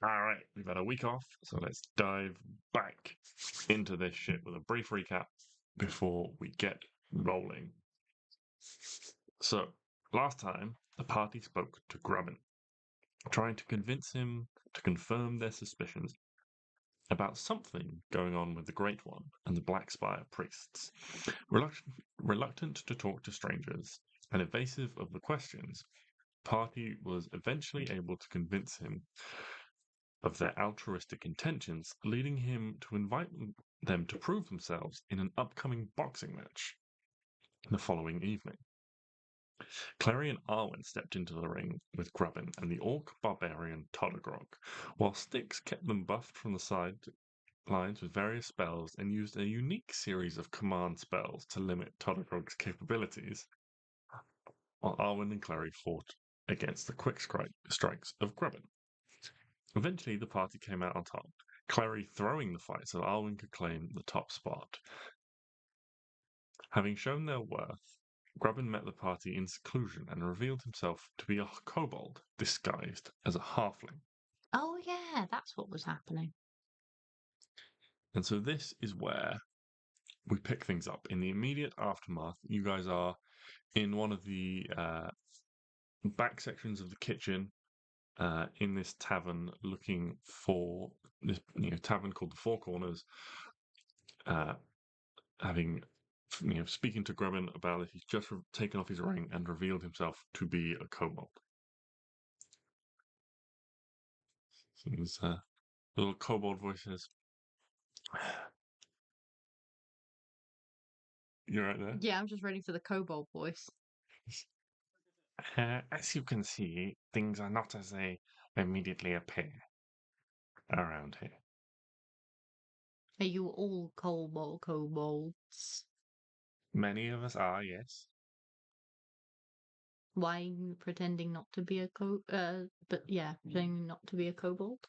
Alright, we've had a week off, so let's dive back into this shit with a brief recap before we get rolling. So, last time, the party spoke to Grubin, trying to convince him to confirm their suspicions about something going on with the Great One and the Blackspire priests. Reluctant to talk to strangers and evasive of the questions, party was eventually able to convince him of their altruistic intentions, leading him to invite them to prove themselves in an upcoming boxing match the following evening. Klari and Arwen stepped into the ring with Grubin and the orc barbarian Todogrog, while Stix kept them buffed from the sidelines with various spells and used a unique series of command spells to limit Todogrog's capabilities, while Arwen and Klari fought against the quick strikes of Grubin. Eventually, the party came out on top, Klari throwing the fight so Arwen could claim the top spot. Having shown their worth, Grubin met the party in seclusion and revealed himself to be a kobold disguised as a halfling. Oh, yeah, that's what was happening. And so this is where we pick things up. In the immediate aftermath, you guys are in one of the back sections of the kitchen in this tavern looking for this tavern called the Four Corners, having speaking to Grubin about it. He's just taken off his ring and revealed himself to be a kobold. So his little kobold voice says, "You right there?" Yeah, I'm just ready for the kobold voice. As you can see, things are not as they immediately appear around here. Are you all kobolds? Many of us are, yes. Why are you pretending not to be a pretending not to be a kobold?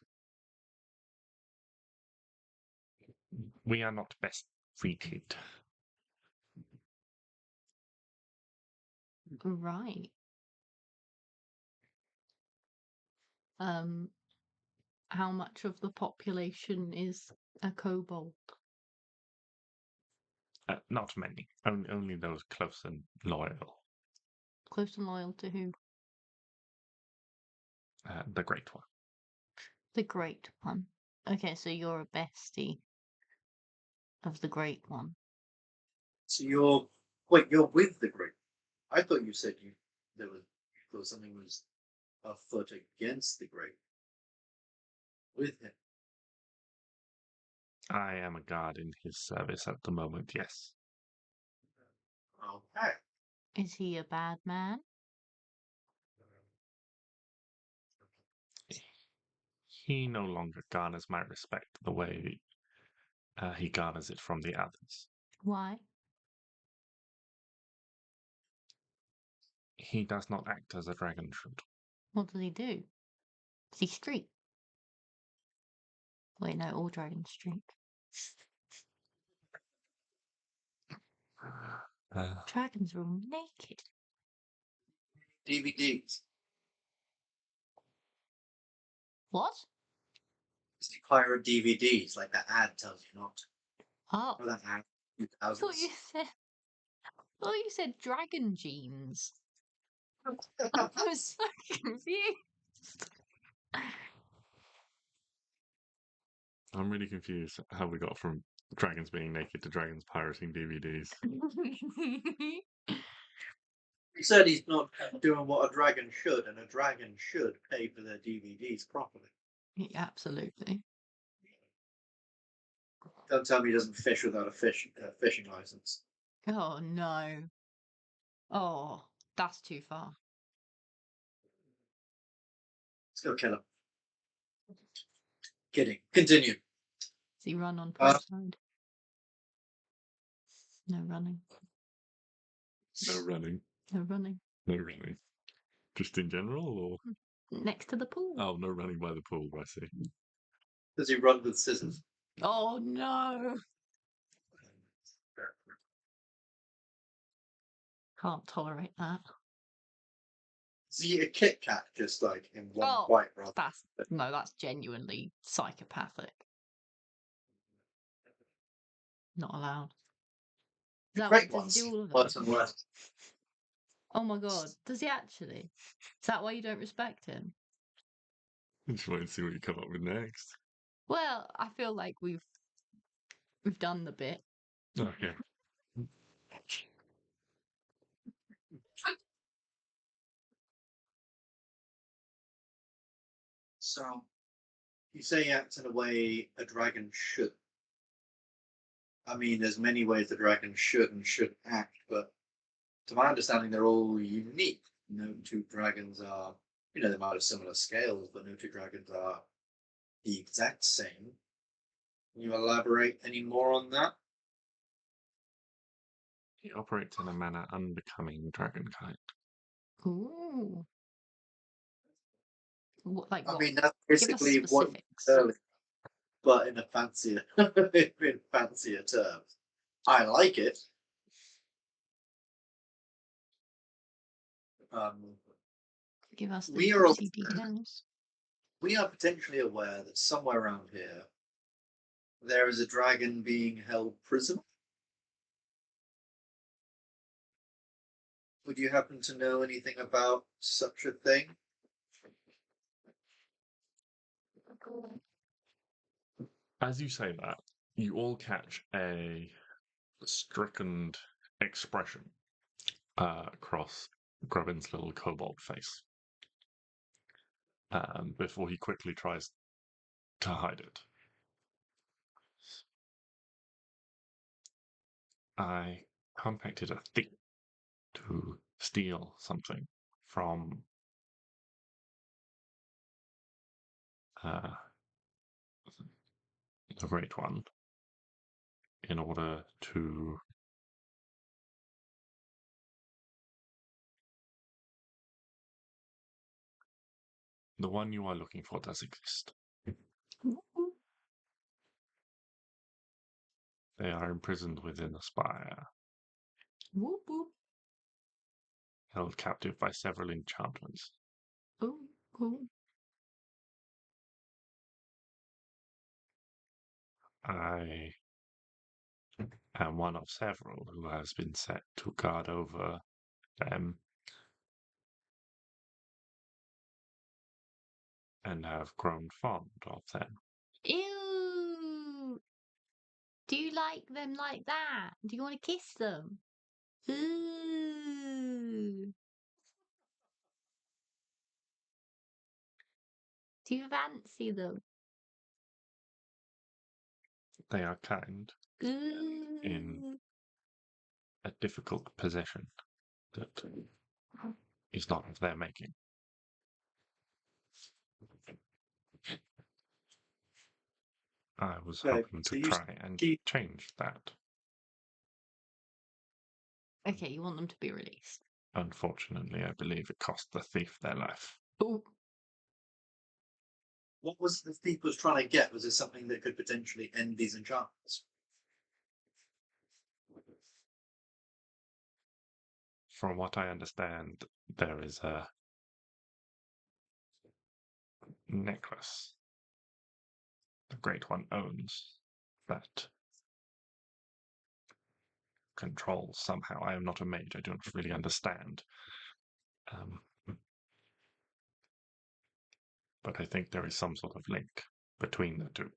We are not best treated. Right. How much of the population is a kobold? Not many. Only those close and loyal. Close and loyal to who? The Great One. The Great One. Okay, so you're a bestie of the Great One. So you're with the group. I thought you said you thought something was afoot against the group. With him. I am a guard in his service at the moment, yes. Okay. Is he a bad man? He no longer garners my respect the way he garners it from the others. Why? He does not act as a dragon should. What does he do? Does he streak? Wait, no, all dragons streak. Dragons are all naked. DVDs. What? It's the Clara DVDs, like that ad tells you not. Oh, Or that ad. I thought you said dragon jeans. I was so confused. I'm really confused how we got from dragons being naked to dragons pirating DVDs. He said he's not doing what a dragon should, and a dragon should pay for their DVDs properly. Absolutely. Don't tell me he doesn't fish without a fishing license. Oh no. Oh, that's too far. Let's go kill him. Kidding. Continue. Does he run on port side? No running. No running. No running. No running. Just in general, or? Next to the pool. Oh, no running by the pool, I see. Does he run with scissors? Oh no. Can't tolerate that. Is he a Kit Kat just like in one Oh, bite rather? that's genuinely psychopathic. Not allowed. Is that Great does ones. he do all of Worse them? and worse. Oh my god, does he actually? Is that why you don't respect him? Just wait and see what you come up with next. Well, I feel like we've done the bit. Okay. So you say he acts in a way a dragon should. I mean, there's many ways the dragon should and shouldn't act, but to my understanding, they're all unique. No two dragons are, they might have similar scales, but no two dragons are the exact same. Can you elaborate any more on that? He operates in a manner unbecoming dragonkind. Ooh. Like I what? mean, that's Give us basically what specifics. earlier, but in a fancier, in fancier terms. I like it. Give us the we are juicy details. We are potentially aware that somewhere around here there is a dragon being held prisoner. Would you happen to know anything about such a thing? As you say that, you all catch a stricken expression across Grubin's little kobold face before he quickly tries to hide it. I contacted a thief to steal something from the Great One in order to the one you are looking for does exist. They are imprisoned within a spire, Whoop whoop. held captive by several enchantments. Oh, cool. I am one of several who has been set to guard over them and have grown fond of them. Ew. Do you like them like that? Do you want to kiss them? Ooh. Do you fancy them? They are kind Ooh. in a difficult possession that is not of their making. I was hoping to try and change that. Okay, you want them to be released. Unfortunately, I believe it cost the thief their life. Ooh. What was the thief was trying to get? Was it something that could potentially end these enchantments? From what I understand, there is a necklace the Great One owns that controls somehow. I am not a mage, I don't really understand. But I think there is some sort of link between the two.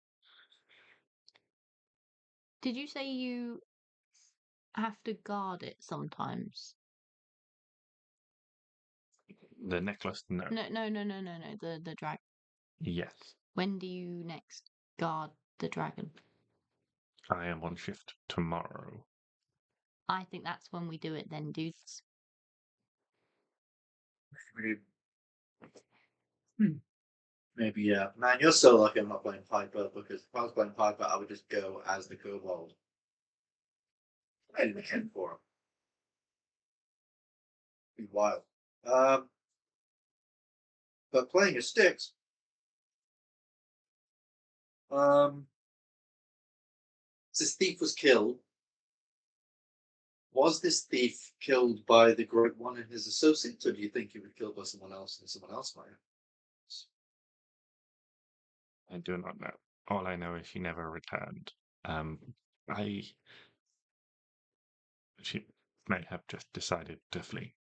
Did you say you have to guard it sometimes? The necklace, no. No. The dragon. Yes. When do you next guard the dragon? I am on shift tomorrow. I think that's when we do it then, dudes. Maybe, yeah. Man, you're so lucky I'm not playing Piper, because if I was playing Piper, I would just go as the kobold. I didn't care for him. Be wild. But playing as Stix, this thief was killed. Was this thief killed by the Great One and his associates, or do you think he was killed by someone else and someone else might have? I do not know. All I know is she never returned. I She may have just decided to flee.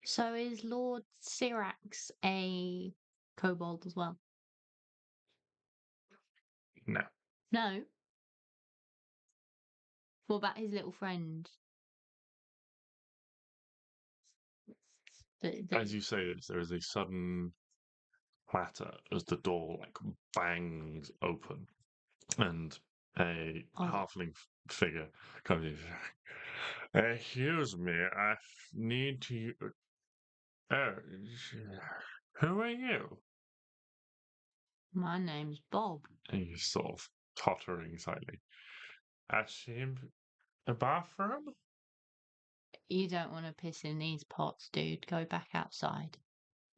So is Lord Syrax a kobold as well? No. No. What about his little friend? As you say this, there is a sudden clatter as the door like bangs open, and a halfling figure comes in. Excuse me, I need to. Oh, who are you? My name's Bob. And he's sort of tottering slightly. I seem a bathroom. You don't want to piss in these pots, dude. Go back outside.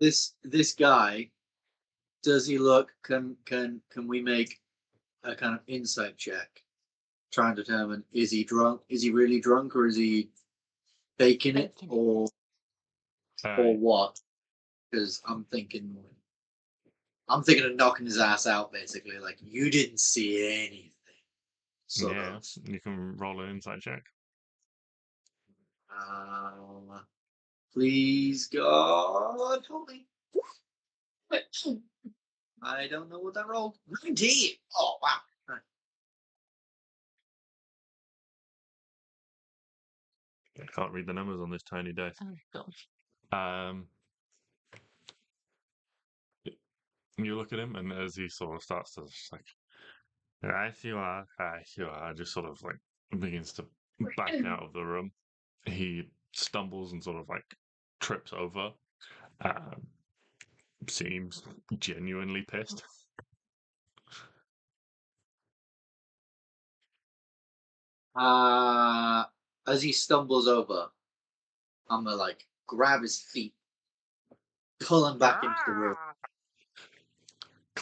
This guy, does he look? Can we make a kind of insight check, try and determine is he drunk? Is he really drunk, or is he faking it, or what? Because I'm thinking of knocking his ass out, basically. Like, you didn't see anything. Yeah, you can roll an insight check. Please, God, help me. I don't know what that rolled. 19. Oh, wow. Right. I can't read the numbers on this tiny dice. Oh, gosh. You look at him, and as he sort of starts to like, just sort of like begins to back out of the room. He stumbles and sort of like trips over. Seems genuinely pissed. As he stumbles over, I'm gonna like grab his feet, pull him back into the room.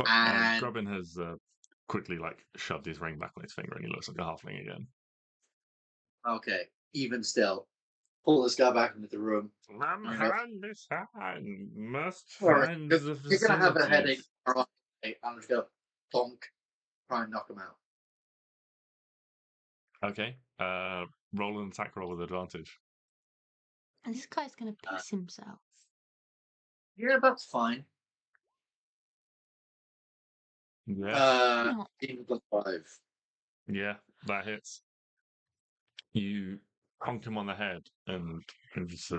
And Grubin has quickly like shoved his ring back on his finger, and he looks like a halfling again. Okay, even still, pull this guy back into the room. Hand this hand must Alright, find you're the gonna have a headache. facilities. Alright, I'm just gonna plonk, try and knock him out. Okay. Roll an attack roll with advantage. And this guy's going to piss himself. Yeah, that's fine. Yeah. 5. Yeah, that hits. You honk him on the head and just, Oh,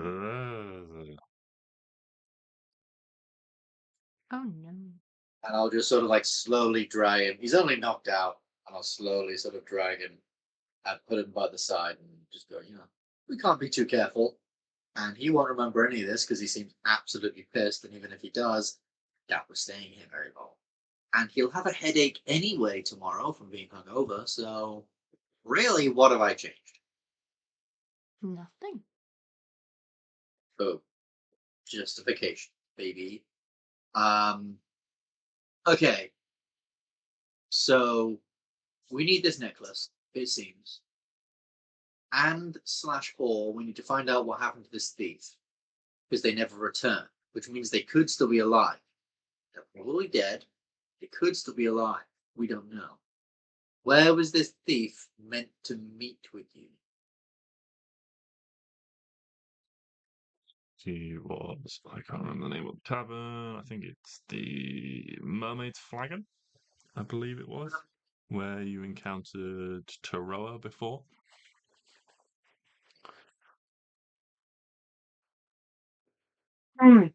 no. And I'll just sort of like slowly drag him. He's only knocked out, and I'll slowly sort of drag him and put him by the side and just go, we can't be too careful. And he won't remember any of this because he seems absolutely pissed. And even if he does, that was staying here very long. And he'll have a headache anyway tomorrow from being hungover. So, really, what have I changed? Nothing. Oh, justification, baby. Okay. So, we need this necklace, it seems. And/or we need to find out what happened to this thief. Because they never returned, which means they could still be alive. They're probably dead. They could still be alive. We don't know. Where was this thief meant to meet with you? She was, I can't remember the name of the tavern. I think it's the Mermaid's Flagon, I believe it was, where you encountered Taroa before. Funny.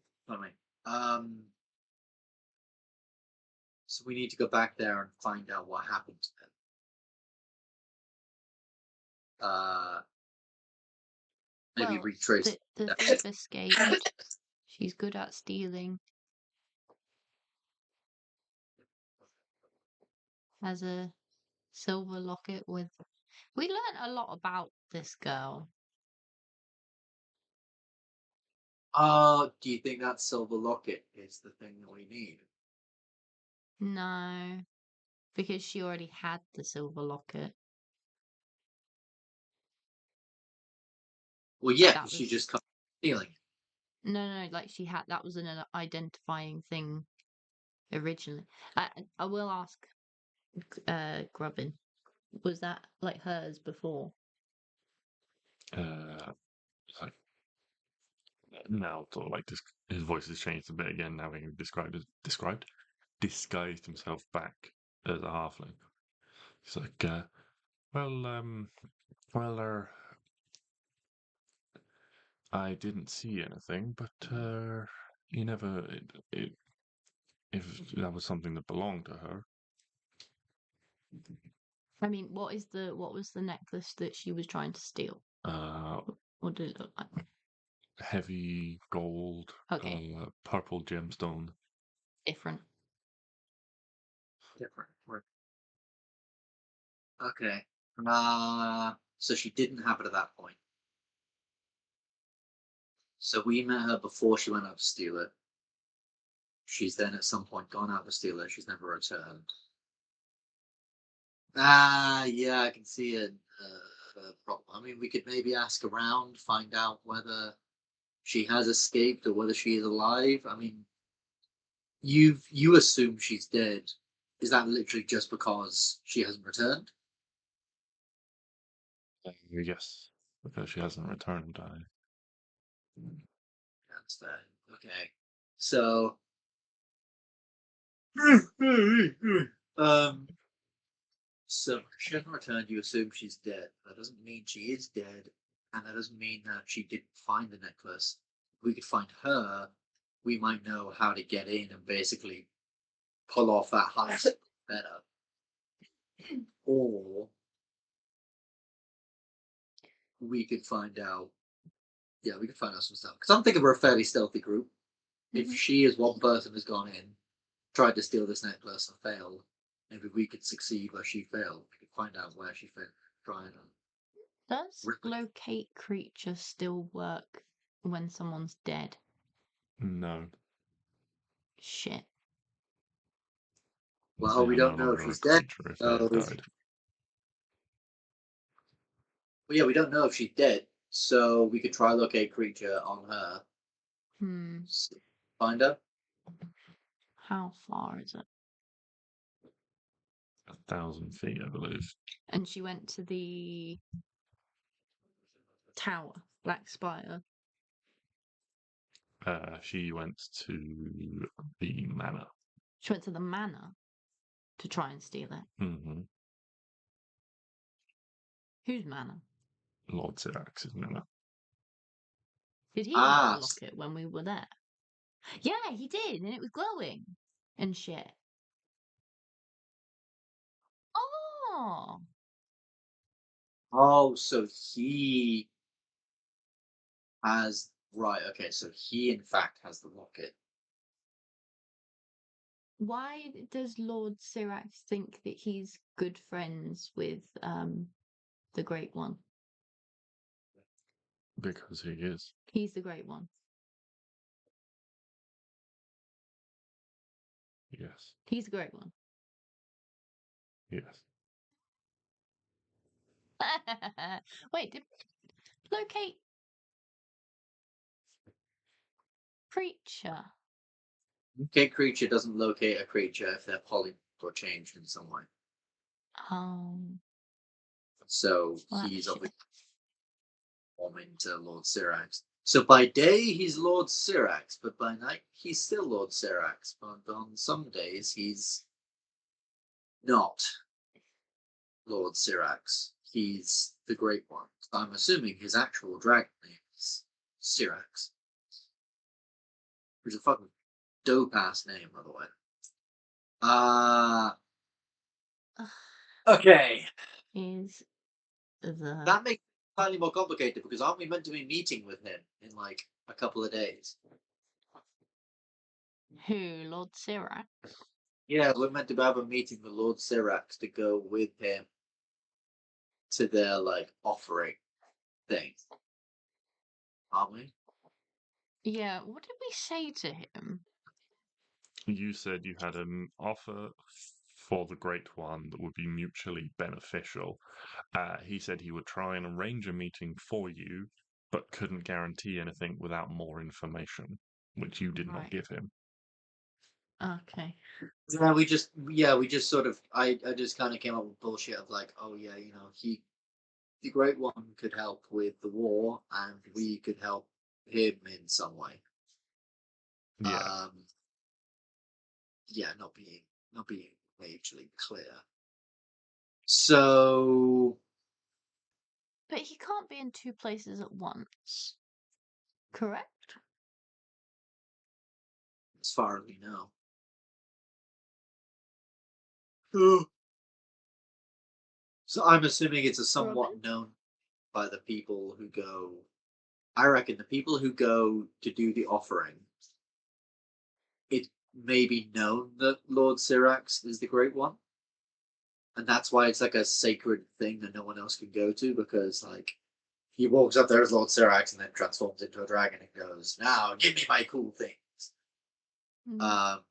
So we need to go back there and find out what happened to them. Maybe retrace. The thief escaped. She's good at stealing. Has a silver locket with. We learned a lot about this girl. Do you think that silver locket is the thing that we need? No, because she already had the silver locket. Well, yeah, That she was- just cut stealing. No, like she had, that was an identifying thing originally. I will ask Grubin, was that like hers before? Like, now, sort of like his voice has changed a bit again. Now having disguised himself back as a halfling. He's like, well, I didn't see anything, but you never. If that was something that belonged to her. I mean, what was the necklace that she was trying to steal? What did it look like? Heavy gold, Okay. purple gemstone. Different. Right. Okay. So she didn't have it at that point. So we met her before she went out to steal it. She's then at some point gone out to steal it. She's never returned. Yeah, I can see it. Problem. I mean, we could maybe ask around, find out whether she has escaped or whether she is alive. I mean, you assume she's dead. Is that literally just because she hasn't returned? Yes, because she hasn't returned. That's that. Okay. So, so she hasn't returned. You assume she's dead. That doesn't mean she is dead, and that doesn't mean that she didn't find the necklace. If we could find her, we might know how to get in and basically pull off that heist better. Or we could find out. Yeah, we could find out some stuff. Because I'm thinking we're a fairly stealthy group. If she as one person has gone in, tried to steal this necklace and failed, maybe we could succeed where she failed. We could find out where she failed. Try and Does Really? locate creature still work when someone's dead? No. Shit. Well, They we are no don't know if longer a she's dead. creature if they have died. Well, yeah, we don't know if she's dead, so we could try locate creature on her. Find her. How far is it? 1,000 feet, I believe. And she went to the tower, Blackspire. She went to the manor. She went to the manor to try and steal it. Mm-hmm. Whose manor? Lord Syrax's manor. Did he unlock it when we were there? Yeah, he did, and it was glowing and shit. Oh. Oh, so he has right. Okay, so he in fact has the locket. Why does Lord Syrax think that he's good friends with the Great One? Because he is. He's the Great One. Yes. He's the Great One. Yes. Wait, did we locate creature? Okay, creature doesn't locate a creature if they're poly or changed in some way. So he's obviously forming to Lord Syrax. So by day he's Lord Syrax, but by night he's still Lord Syrax. But on some days he's not Lord Syrax. He's the Great One. I'm assuming his actual dragon name is Syrax. Which is a fucking dope ass name, by the way. Okay. Is the That makes it slightly more complicated because aren't we meant to be meeting with him in like a couple of days? who? Lord Syrax? Yeah, we're meant to have a meeting with Lord Syrax to go with him to their like offering thing. Aren't we? Yeah, what did we say to him? You said you had an offer for the Great One that would be mutually beneficial. He said he would try and arrange a meeting for you, but couldn't guarantee anything without more information, which you did not Right. give him. Okay. Yeah, we just sort of I just kind of came up with bullshit of like, oh yeah, you know, the Great One could help with the war, and we could help him in some way. Yeah. Yeah, not being majorly clear. So But he can't be in two places at once. Correct? as far as we know. Oh. So I'm assuming it's a somewhat Robin? known by the people who go. I reckon the people who go to do the offering, it may be known that Lord Syrax is the Great One. And that's why it's like a sacred thing that no one else can go to, because like he walks up there as Lord Syrax and then transforms into a dragon and goes, "Now give me my cool things." Mhm.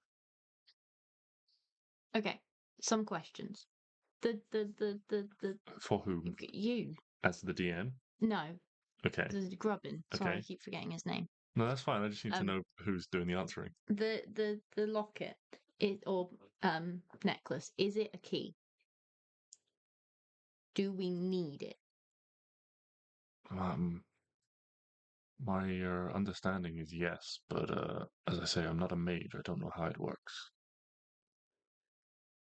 Okay. Some questions. The For whom? you. As the DM? No. Okay. The Grubin. Sorry, I Okay. keep forgetting his name. No, that's fine. I just need to Um, know who's doing the answering. The locket or necklace, is it a key? Do we need it? My understanding is yes, but as I say, I'm not a mage. I don't know how it works.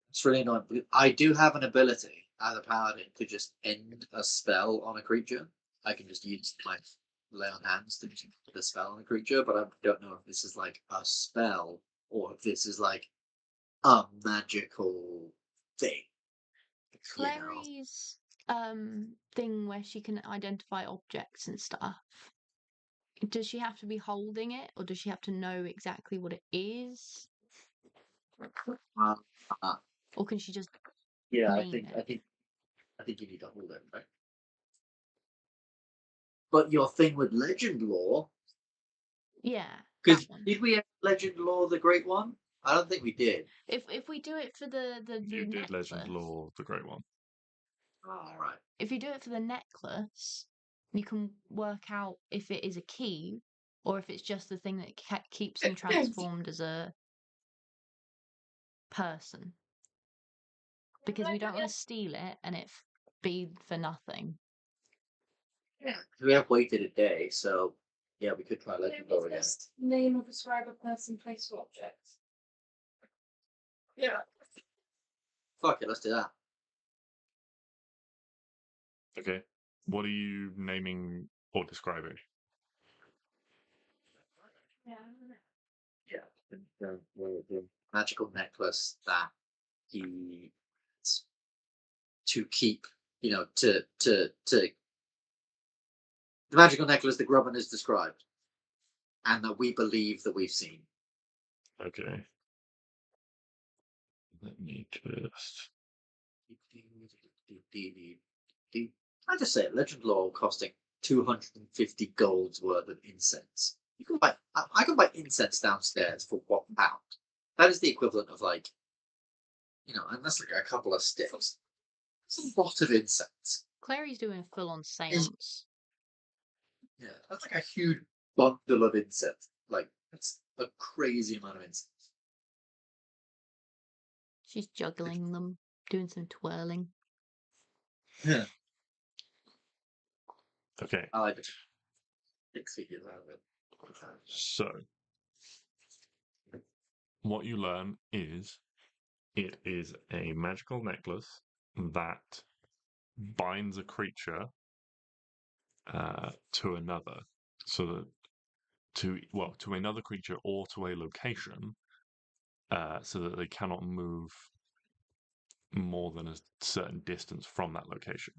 It's really annoying. Because I do have an ability as a paladin to just end a spell on a creature. I can just use my lay on hands to put the spell on a creature, but I don't know if this is like a spell or if this is like a magical thing. You know? Clary's thing where she can identify objects and stuff. Does she have to be holding it, or does she have to know exactly what it is? Or can she just Yeah, name it? I think you need to hold it, right? But your thing with legend lore, Yeah, because that one. did we have legend lore the Great One? I don't think we did. If we do it for the You did necklace, Legend Lore, the Great One. All right. if you do it for the necklace, you can work out if it is a key or if it's just the thing that keeps them transformed as a person. Because we don't want to steal it and it be for nothing. Yeah, we have waited a day, so yeah, we could try legend lore again. Name of describe a person, place, or object. Yeah. Fuck it, let's do that. Okay. What are you naming or describing? Yeah. Yeah. The magical necklace that he to keep, you know, to the magical necklace that Grubin has described, and that we believe that we've seen. Okay. Let me just. I just say it, legend lore costing 250 golds worth of incense. You can buy. I can buy incense downstairs for £1. That is the equivalent of like, you know, and that's like a couple of sticks. That's a lot of incense. Clary's doing a full on seance. Yeah, that's like a huge bundle of incense. Like that's a crazy amount of incense. She's juggling them, doing some twirling. Yeah, Okay. I like it. 6 figures out of it. So, what you learn is it is a magical necklace that binds a creature to another, so that to another creature or to a location, so that they cannot move more than a certain distance from that location.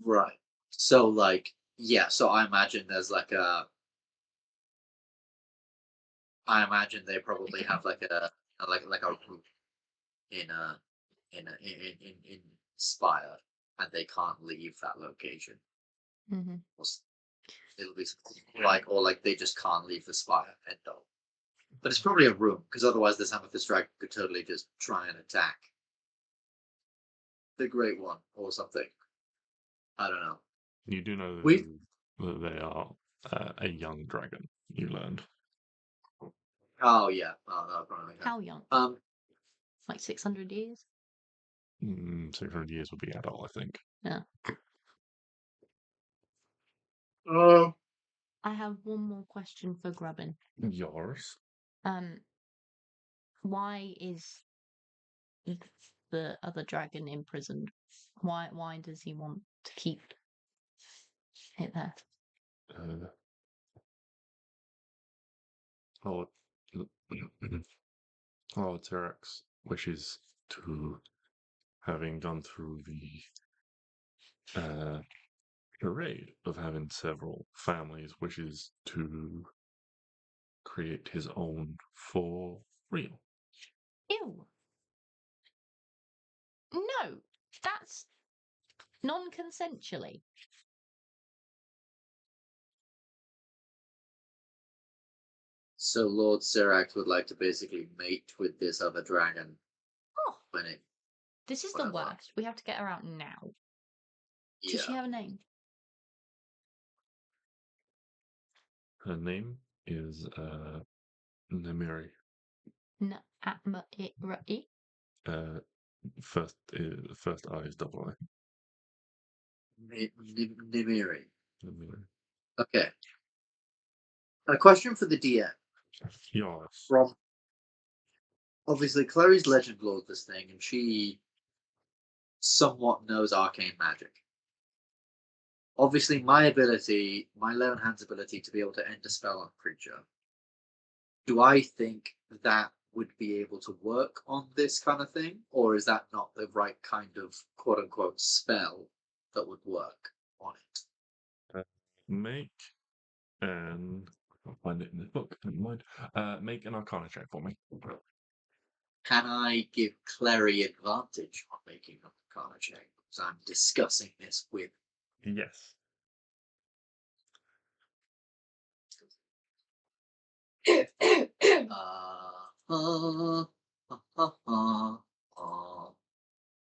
Right. So like, yeah. So I imagine there's like a. I imagine they probably have like a room in a in Spire, and they can't leave that location. Mm-hmm. It'll be something like, or like they just can't leave the Spire. End of. But it's probably a room, because otherwise this Amethyst Dragon could totally just try and attack the Great One or something. I don't know. You do know We- that they are a young dragon. You learned. Oh yeah. Oh, no, probably not. How young? Like 600 years? 600 years would be adult, I think. I have one more question for Grubin. Yours. Why is the other dragon imprisoned? Why does he want to keep it there? Terex wishes to, having gone through the charade of having several families, wishes to create his own for real. Ew. No, that's non-consensually. So Lord Serac would like to basically mate with this other dragon Oh, when it. this is the Whatever. worst. We have to get her out now. Yeah. Does she have a name? Her name is Namiri. N-A-M-I-R-E? First I is double I. Nimiri. Namiri. Okay. A question for the DM. Yours. From obviously Clary's legend lord this thing, and she somewhat knows arcane magic. Obviously, my Lone Hand's ability to be able to end a spell on a creature, do I think that would be able to work on this kind of thing? Or is that not the right kind of quote-unquote spell that would work on it? Make an... I'll find it in this book, never mind. Make an Arcana check for me. Can I give Clary advantage on making an Arcana check? Because I'm discussing this with... Yes.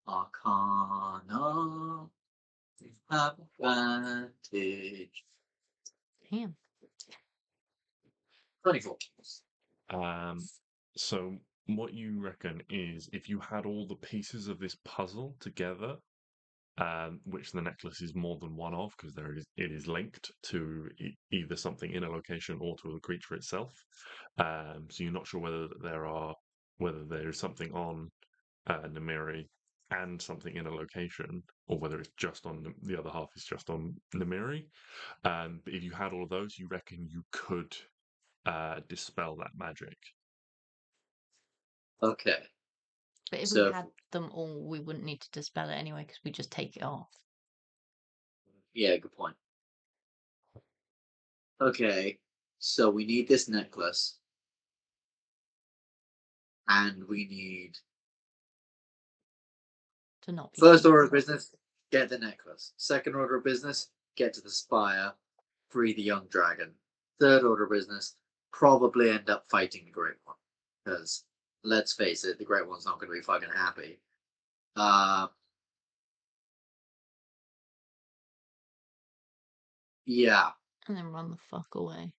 Arcana advantage. Damn. 24. So what you reckon is if you had all the pieces of this puzzle together, which the necklace is more than one of, because it is linked to either something in a location or to the creature itself. So you're not sure whether there is something on Namiri and something in a location, or whether it's just on the other half is just on Namiri. But if you had all of those, you reckon you could dispel that magic. Okay. But if So- we had them all, we wouldn't need to dispel it anyway because we just take it off. Yeah, good point. Okay, so we need this necklace. And we need... To not be First seen. order of business, get the necklace. Second order of business, get to the spire, free the young dragon. Third order of business, probably end up fighting the Great One. Because, let's face it, the Great One's not going to be fucking happy. Yeah. And then run the fuck away.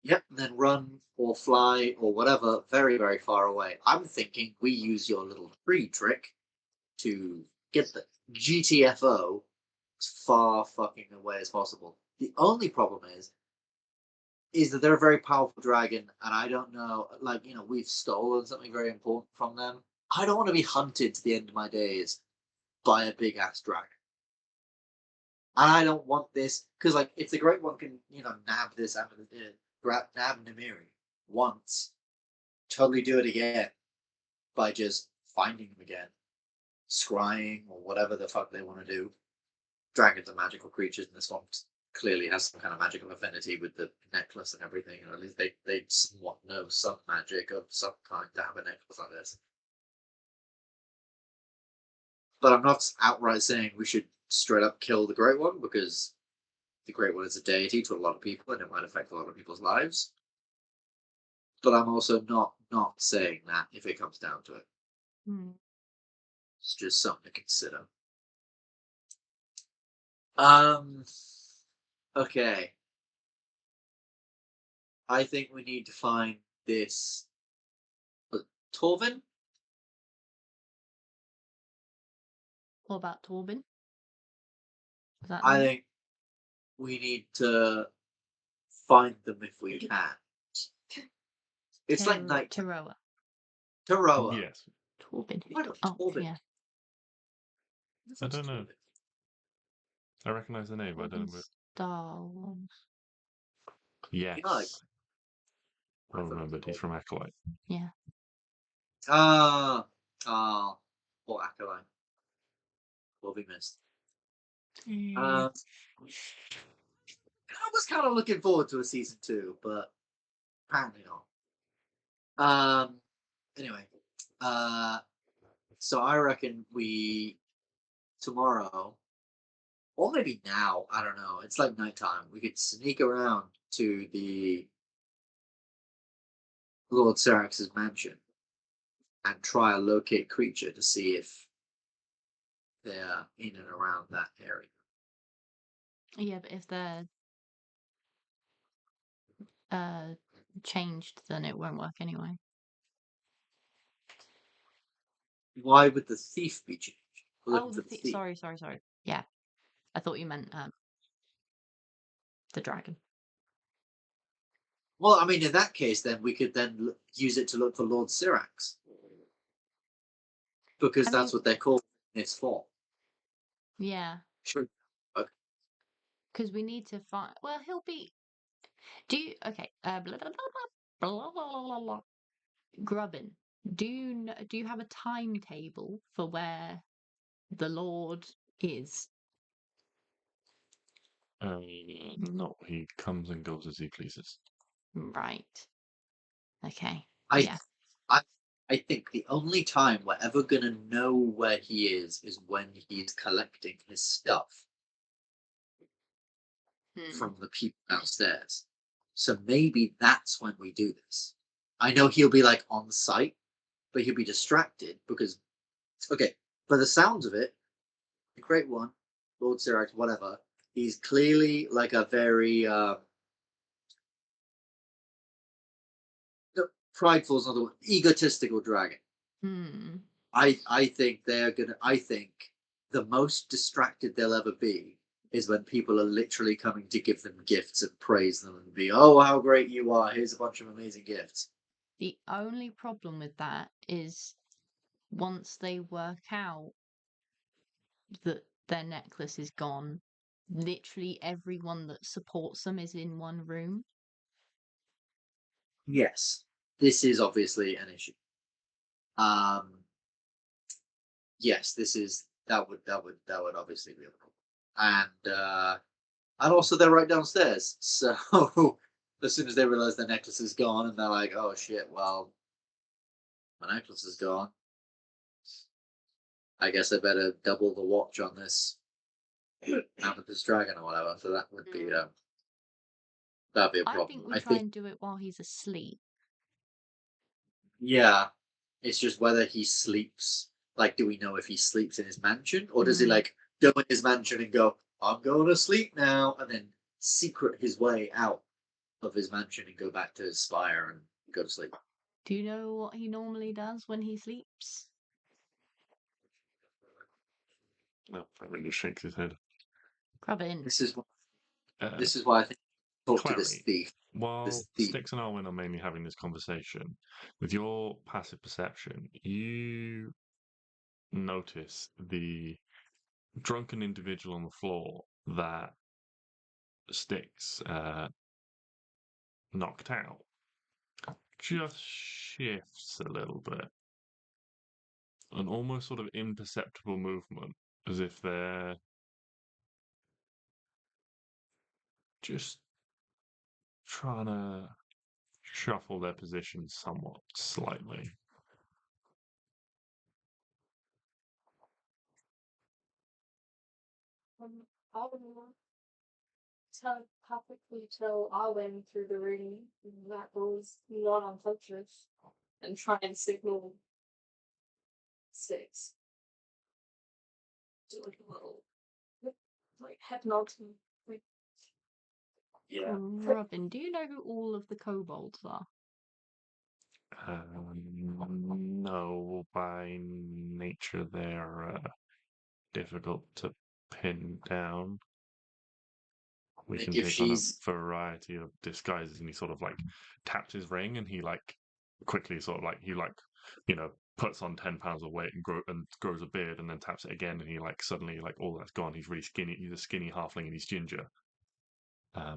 Yep, and then run or fly or whatever very, very far away. I'm thinking we use your little tree trick to get the GTFO as far fucking away as possible. The only problem is that they're a very powerful dragon, and I don't know, like, you know, we've stolen something very important from them. I don't want to be hunted to the end of my days by a big ass dragon. And I don't want this, because, like, if the Great One can, you know, nab this out of the nab Namiri once, totally do it again by just finding him again, scrying or whatever the fuck they want to do. Dragons are magical creatures, and this one clearly has some kind of magical affinity with the necklace and everything, or at least they somewhat know some magic of some kind to have a necklace like this. But I'm not outright saying we should straight up kill the Great One, because the Great One is a deity to a lot of people, and it might affect a lot of people's lives. But I'm also not saying that if it comes down to it. It's just something to consider. Okay. I think we need to find this Torvin. What about Torvin? Is that I them? think we need to find them if we can. It's like night. Taroa. Taroa. Yes. Torvin. Why not Oh, Torvin? yeah. I don't know. I recognise the name, but I don't know. Star Wars. Yes. Like- I remembered. He's from Acolyte. Yeah. Poor Acolyte. Will be missed. I was kind of looking forward to a season 2, but apparently not. Anyway, so I reckon we tomorrow, or maybe now, I don't know. It's like nighttime. We could sneak around to the Lord Syrax's mansion and try and locate creature to see if they're in and around that area. Yeah, but if they're changed, then it won't work anyway. Why would the thief be changed? We're Oh, looking the for the thief. sorry. Yeah, I thought you meant the dragon. Well, I mean, in that case, then we could then use it to look for Lord Syrax. Because I that's mean- what they're called in its form. Yeah, Sure. because we need to find. Well, he'll be. Do you okay? Blah, blah, blah, blah, blah, blah, blah, blah. Grubin, do you have a timetable for where the Lord is? No, he comes and goes as he pleases. Right. Okay. I, Yeah. I think the only time we're ever gonna know where he is when he's collecting his stuff from the people downstairs. So maybe that's when we do this. I know he'll be like on site, but he'll be distracted because, okay, for the sounds of it, the Great One, Lord Syrax, whatever, he's clearly like a very no, prideful is not the word, egotistical dragon. Hmm. I think they're gonna. I think the most distracted they'll ever be is when people are literally coming to give them gifts and praise them and be, oh, how great you are! Here's a bunch of amazing gifts. The only problem with that is once they work out that their necklace is gone, literally everyone that supports them is in one room. Yes, this is obviously an issue. Yes, this is that would obviously be a problem, and also they're right downstairs. So as soon as they realize their necklace is gone, and they're like, oh shit, well, my necklace is gone. I guess I better double the watch on this amethyst dragon or whatever. So that would be that'd be a I problem. think we try and do it while he's asleep. Yeah, it's just whether he sleeps. Like, do we know if he sleeps in his mansion, or does he like go in his mansion and go, "I'm going to sleep now," and then secret his way out of his mansion and go back to his spire and go to sleep? Do you know what he normally does when he sleeps? No, Arwen just shakes his head. Grubin. This is Uh, why I think talk to this Klari, thief. while This thief. Stix and Arwen are mainly having this conversation, with your passive perception, you notice the drunken individual on the floor that Stix knocked out just shifts a little bit. An almost sort of imperceptible movement, as if they're just trying to shuffle their position somewhat slightly. I'll telepathically tell Arwen through the ring that was not unconscious and try and signal Stix. Do like a little like head nod and like Yeah. Robin, do you know who all of the kobolds are? No, by nature they're difficult to pin down. We Like can if take on a she's variety of disguises, and he sort of like taps his ring, and he like quickly sort of like puts on 10 pounds of weight and grows a beard, and then taps it again, and he like suddenly like all that's gone. He's really skinny. He's a skinny halfling, and he's ginger. I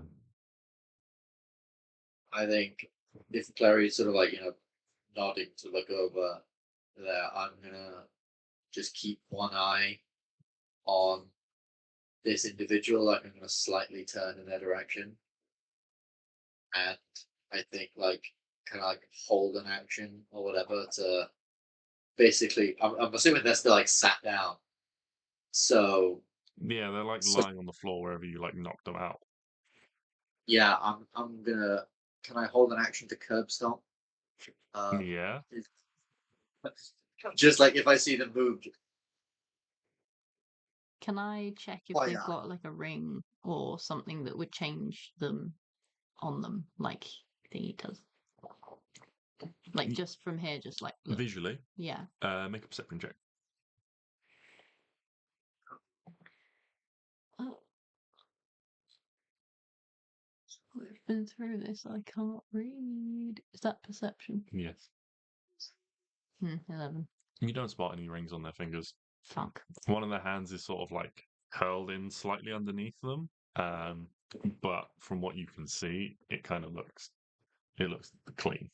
think if Clary's sort of like, nodding to look over there, I'm gonna just keep one eye on this individual. Like I'm gonna slightly turn in their direction. And I think like can I hold an action or whatever to basically I'm assuming they're still like sat down. So Yeah, they're like So- lying on the floor wherever you like knocked them out. yeah, I'm gonna can I hold an action to curb stomp? Yeah. Just like if I see them move. Can I check if Oh, they've yeah. got like a ring or something that would change them on them, like Thingy does? Like Ye- just from here, just like look. Visually, Yeah. make a perception check. Oh. We've been through this. I can't read. Is that perception? Yes. 11. You don't spot any rings on their fingers. Fuck. One of their hands is sort of like curled in slightly underneath them. But from what you can see, it looks clean.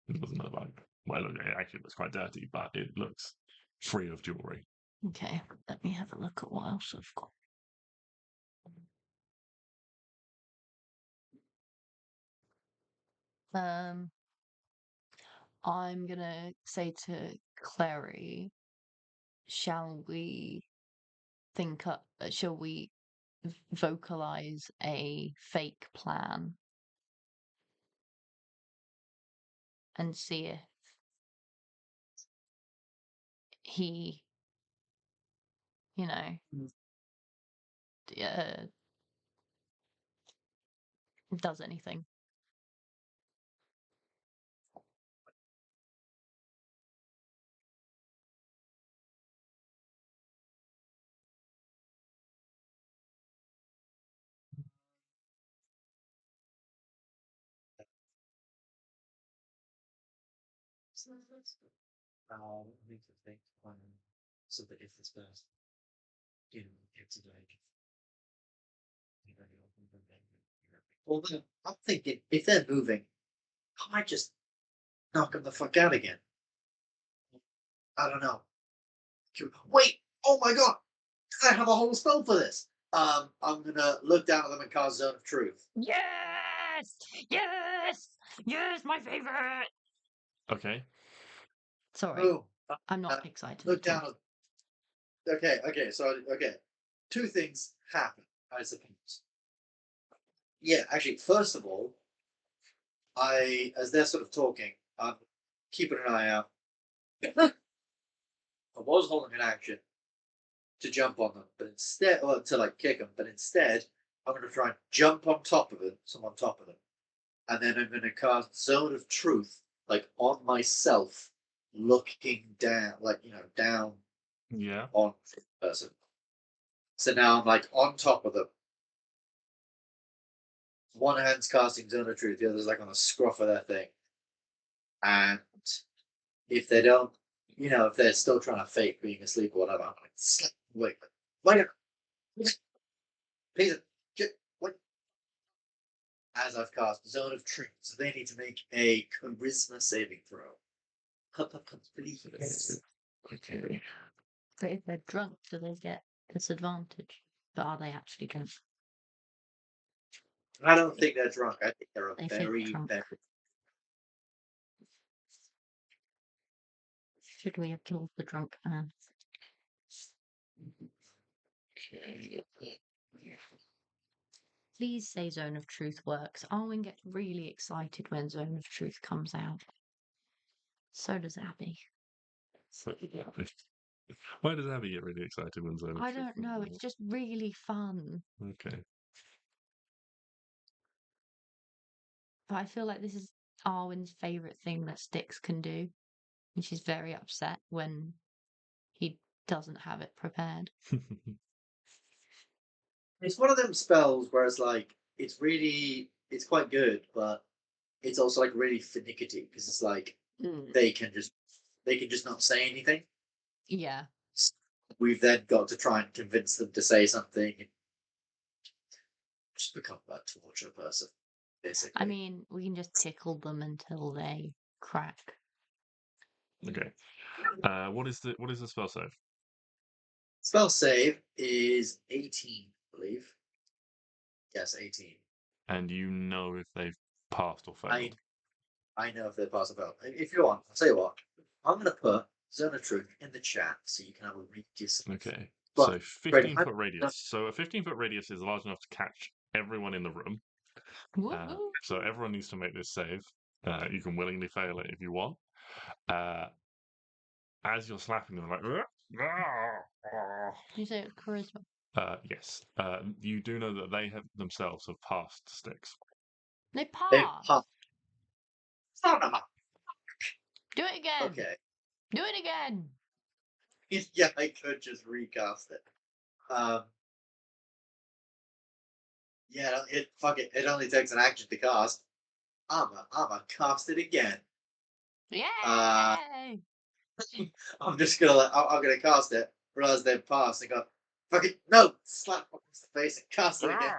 It doesn't look like, well, it actually looks quite dirty, but it looks free of jewelry. Okay, let me have a look at what else I've got. I'm gonna say to Clary, shall we shall we vocalize a fake plan and see if he, you know, does anything? I need to think so that if this person, gets a like, well, then I'm thinking if they're moving, I might just knock them the fuck out again. I don't know. Wait! Oh my god! I have a whole spell for this. I'm gonna look down at them and cast Zone of Truth. Yes! Yes! Yes, my favorite! Okay. Sorry, Boom. I'm not excited Look at all. down. Okay. Two things happen, I suppose. Yeah, actually, first of all, as they're sort of talking, I'm keeping an eye out. I was holding an action to jump on them, but instead, or to like kick them, but instead, I'm going to try and jump on top of them, on top of them, and then I'm going to cast Zone of Truth, like on myself, looking down, like down Yeah. on the person. So now I'm like on top of them. One hand's casting Zone of Truth, the other's like on the scruff of their thing. And if they don't, if they're still trying to fake being asleep or whatever, I'm like, wait, please, wait. As I've cast Zone of Truth, so they need to make a charisma saving throw. Please. Okay. But if they're drunk, do they get disadvantage? But are they actually drunk? I don't think they're drunk. I think they're They think very, drunk. very. Should we have killed the drunk man? Please say Zone of Truth works. Arwen gets really excited when Zone of Truth comes out. So does Abby. So, yeah. Why does Abby get really excited when Zona? I don't know. It's just really fun. Okay. But I feel like this is Arwen's favourite thing that Stix can do. And she's very upset when he doesn't have it prepared. It's one of them spells where it's like it's quite good, but it's also like really finicky because it's like they can just not say anything. Yeah. So we've then got to try and convince them to say something. Just become a torture person, basically. I mean, we can just tickle them until they crack. Okay. What is the spell save? Spell save is 18, I believe. Yes, 18. And you know if they've passed or failed. I know if they pass or fail. If you want, I'll tell you what. I'm going to put Zone of Truth in the chat so you can have a read yourself. Okay. But, So 15-foot radius. So a 15-foot radius is large enough to catch everyone in the room. So everyone needs to make this save. You can willingly fail it if you want. As you're slapping them, like. Did you say it's charisma? Yes. You do know that they themselves have passed Stix. They They pass. pass. Son of a... Do it again. Okay. Do it again. Yeah, I could just recast it. Yeah, fuck it. It only takes an action to cast. I'ma cast it again. Yay! I'm just gonna I'm gonna cast it. Realize they've passed and go, fuck it, no! Slap across the face and cast it again.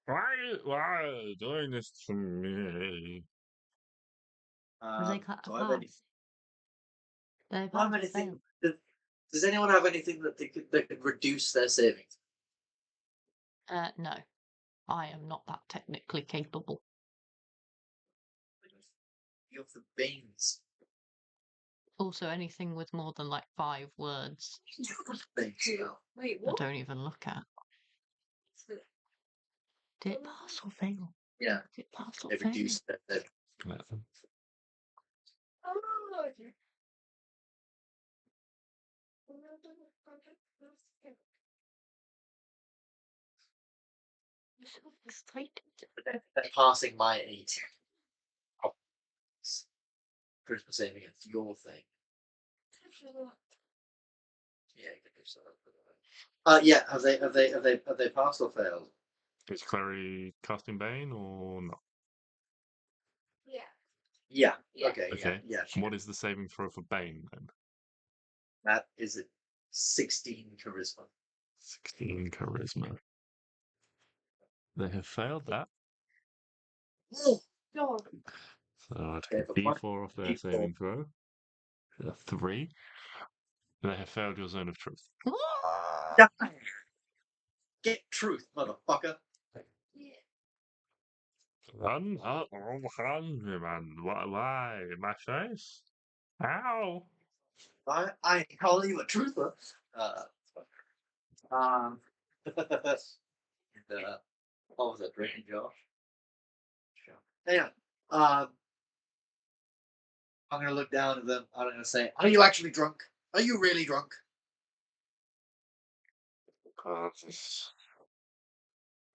Why are you doing this to me? They Do I have any, They do I have anything? Does anyone have anything that could reduce their savings? No. I am not that technically capable. You have the Banes. Also, anything with more than like 5 words, Banes spell. Wait, I what? don't even look at. Did it pass or fail? Yeah, Did it pass or they fail? reduce their Oh, okay. I'm so excited. They're passing my 8. Oh, Christmas saving, it's your thing. Yeah, you can do so. Yeah, have they passed or failed? Is Klari casting Bane or not? Yeah. Yeah. Yeah. Okay. Okay. Yeah. What is the saving throw for Bane then? That is a 16 charisma. 16 charisma. They have failed that. Oh, God. So I'll Okay, take a D4 off their D4. saving throw. A 3. They have failed your zone of truth. Get truth, motherfucker. Yeah. Run, man. Why? My face? Ow! I call you a truther. And, what was that, drinking, Josh? Yeah. I'm gonna look down at them. I'm gonna say, "Are you actually drunk? Are you really drunk?"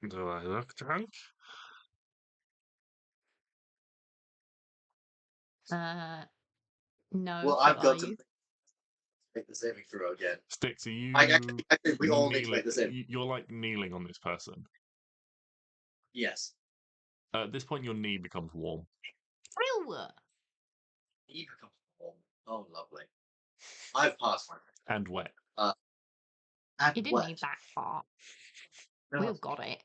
Do I look drunk? No. Well, So I've are got to you? make the saving throw again. Stix, are you Actually, we all need to make the saving. You're like kneeling on this person. Yes. At this point, your knee becomes warm. Ew. He becomes warm. Oh, lovely. I've passed my And wet. and You didn't wet. need that far. No, We've got it.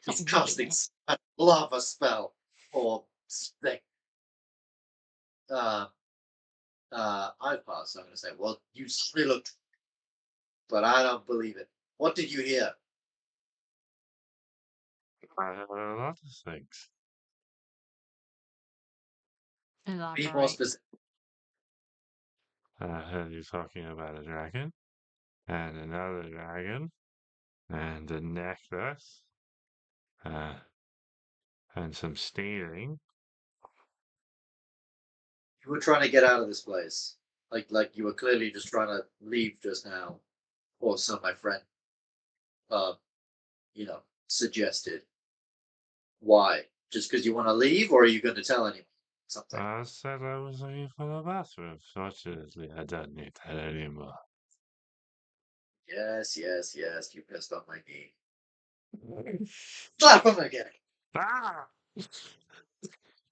It's he's not casting wetting it. a lava spell or thing. I've passed. So I'm going to say, well, you certainly looked, but I don't believe it. What did you hear? I heard a lot of things. Be more Elaborate. specific. I heard you talking about a dragon, and another dragon, and a necklace, and some stealing. You were trying to get out of this place. Like you were clearly just trying to leave just now, or so my friend, uh, suggested. Why? Just because you want to leave, or are you going to tell anyone something? I said I was looking for the bathroom. Fortunately, I don't need that anymore. Yes. You pissed on my knee. Slap him again. Ah!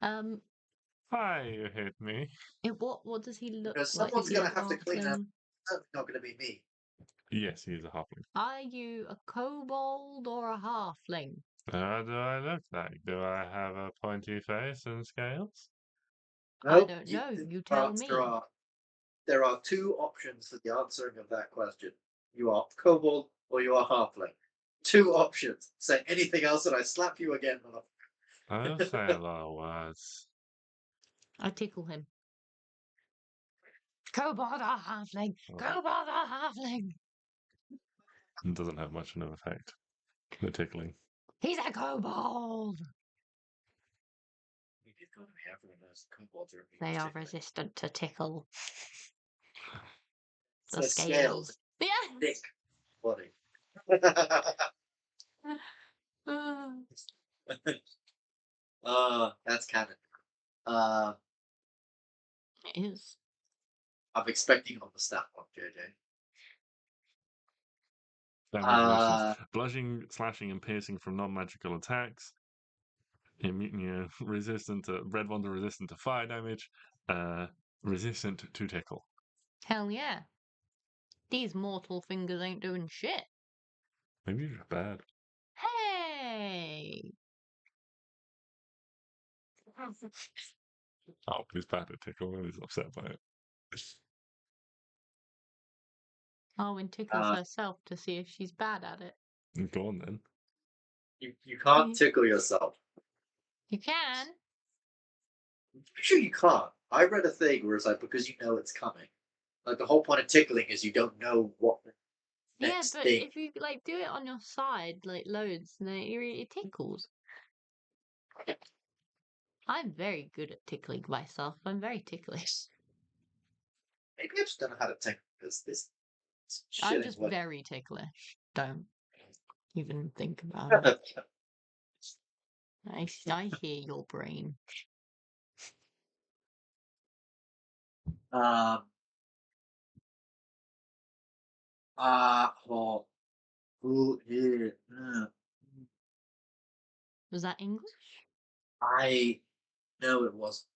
Um, Why you hit me? what does he look Because like? Is someone's he a going to have to clean up. halfling? That's not going to be me. Yes, he's a halfling. Are you a kobold or a halfling? How do I look like? Do I have a pointy face and scales? I Nope, don't know. You tell me. There are two options for the answering of that question. You are kobold or you are halfling. Two options. Say anything else and I slap you again. I don't say a lot of words. I tickle him. Kobold or halfling? Kobold or halfling? It doesn't have much of an effect. The tickling. He's a kobold. They are resistant to tickle. The The scales. Yeah. Dick. Body. That's canon. It is. I'm expecting on the stat one, JJ. Damage resistance. Bludgeoning, slashing, and piercing from non-magical attacks. Resistant to red ones are resistant to fire damage. Resistant to tickle. Hell yeah. These mortal fingers ain't doing shit. Maybe you're just bad. Hey. Oh, he's bad at tickle and he's upset by it. Arwen tickles herself to see if she's bad at it. Go on then. You can't tickle yourself. You can. I'm sure you can't. I read a thing where it's like, because you know it's coming. Like the whole point of tickling is you don't know what the next Yeah, but thing. if you like do it on your side like loads, then it tickles. I'm very good at tickling myself. I'm very ticklish. Maybe I just don't know how to tickle this shit I'm ain't just working. very ticklish. Don't even think about it. I hear your brain. Oh, ooh, yeah. Was that English? I know it wasn't.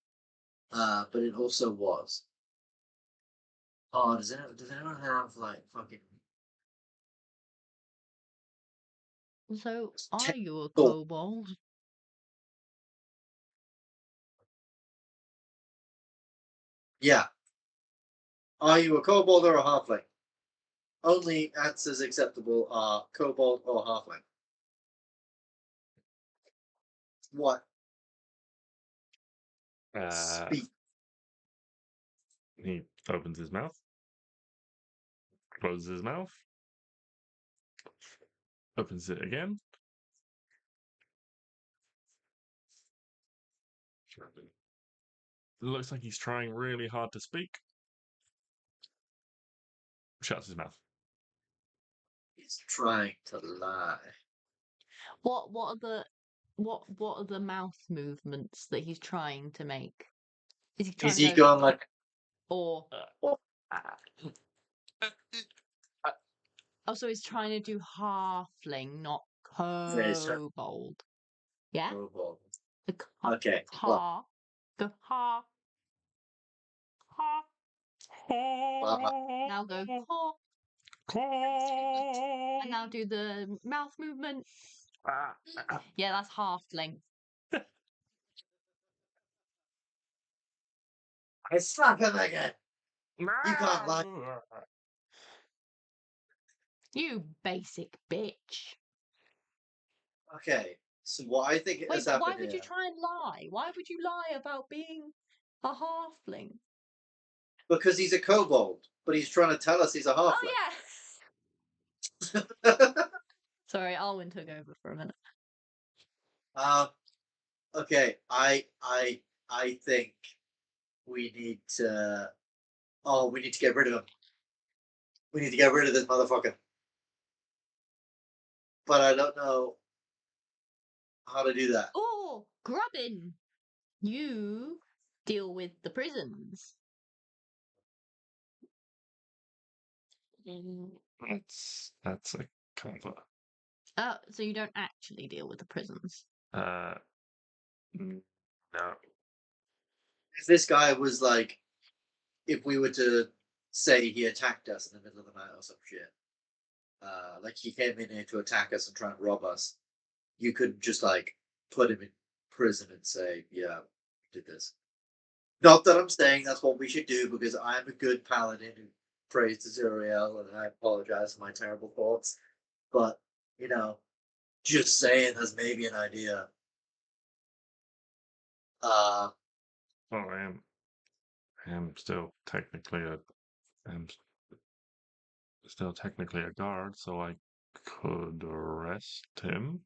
But it also was. Oh, does anyone have like fucking So, are you a technical- kobold? Yeah. Are you a kobold or a halfling? Only answers acceptable are kobold or halfling. What? Speak. He opens his mouth, closes his mouth, opens it again. It looks like he's trying really hard to speak. Shuts his mouth. He's trying to lie. What are the mouth movements that he's trying to make? Is he trying Is to he go going like? or oh, so he's trying to do halfling, not Yes, sir. kobold. Yeah? Kobold. The Okay. ha. Go ha. Ha. Well, Now go ha. And now do the mouth movement. Yeah, that's halfling. I slap him again. You can't lie. You basic bitch. Okay. So what I think Wait, has but why happened would you here, try and lie? Why would you lie about being a halfling? because he's a kobold, but he's trying to tell us he's a Oh yeah. halfling. Sorry, Arwen took over for a minute. Okay. I think we need to oh, we need to get rid of him. We need to get rid of this motherfucker. But I don't know how to do that. Oh, Grubin! You deal with the prisons. That's a cover. Oh, so you don't actually deal with the prisons. No. If this guy was like, if we were to say he attacked us in the middle of the night or some shit, like he came in here to attack us and try and rob us, you could just like put him in prison and say, yeah, we did this. Not that I'm saying that's what we should do, because I'm a good paladin who prays to Zuriel, and I apologize for my terrible thoughts. But, you know, just saying there's maybe an idea. Oh, I am still technically a guard, so I could arrest him.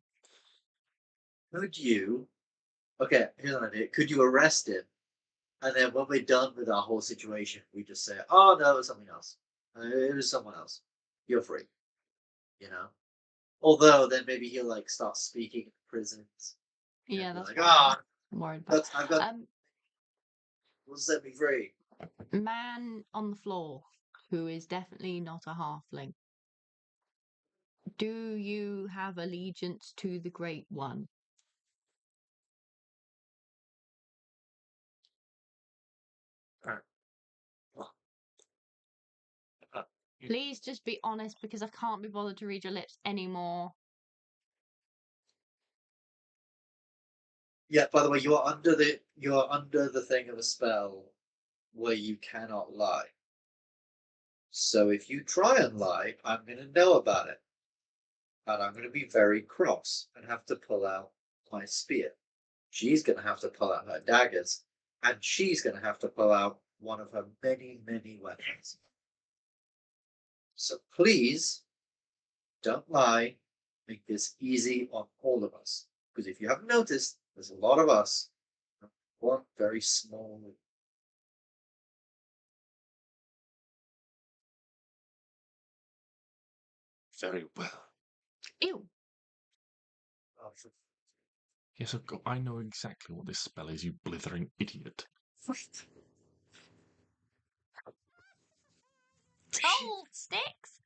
Could you? Okay, here's an idea. Could you arrest him? And then when we're done with our whole situation, we just say, oh, no, it was something else. It was someone else. You're free. You know? Although then maybe he'll like start speaking in prisons. Yeah, And be that's like, what ah, I'm worried about. I've got, will set me free. Man on the floor, who is definitely not a halfling. Do you have allegiance to the Great One? Please just be honest, because I can't be bothered to read your lips anymore. Yeah, by the way, you're under the thing of a spell where you cannot lie. So if you try and lie, I'm gonna know about it. And I'm gonna be very cross and have to pull out my spear. She's gonna have to pull out her daggers, and she's gonna have to pull out one of her many, many weapons. So please don't lie. Make this easy on all of us. Because if you haven't noticed, there's a lot of us. One very small. Very well. Ew. Yes, I know exactly what this spell is, you blithering idiot. Oh, Stix!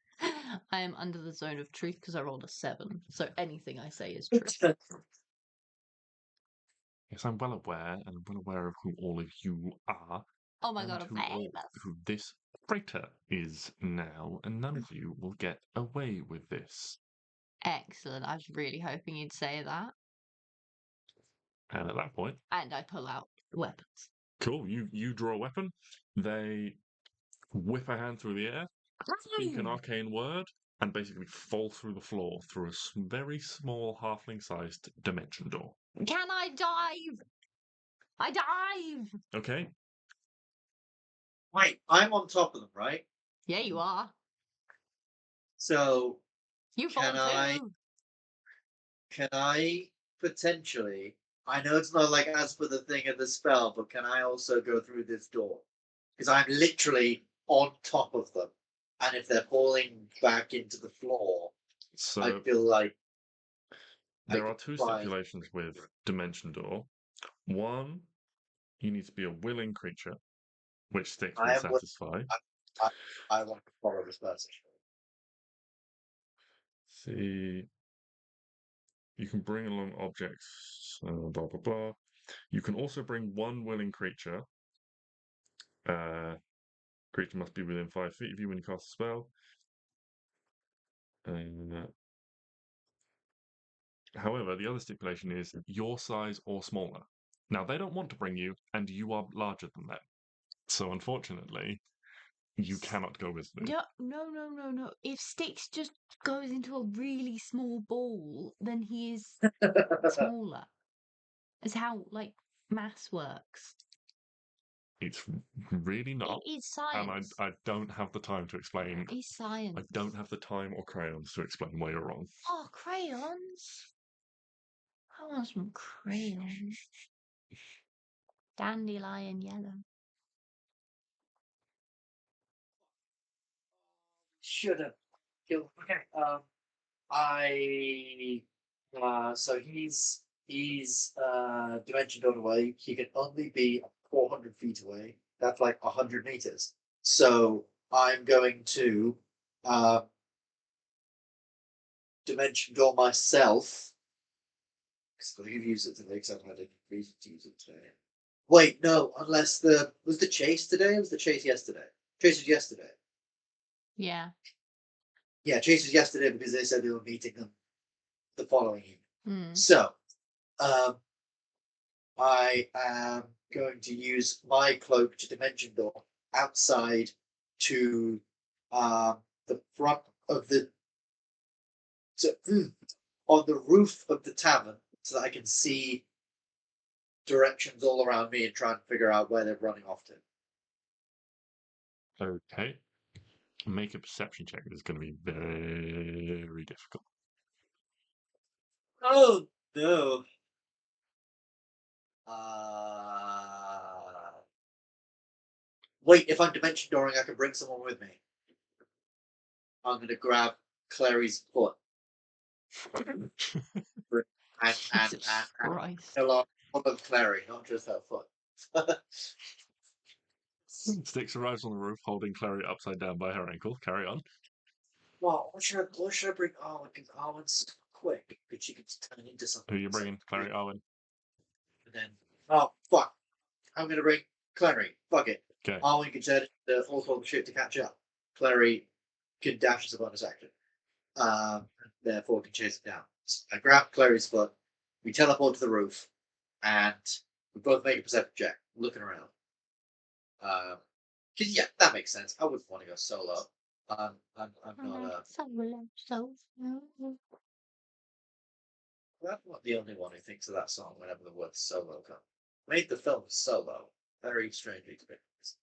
I am under the zone of truth because I rolled a 7, so anything I say is true. Yes, I'm well aware, and I'm well aware of who all of you are, Oh my and god, I'm famous. who this freighter is now, and none of you will get away with this. Excellent. I was really hoping you'd say that. And at that point, And I pull out weapons. cool, you draw a weapon, they whip a hand through the air, speak an arcane word, and basically fall through the floor through a very small halfling-sized dimension door. Can I dive? I dive! Okay? Wait, I'm on top of them, right? Yeah, you are. So You fall can I too. can I potentially? I know it's not like as for the thing of the spell, but can I also go through this door? Because I'm literally on top of them, and if they're falling back into the floor, I So feel like there are two stipulations with Dimension Door. One, you need to be a willing creature, which Stix will satisfy. I want to follow this person. See, you can bring along objects, blah blah blah. You can also bring one willing creature. Creature must be within 5 feet of you when you cast a spell. However, the other stipulation is your size or smaller. Now, they don't want to bring you, and you are larger than them. So, unfortunately, you cannot go with them. No. If Stix just goes into a really small ball, then he is smaller. It's how, like, maths works. It's really not. It is science. And I don't have the time to explain. It's science. I don't have the time or crayons to explain why you're wrong. Oh, crayons. I want some crayons. Dandelion yellow. should have killed. Okay. So he's dimension door away. He can only be 400 feet away. That's like 100 meters. So I'm going to dimension door myself. Because I could use it today, because I've had a reason to use it today. Wait, no, unless was the chase today or was the chase yesterday? Chase was yesterday. Yeah. Yeah, chase was yesterday because they said they were meeting them the following evening. Mm. So, I am going to use my cloak to dimension door outside to the front of on the roof of the tavern so that I can see directions all around me and try and figure out where they're running off to. Okay. Make a perception check. It's going to be very difficult. Oh no. Wait, if I'm dimension dooring, I can bring someone with me. I'm going to grab Clary's foot. And Jesus Christ. along of Clary, not just her foot. Stix arrives on the roof holding Klari upside down by her ankle. Carry on. Well, what should I bring Arwen? Because Arwen's quick, but she can turn into something. Who are you bringing? Klari, Arwen. And then, oh fuck, I'm gonna bring Clary. Fuck it. Okay. Arwen can turn the all ship to catch up. Clary can dash as a bonus action. Therefore can chase it down. So I grab Clary's foot. We teleport to the roof, and we both make a perception check, looking around. Because yeah, that makes sense. I wouldn't want to go solo. I'm not. I'm not the only one who thinks of that song whenever the word solo comes. Made the film Solo. Very strange experience.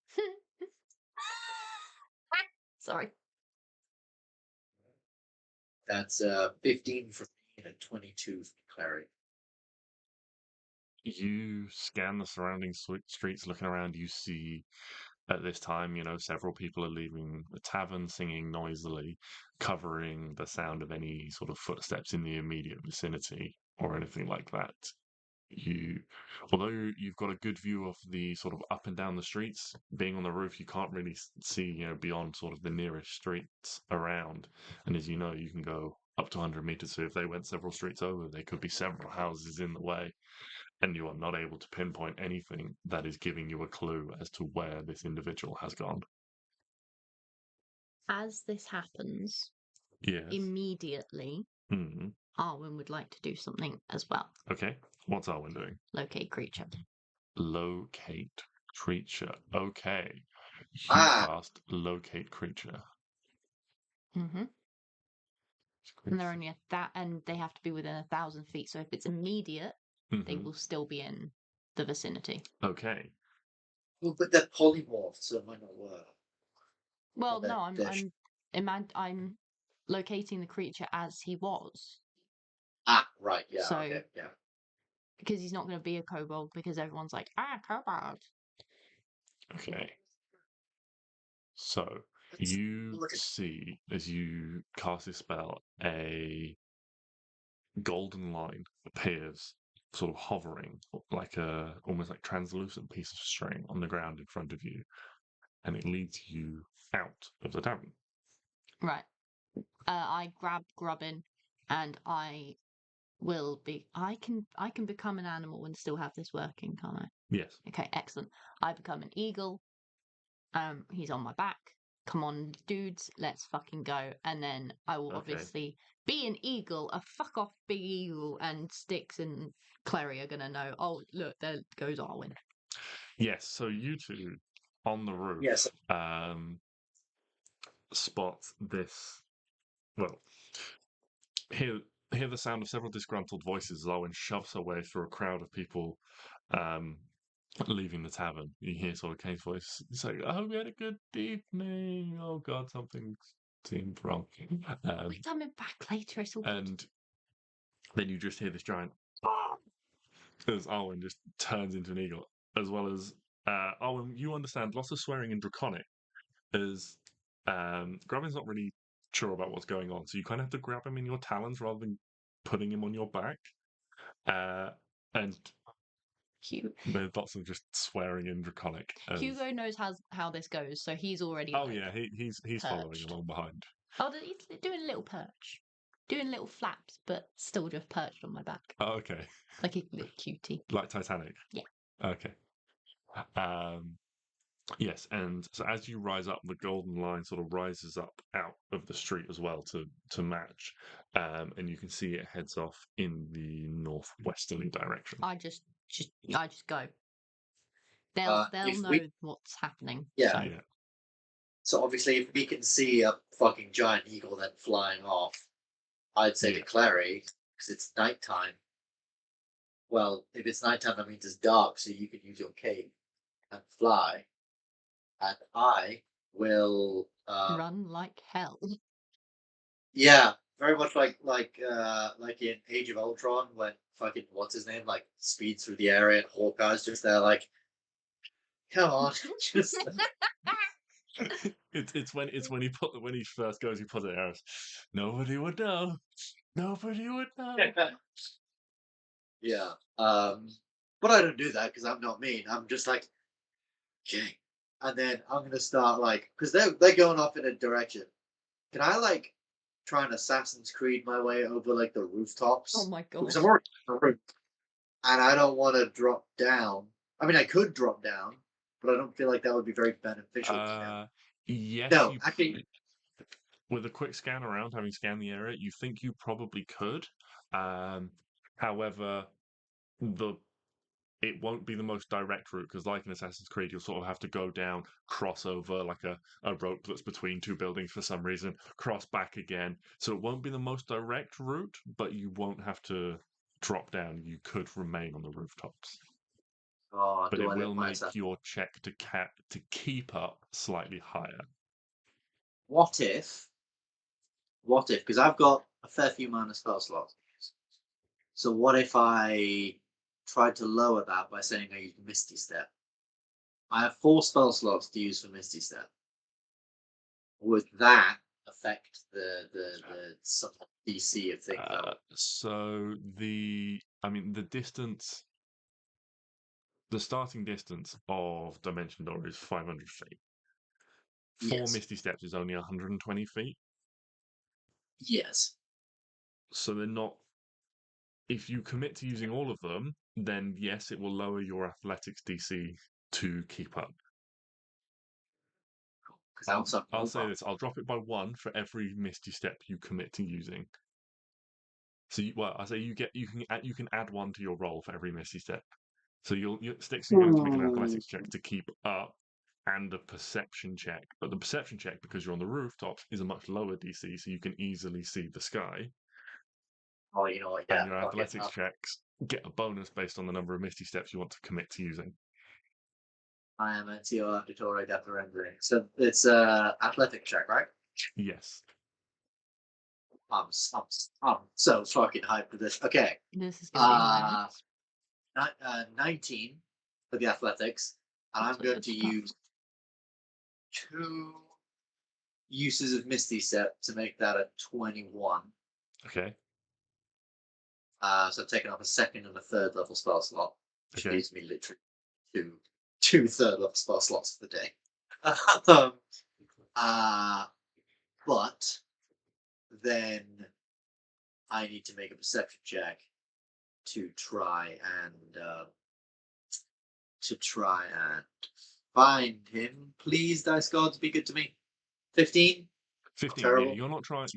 Sorry. That's 15 for me and 22 for Clary. You scan the surrounding streets, looking around. You see at this time, several people are leaving the tavern singing noisily, covering the sound of any sort of footsteps in the immediate vicinity or anything like that. Although you've got a good view of the sort of up and down the streets, being on the roof, you can't really see, beyond sort of the nearest streets around. And as you know, you can go up to 100 meters. So if they went several streets over, there could be several houses in the way. And you are not able to pinpoint anything that is giving you a clue as to where this individual has gone. As this happens, Yes. immediately, Arwen would like to do something as well. Okay. What's Arwen doing? Locate creature. Locate creature. Okay. You cast locate creature. Mm-hmm. And they're only and they have to be within 1,000 feet. So if it's immediate, they will still be in the vicinity. Okay. Well, but they're polymorphs, so it might not work. Well, no, I'm locating the creature as he was. Ah, right, yeah, so, okay, yeah. Because he's not going to be a kobold because everyone's like, kobold. Okay. So you see, as you cast this spell, a golden line appears, sort of hovering, like almost like translucent piece of string on the ground in front of you, and it leads you out of the tavern. Right. I grab Grubin, and I will be. I can become an animal and still have this working, can't I? Yes. Okay, excellent. I become an eagle. He's on my back. Come on, dudes, let's fucking go. And then I will obviously be an eagle, a fuck off big eagle, and Stix and Klari are gonna know, oh, look, there goes Arwen. Yes, so you two on the roof spot this. Well, hear the sound of several disgruntled voices as Arwen shoves her way through a crowd of people leaving the tavern. You hear sort of Kane's voice. It's like, I hope you had a good evening. Oh God, something seemed wrong. We're coming back later. It's all and then you just hear this giant as Arwen just turns into an eagle, as well as Arwen, you understand lots of swearing in Draconic as Grubin's not really sure about what's going on, so you kind of have to grab him in your talons rather than putting him on your back. And Cute. there's lots of just swearing in Draconic. Hugo knows how this goes, so he's already. Oh like, yeah, he's following perched. along behind. Oh, he's doing a little perch, doing little flaps, but still just perched on my back, Oh, okay. like a little cutie. Like Titanic. Yeah. Okay. Yes, and so as you rise up, the golden line sort of rises up out of the street as well to match, and you can see it heads off in the northwesterly direction. I just go. They'll if know we- what's happening. Yeah. So. Yeah. So obviously, if we can see a fucking giant eagle then flying off, I'd say to Klari, because it's nighttime. Well, if it's nighttime, that means it's dark, so you can use your cape and fly. And I will Run like hell. Yeah, very much like in Age of Ultron when fucking what's his name like speeds through the area and Hawkeye's just there like, come on, just It's when he first goes, he puts it out. Nobody would know. Nobody would know. yeah. But I don't do that because I'm not mean. I'm just like, okay, and then I'm gonna start like because they're going off in a direction. Can I like try and Assassin's Creed my way over like the rooftops? Oh my god. Because I'm already on the roof, and I don't want to drop down. I mean, I could drop down, but I don't feel like that would be very beneficial to them. Yes. No, actually, with a quick scan around, having scanned the area, you think you probably could. However, it won't be the most direct route because, like in Assassin's Creed, you'll sort of have to go down, cross over like a rope that's between two buildings for some reason, cross back again. So it won't be the most direct route, but you won't have to drop down. You could remain on the rooftops. oh, But do it I will live make myself? your check to keep up slightly higher. What if? Because I've got a fair few mana spell slots. So what if I tried to lower that by saying I use Misty Step? I have 4 spell slots to use for Misty Step. Would that affect the some DC of things? So the distance, the starting distance of Dimension Door is 500 feet. 4 Yes. Misty Steps is only 120 feet. Yes. So they're not. If you commit to using all of them, then yes, it will lower your athletics DC to keep up. I'll say this: I'll drop it by 1 for every Misty Step you commit to using. So, I say you can add 1 to your roll for every Misty Step. So Stix is going to make an athletics check to keep up and a perception check. But the perception check, because you're on the rooftop, is a much lower DC, so you can easily see the sky. Oh, you know what? Yeah. And your athletics checks get a bonus based on the number of Misty Steps you want to commit to using. I am a TO advernturers after rendering. So it's athletic check, right? Yes. I'm so fucking hyped for this. Okay. This is gonna be hilarious. 19 for the athletics, and I'm going to use 2 uses of Misty Step to make that a 21. Okay. So I've taken off a 2nd and a 3rd level spell slot, which Okay. leaves me literally two 3rd level spell slots for the day. But then I need to make a perception check to try and find him. Please, dice gods, be good to me. 15. 15. Terrible. Yeah, you're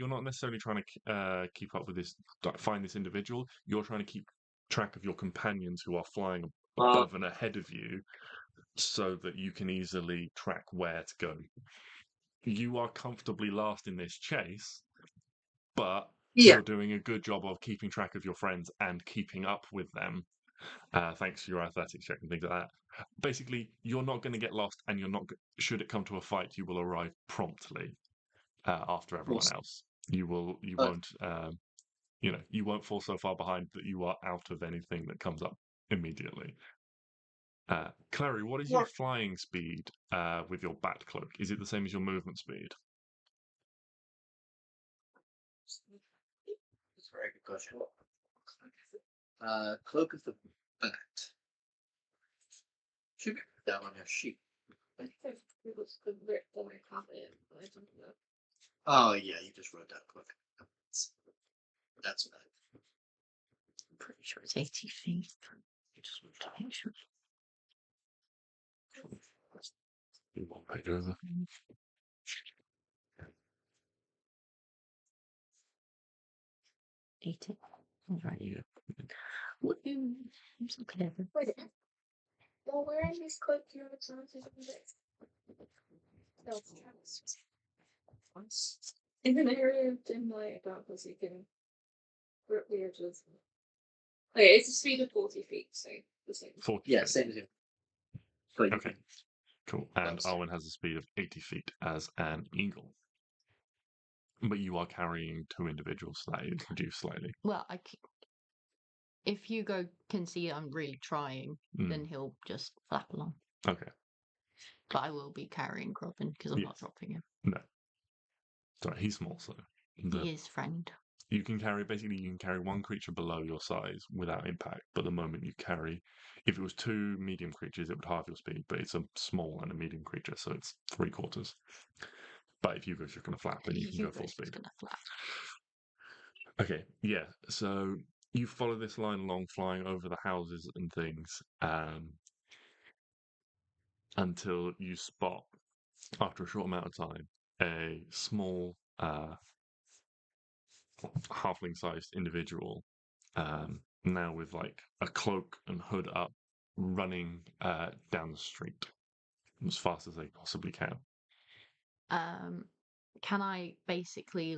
not necessarily trying to keep up with this, find this individual. You're trying to keep track of your companions who are flying above and ahead of you, so that you can easily track where to go. You are comfortably last in this chase, but you're doing a good job of keeping track of your friends and keeping up with them, thanks to your athletics check and things like that. Basically, you're not going to get lost, and you're not. Should it come to a fight, you will arrive promptly after everyone else. You won't. You won't fall so far behind that you are out of anything that comes up immediately. Klari, what is your flying speed with your bat cloak? Is it the same as your movement speed? Gotcha. Cloak of the Bat. Should be down on your sheet. I think it was the rip that I have it, but I don't know. Oh yeah, you just wrote that quick. That's bad. I'm pretty sure it's 80 feet. Just want to make sure. You want page over? 80. All right. Yeah. Woohoo! I'm so clever. Wait. Well, where is this cloak you were trying to do this? In an area of dim light about us, you can grip the edges. Okay, it's a speed of 40 feet, so the same. 40 Yeah, feet. same as you. So you Okay. can- Cool. And Close. Arwen has a speed of 80 feet as an eagle. But you are carrying 2 individuals, so that is reduced slightly. Well, if Hugo can see I'm really trying, then he'll just flap along. Okay. But I will be carrying Grubin because I'm not Yes. dropping him. No. Sorry, he's small, so He is friend. you can carry 1 creature below your size without impact. But the moment you carry, if it was 2 medium creatures, it would halve your speed. But it's a small and a medium creature, so it's 3/4. But if Hugo's just going to flap, then you can go full Hugo's speed. just gonna flap. Okay, yeah. So you follow this line along, flying over the houses and things, until you spot, after a short amount of time, a small halfling-sized individual, now with like a cloak and hood up, running down the street as fast as they possibly can. Can I basically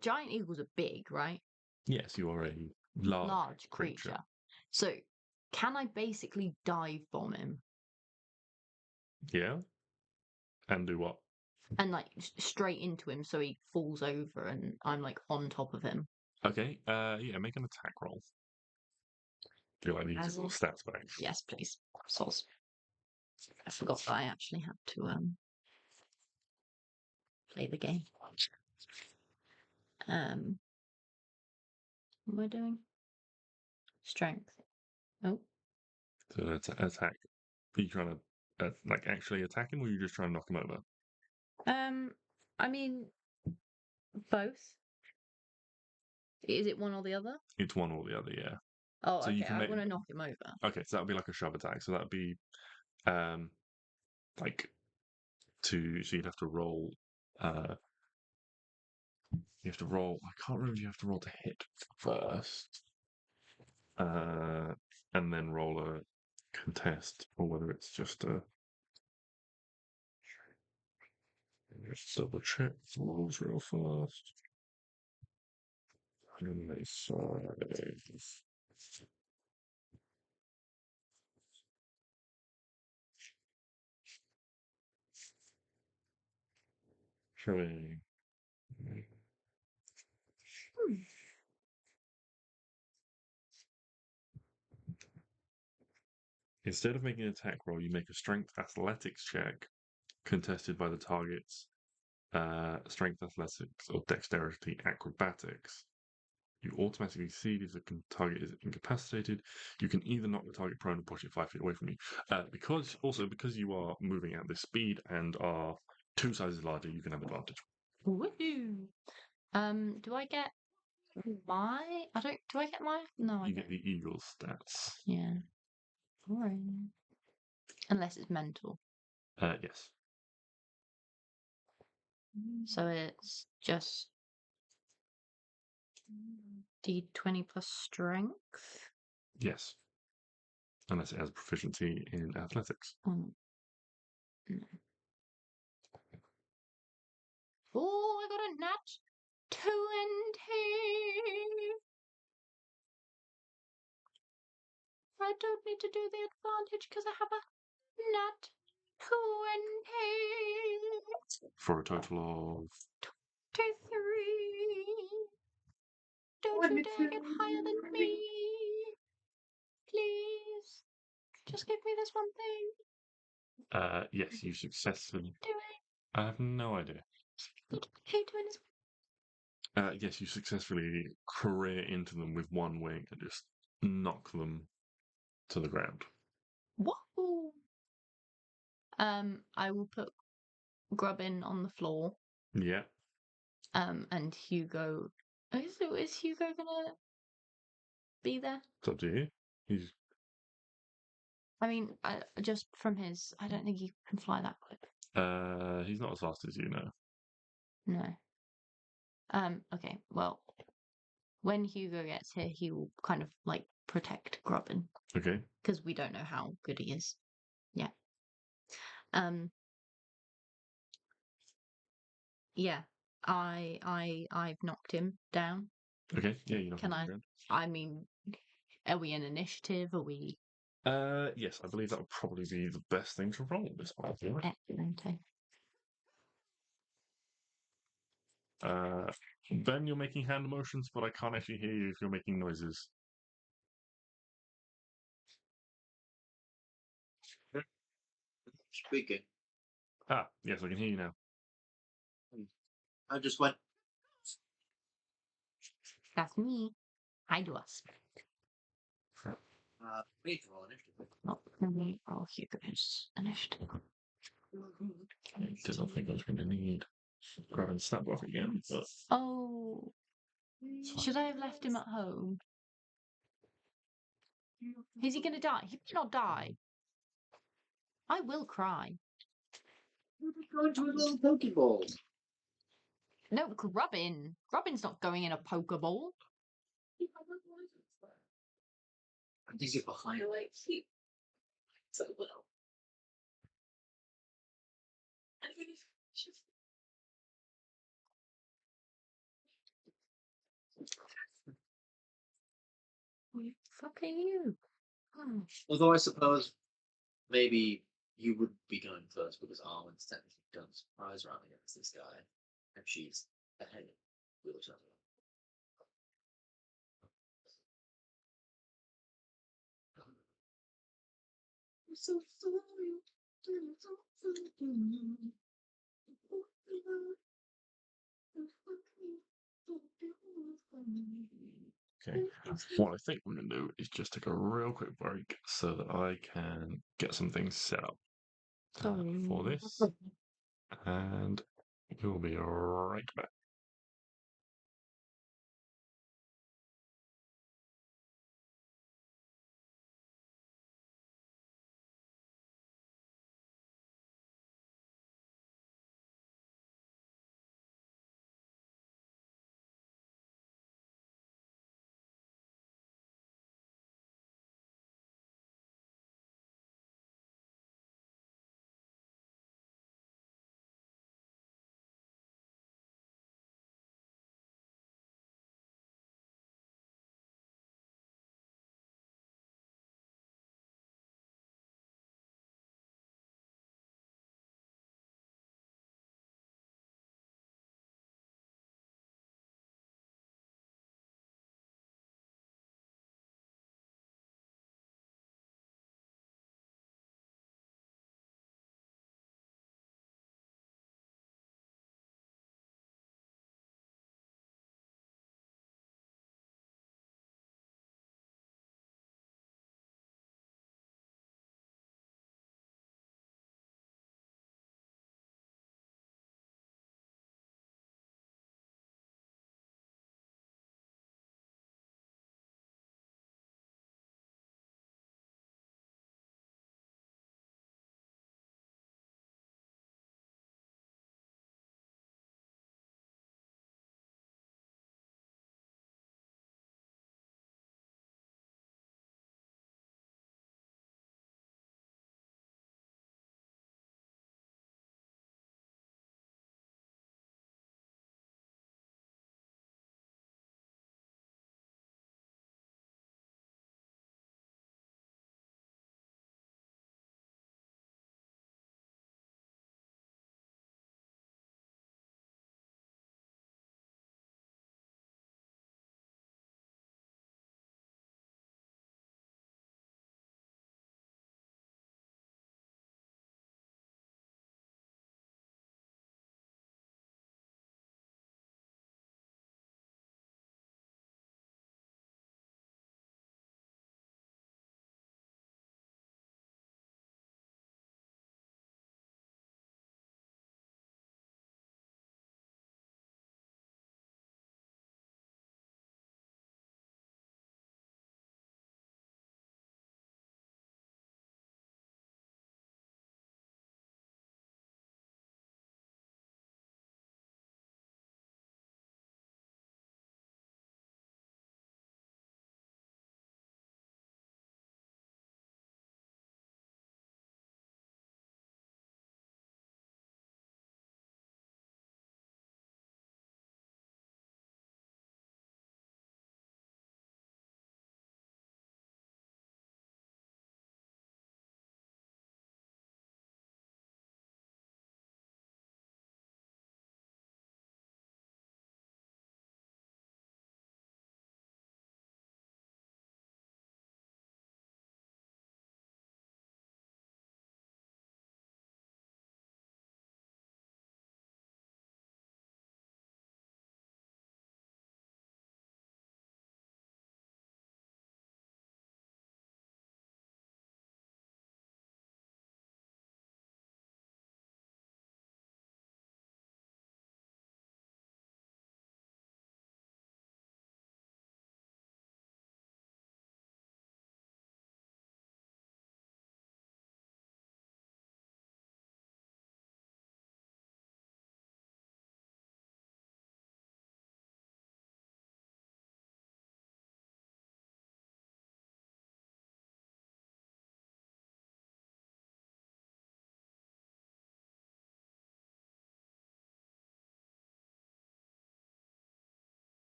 giant eagles are big, right? Yes, you are a large creature. So can I basically dive bomb him Yeah. And do what? and straight into him so he falls over and I'm like on top of him? Okay. Yeah. Make an attack roll. Do you like these little stats back? Yes, please. Soz. I forgot that I actually had to play the game. What am I doing? Strength. Oh. So attack. Are you trying to actually attack him, or are you just trying to knock him over? I mean, both. Is it one or the other? It's one or the other, yeah. Oh, So okay. you can I make- want to knock him over. Okay, so that'd be like a shove attack. So that'd be like two. So you'd have to roll. You have to roll. I can't remember if you have to roll to hit first, and then roll a contest, or whether it's just a. Just double check the rules real fast. And they say. Showing. Instead of making an attack roll, you make a strength athletics check contested by the target's strength athletics or dexterity acrobatics. You automatically succeed if the target is incapacitated. You can either knock the target prone or push it 5 feet away from you. Because you are moving at this speed and are 2 sizes larger, you can have advantage. Woohoo! Do I get my? I don't. Do I get my? No, I You don't. get the eagle stats. Yeah. Alright. Unless it's mental. Yes. So it's just D20 plus strength. Yes. Unless it has proficiency in athletics. No. Oh, I got a nat 20. I don't need to do the advantage because I have a nat 20. For a total of 23. Don't you dare get higher than me. Please. Just give me this one thing. yes, you successfully. Do it. I have no idea. Good. I hate doing this. Yes, you successfully career into them with one wing and just knock them to the ground. Whoa! I will put Grubin on the floor. Yeah, And Hugo. Is Hugo gonna be there? it's up to you. He's I mean, just from his, I don't think he can fly that quick. he's not as fast as you know. No. Okay. Well, when Hugo gets here, he will kind of like protect Grubin Okay. because we don't know how good he is. Yeah. Um. Yeah. I've knocked him down. Okay. Yeah, you knock Can him to I? the ground. I mean, are we in initiative? Are we? Yes, I believe that would probably be the best thing to roll this one. Excellent. Ben, you're making hand motions, but I can't actually hear you if you're making noises. Speaking. Ah, yes, I can hear you now. I just went. That's me. I do us. We need to roll initiative. Not me. Oh, Hugo's initiative. I did not think I was going to need grab and snap off again, but Oh, should I have left him at home? Is he going to die? He might not die. I will cry. You're just going to a little Pokeball. No, Grubbin. Grubbin's not going in a Pokeball. I think you're behind. I like you so well. I really just Fucking you. Oh. Although I suppose maybe you would be going first because Arwen's technically done a surprise round against this guy, and she's ahead of wheelchair. I'm so sorry. I'm so sorry. okay. What I think we're going to do is just take a real quick break so that I can get some things set up for this, and we'll be right back.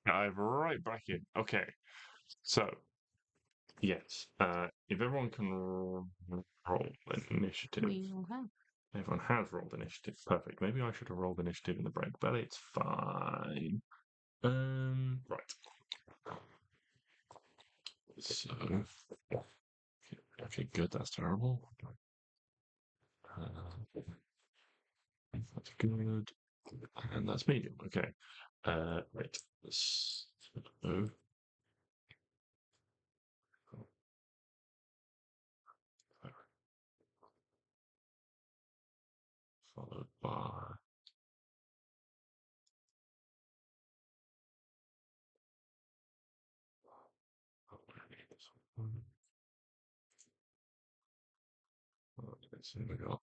Dive right back in. Okay, so yes, if everyone can roll initiative. We will have. Everyone has rolled initiative. Perfect. Maybe I should have rolled initiative in the break, but it's fine. Right. So, okay, good. That's terrible. That's good. And that's medium. Okay. Right. So, followed by. Let's see, we got.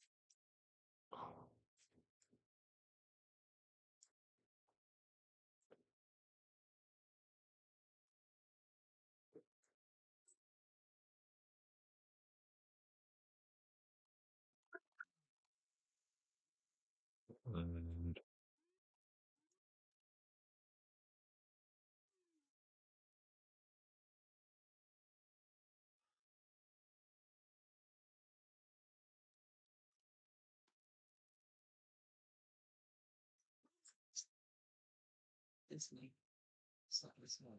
And Disney. Slightly smaller.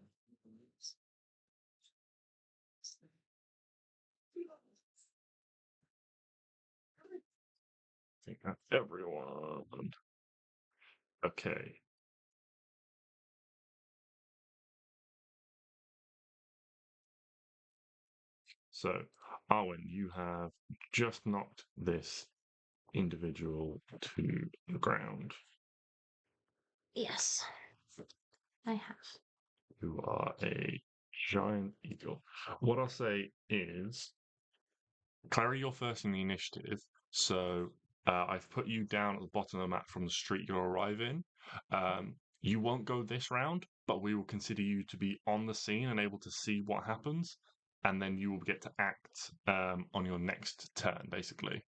I think that's everyone. Okay. So, Arwen, you have just knocked this individual to the ground. Yes, I have. You are a giant eagle. What I'll say is, Klari, you're first in the initiative, so I've put you down at the bottom of the map from the street you'll arrive in. You won't go this round, but we will consider you to be on the scene and able to see what happens, and then you will get to act on your next turn, basically.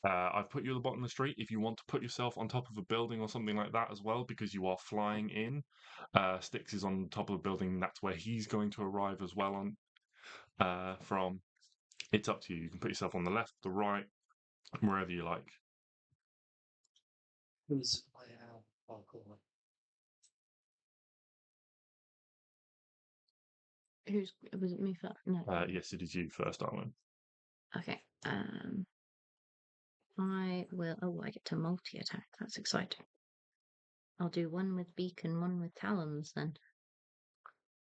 I've put you at the bottom of the street. If you want to put yourself on top of a building or something like that as well, because you are flying in, Stix is on top of the building. That's where he's going to arrive as well on from. It's up to you. You can put yourself on the left, the right, wherever you like. Who's my parkour? Was it me first? No. Yes, it is you first, Arwen. Okay. I will. Oh, I get to multi-attack. That's exciting. I'll do one with beak and one with talons then.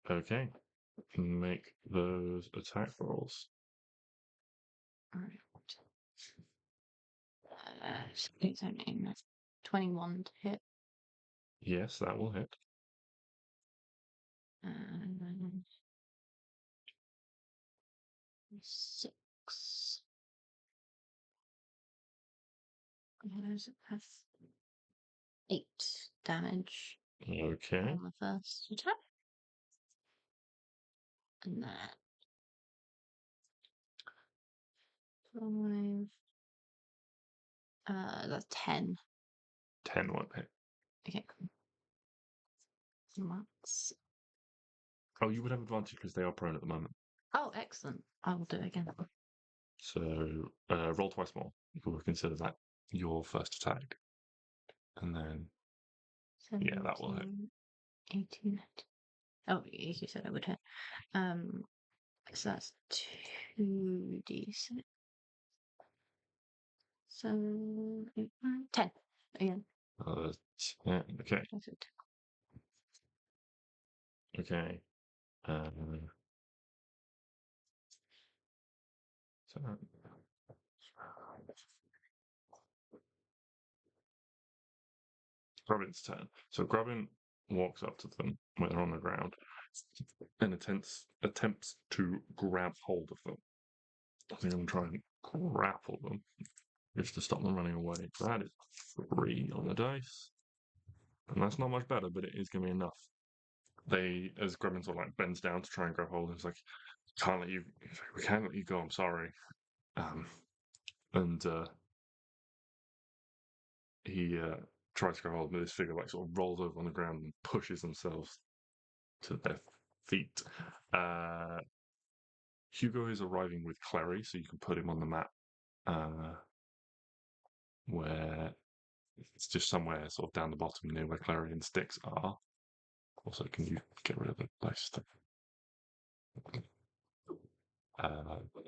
Okay. Make those attack rolls. All right. 21 to hit. Yes, that will hit. And then 6. That's 8 damage Okay. on the first attack. And then 5. That's 10. 10 won't hit. Okay. That's... Oh, you would have advantage because they are prone at the moment. Oh, excellent. I will do it again. So roll twice more. We will consider that your first attack. And then, yeah, that will hit. 18. Oh, you said I would hit. So that's 2d6. So 8, 9, 10 again. 10. Okay. That's it. Okay. So, Grubin's turn. So Grubin walks up to them when they're on the ground and attempts to grab hold of them. I think I'm going to try and grapple them just to stop them running away. That is 3 on the dice. And that's not much better, but it is going to be enough. As Grubin sort of like bends down to try and grab hold, it's like, we can't let you go, I'm sorry. And he tries to grab hold, but this figure like sort of rolls over on the ground and pushes themselves to their feet. Hugo is arriving with Klari, so you can put him on the map where it's just somewhere sort of down the bottom near where Klari and Stix are. Also, can you get rid of the place stuff?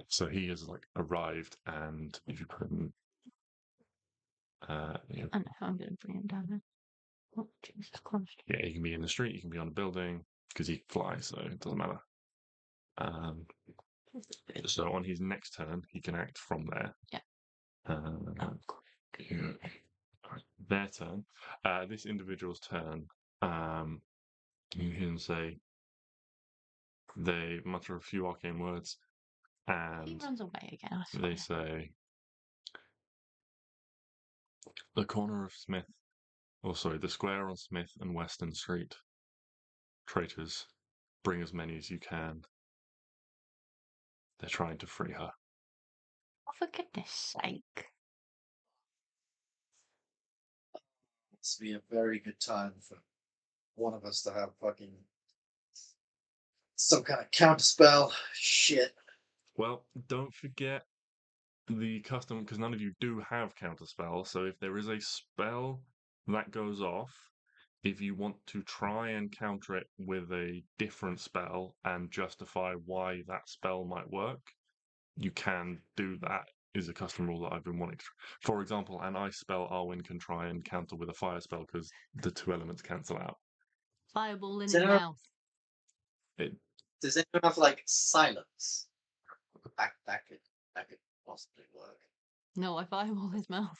So he has like arrived, and if you put him, I know, I'm going to bring him down there. Oh, Jesus Christ. yeah, he can be in the street, he can be on a building because he flies, so it doesn't matter. So on his next turn, he can act from there. Yeah. Yeah. Their turn. This individual's turn. You can say they mutter a few arcane words, He and runs away again, I swear. they say the corner of Smith, or sorry, the square on Smith and Western Street. Traitors, bring as many as you can. They're trying to free her. Oh, for goodness sake. This would be a very good time for one of us to have fucking some kind of counterspell shit. Well, don't forget the custom, because none of you do have counterspell, so if there is a spell that goes off, if you want to try and counter it with a different spell and justify why that spell might work, you can do that. Is a custom rule that I've been wanting to. For example, an ice spell Arwen can try and counter with a fire spell because the two elements cancel out. Fireball in Does his anyone- mouth. Does anyone have like silence? That could possibly work. No, I fireball his mouth.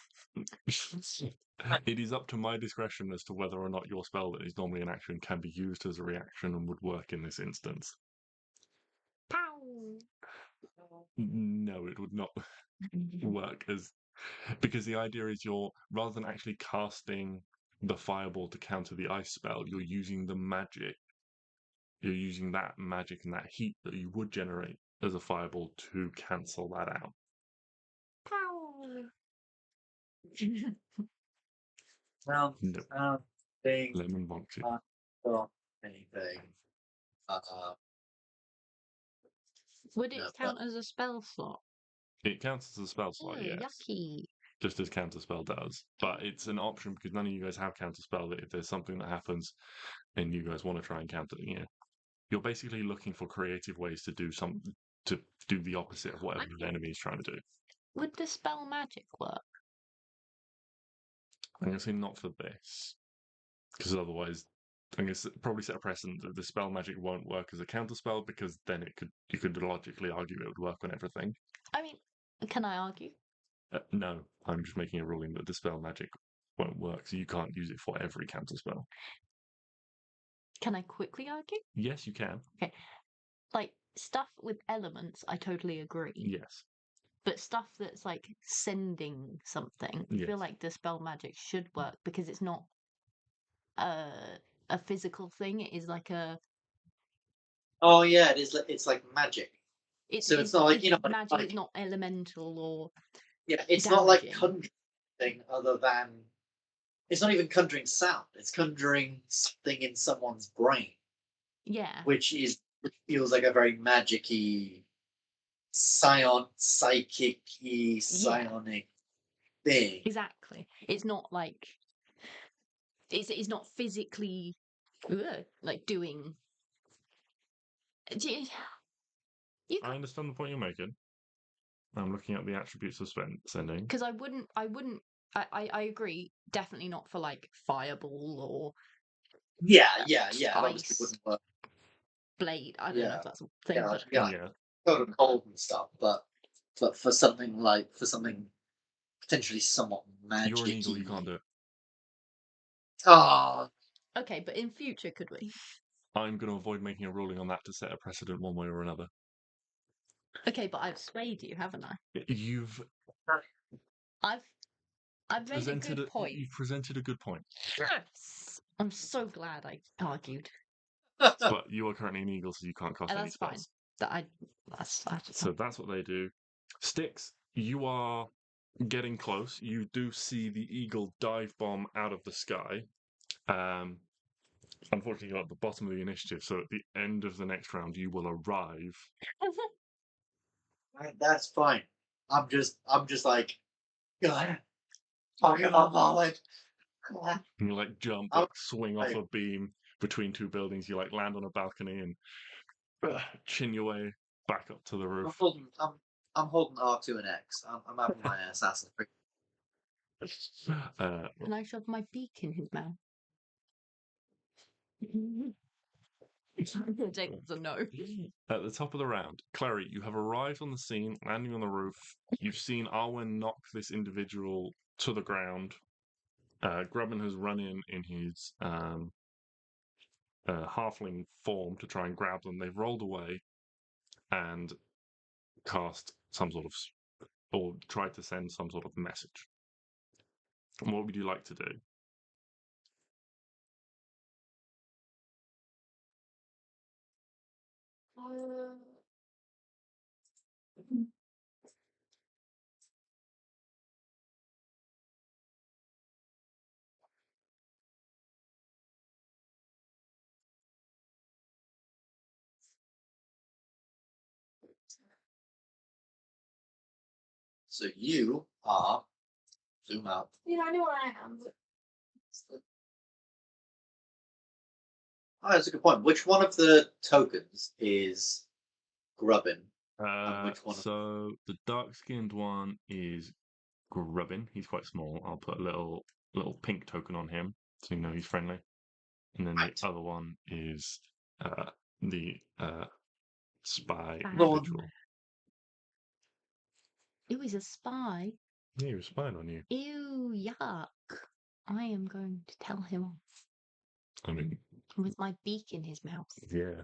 It is up to my discretion as to whether or not your spell that is normally an action can be used as a reaction and would work in this instance. Pow! No, it would not work because the idea is you're rather than actually casting the fireball to counter the ice spell, you're using the magic. You're using that magic and that heat that you would generate as a fireball to cancel that out. Pow! No. Thing Lemon bonks you. got anything. Would it No, count as a spell slot? It counts as a spell slot, Ew, yes. yucky. Just as counterspell does. But it's an option because none of you guys have counterspell. That if there's something that happens and you guys want to try and counter, you're basically looking for creative ways to do the opposite of whatever the enemy is trying to do. Would the spell magic work? I'm going to say not for this, because otherwise, I'm going to probably set a precedent that the spell magic won't work as a counterspell because then you could logically argue it would work on everything. I mean, can I argue? No, I'm just making a ruling that the spell magic won't work, so you can't use it for every counterspell. Can I quickly argue? Yes, you can. Okay. Like, stuff with elements, I totally agree. Yes. But stuff that's like sending something, I Yes. feel like the spell magic should work because it's not a physical thing. It is like a. Oh yeah, it is. It's like magic. So it's not like, magic. like- It's not elemental or. Yeah, it's not like damaging. conjuring thing other than it's not even conjuring sound. It's conjuring something in someone's brain, Yeah. which feels like a very magic-y, psychic-y, psionic thing. Exactly. It's not like. It's not physically, like doing. I understand the point you're making. I'm looking at the attributes of sending. Because I wouldn't. I agree. Definitely not for like fireball or Yeah. It obviously Ice. wouldn't work. blade. I don't know if that's a thing. Yeah, but yeah. Totem cold and stuff, but for something potentially somewhat magic. You're an eagle, you can't do it. Oh, okay, but in future, could we? I'm going to avoid making a ruling on that to set a precedent one way or another. Okay, but I've swayed you, haven't I? You've I've made a good point. You've presented a good point. Yes, I'm so glad I argued. But you are currently an eagle, so you can't cast And any that's fine. spells. That's So that's what they do. Stix, you are getting close, you do see the eagle dive bomb out of the sky. Unfortunately, you're at the bottom of the initiative, so at the end of the next round, you will arrive. Right, that's fine. I'm just like, God, talking about knowledge. And you like jump, Oh, like swing off right. a beam between two buildings. You like land on a balcony and chin your way back up to the roof. I'm holding R2 and X. I'm having my assassin. And I shoved my beak in his mouth. Jake's a no. At the top of the round, Klari, you have arrived on the scene, landing on the roof. You've seen Arwen knock this individual to the ground. Grubin has run in his halfling form to try and grab them. They've rolled away and cast some sort of, or tried to send some sort of message. And what would you like to do? So you are zoom out. Yeah, I know where I am. But Oh, that's a good point. Which one of the tokens is Grubin? Which one? So the dark-skinned one is Grubin. He's quite small. I'll put a little pink token on him so you know he's friendly. And then Right. the other one is the spy Spy. individual. Ew, he's a spy. Yeah, he was spying on you. Ew, yuck. I am going to tell him off I mean, with my beak in his mouth. yeah.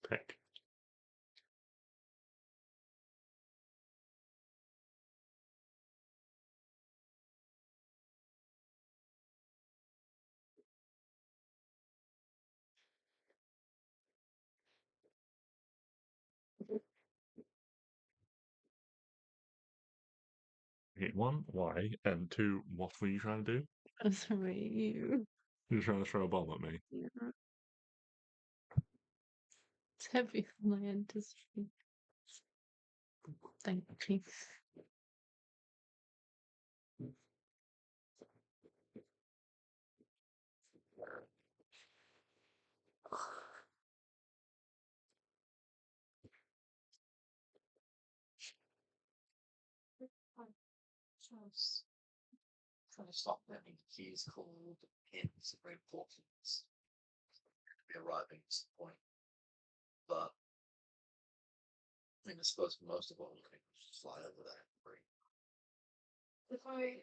Peck. Hit one, why? And two, what were you trying to do? Oh, sorry, you. You were trying to throw a bomb at me. Yeah. It's heavy for my industry. Thank you. Trying to stop letting keys called pins are very important. Be arriving at some point. But I mean, I suppose for most of all, we can just fly over there and bring. if I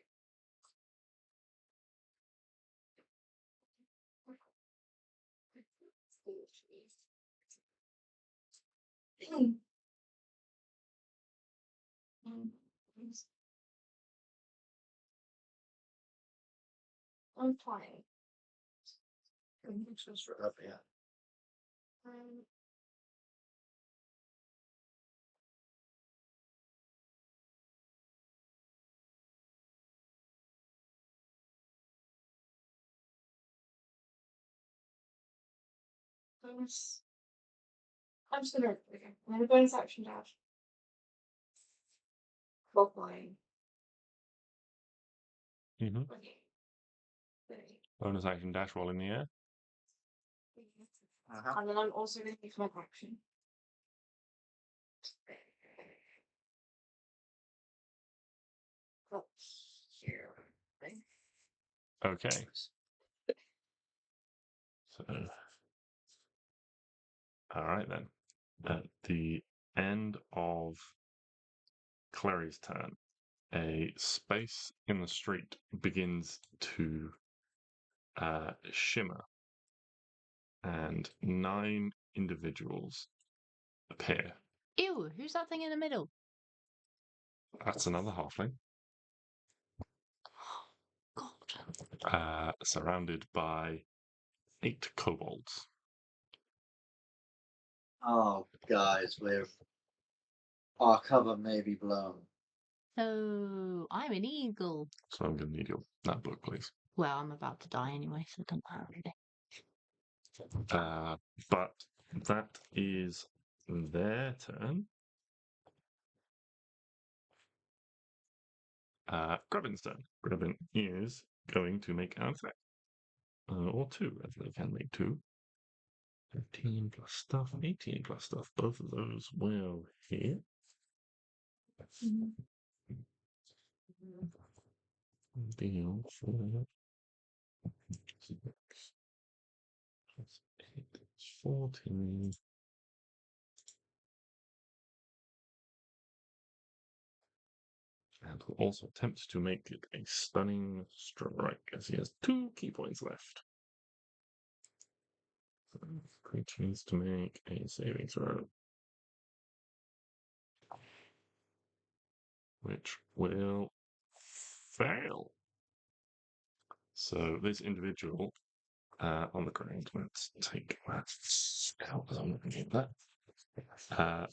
I'm flying. Just right up, yeah. Um, bonus. I'm just gonna okay. I'm gonna bonus action dash. While flying. Mm-hmm. Okay. Ready. Bonus action dash while in the air. Uh-huh. And then I'm also gonna use my action. Up here. Right? Okay. So, all right then. At the end of Clary's turn, a space in the street begins to shimmer, and 9 individuals appear. Ew, who's that thing in the middle? That's another halfling, God. surrounded by 8 kobolds. Oh, guys, we're Our cover may be blown. So I'm an eagle. So I'm going to need that book, please. Well, I'm about to die anyway, so it doesn't matter really. But that is their turn. Grubin's turn. Grubin is going to make an attack. Or two, as they can make two. 15 plus stuff, 18 plus stuff. Both of those will hit. Deal 4. 6 plus 8 is 14. And will also attempt to make it a stunning strike, as he has 2 key points left. So, creature needs to make a saving throw, which will fail. So this individual on the ground, let's take that out because I'm not going to get that.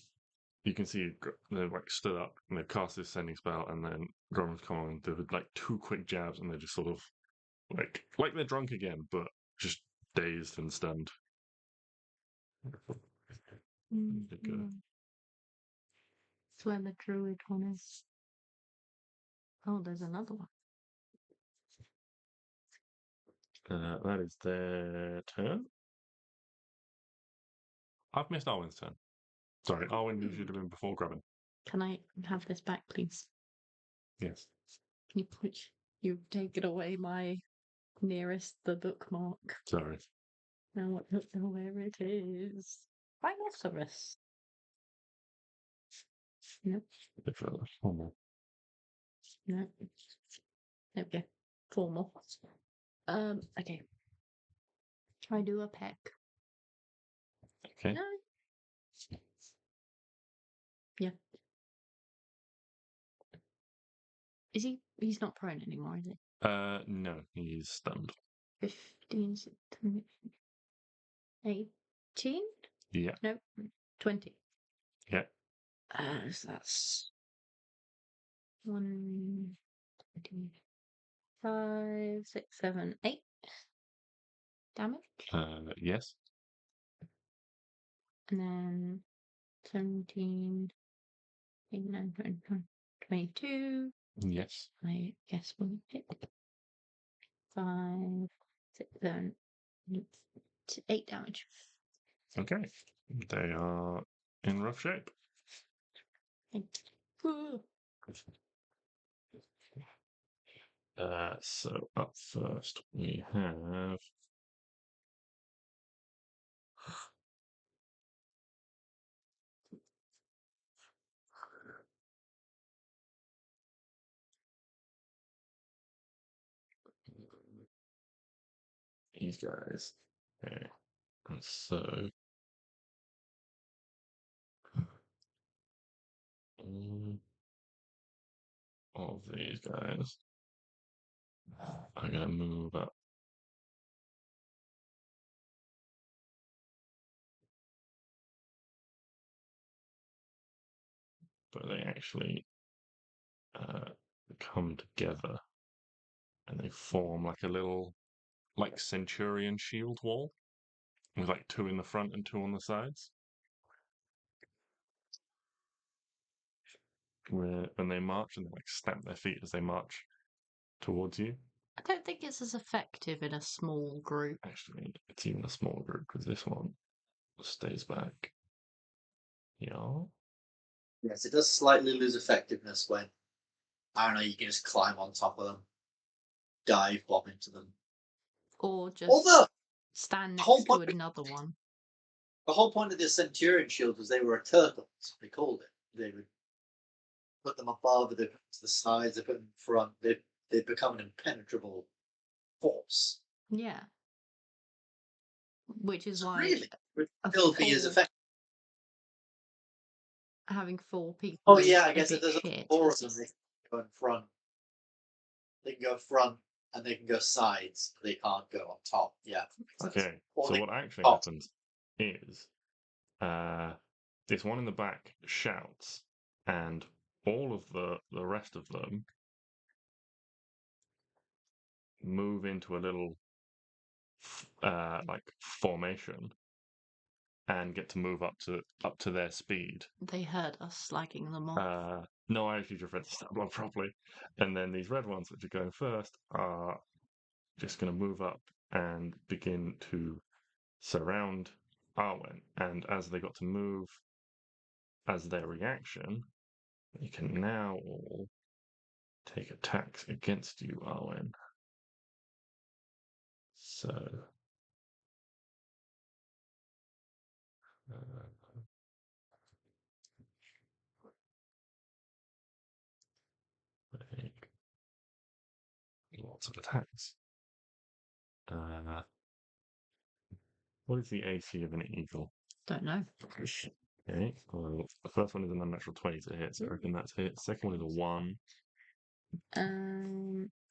You can see they're like stood up and they've cast this sending spell, and then Grubin's come on and did like 2 quick jabs, and they're just sort of like they're drunk again, but just dazed and stunned. That's where the druid one is. Oh, there's another one. That is their turn. I've missed Arwen's turn. Sorry, Arwen, you should have been before Grubin. Can I have this back, please? Yes. You've taken away my nearest the bookmark. Sorry. Now I don't know where it is. Rhinoceros. Nope. Bit further. One more. No. There we go. 4 more. Okay. Try do a peck. Okay. No. Yeah. Is he? He's not prone anymore, is he? No, he's stunned. 15, 16, 18? Yeah. No, 20. Yeah. So that's 1, 2, 5, 6, 7, 8 damage. Yes. And then 17, 18, 19, 20, 22. Yes. I guess we'll hit 5, 6, 7, 8 damage. Okay. They are in rough shape. Ooh. So up first we have these guys. Okay. And so all of these guys are going to move up. But they actually come together and they form like a little centurion shield wall with like 2 in the front and 2 on the sides. When they march, and they like stamp their feet as they march towards you. I don't think it's as effective in a small group. Actually, it's even a small group because this one stays back. Yeah. Yes, it does slightly lose effectiveness when, I don't know, you can just climb on top of them, dive bomb into them. Or just Although, stand whole next to point- another one. the whole point of the Centurion shield was they were a turtle, that's what they called it. They would put them above, they put them to the sides, they put them in front, they'd become an impenetrable force. Yeah. Which is So why really, it would a still be as full- effective. having 4 people. Oh is yeah, I a guess if bit there's shit. 4 of them, they can go in front. They can go front and they can go sides. They can't go on top. Yeah. Okay. Or So they- what actually happens is this one in the back shouts, and all of the rest of them move into a little like formation and get to move up to their speed. They heard us slagging them off. No, I actually just read the stat block properly. And then these red ones, which are going first, are just going to move up and begin to surround Arwen. And as they got to move as their reaction, they can now all take attacks against you, Arwen. So. Make lots of attacks. What is the AC of an eagle? Don't know. Okay, well, the first one is an unnatural 20 to hit, so I reckon that's hit. Second one is a 1.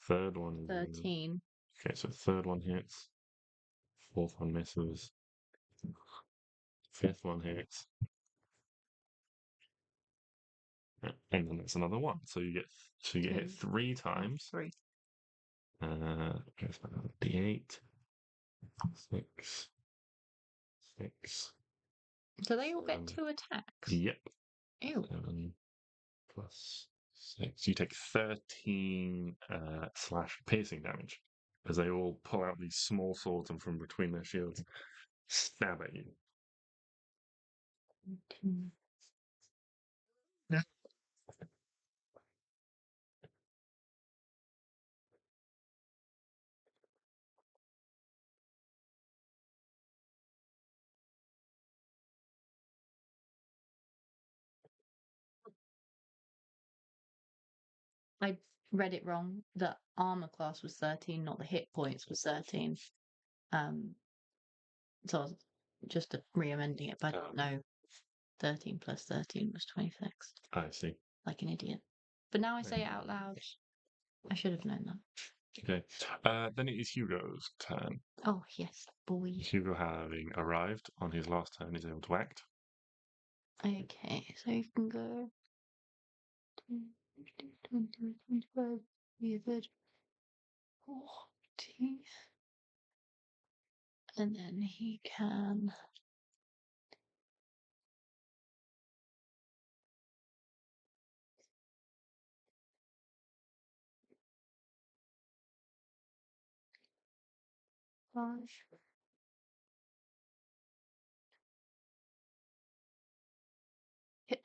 Third one is 13. Okay, so third one hits. Fourth one misses. Fifth one hits. And then that's another 1. So you get hit 3 times. 3. Goes back to D8. 6. 6. Do they all get 2 attacks? Yep. Ew. 7 plus 6. You take 13 slash piercing damage as they all pull out these small swords and from between their shields stab at you. I read it wrong. The armor class was 13, not the hit points was 13. So I was just re-amending it, but I don't know. 13 plus 13 was 26. I see. Like an idiot. But now I say it out loud. I should have known that. Okay. Then it is Hugo's turn. Oh, yes, boy. Hugo, having arrived on his last turn, is able to act. Okay, so you can go 20, 25, 30, 40. And then he can.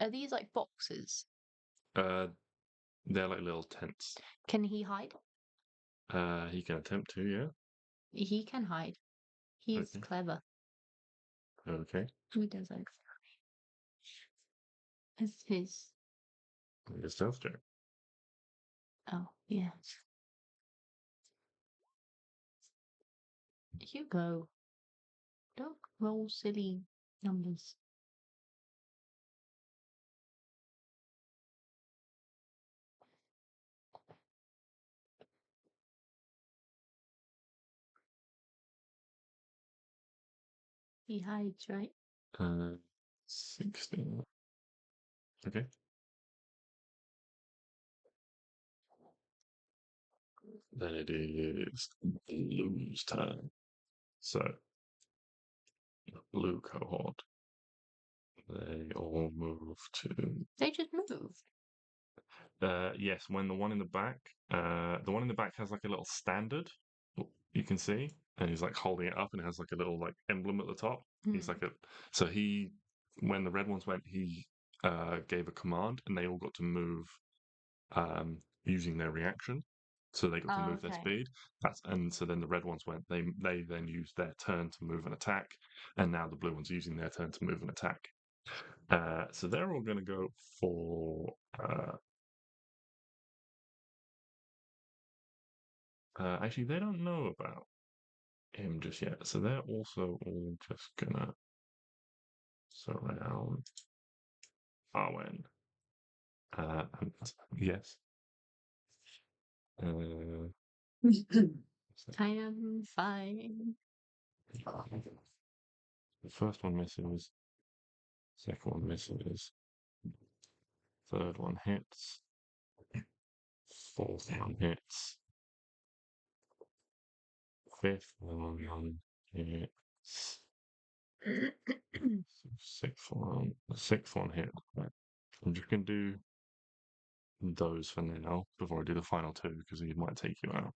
Are these like boxes? They're like little tents. Can he hide? He can attempt to, yeah. He can hide. He's Okay. clever. Okay. He does that. It's his. Your stealth check. Oh, yeah. Hugo. Don't roll silly numbers. He hides, right? 16. Okay. Then it is Blue's turn. So, the blue cohort. They all move to. They just move. Yes, when the one in the back has like a little standard, you can see, and he's like holding it up, and it has like a little like emblem at the top. He's like when the red ones went, he gave a command, and they all got to move using their reaction. So they got to move their Okay. speed. And so then the red ones went. They then used their turn to move and attack, and now the blue ones are using their turn to move and attack. So they're all going to go for. Actually, they don't know about him just yet, so they're also all just gonna surround Arwen. And yes. I am fine. The first one misses. Second one misses. Third one hits. Fourth one hits. Fifth one hits. Sixth one hit. Right. I'm just gonna do those for now before I do the final two because he might take you out.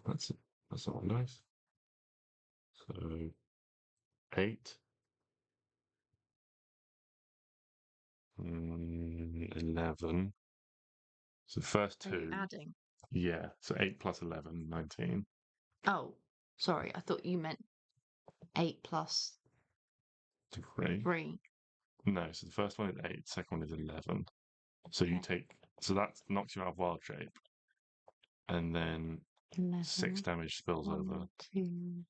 That's it. That's all nice. So 8. 11. So the first Are you two. adding? Yeah. So 8 plus 11, 19. Oh, sorry. I thought you meant 8 plus 3. 3. No, so the first one is 8, second one is 11. So you Okay. take, so that knocks you out of wild shape. And then 11. 6 damage spills over. 1, 2,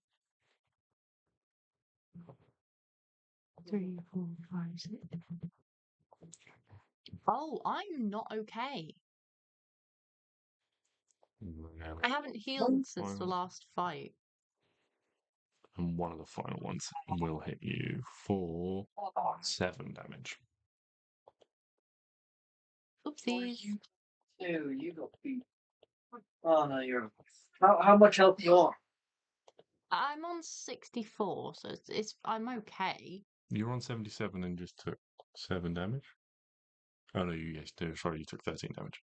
3, 4, 5, 6. Oh, I'm not okay. I haven't healed since the last fight. And one of the final ones will hit you for 7 damage. Oopsies. You got beat. Oh no, you're. How much health you on? I'm on 64, so I'm okay. You're on 77 and just took 7 damage? Oh no, yes, sorry, you took 13 damage.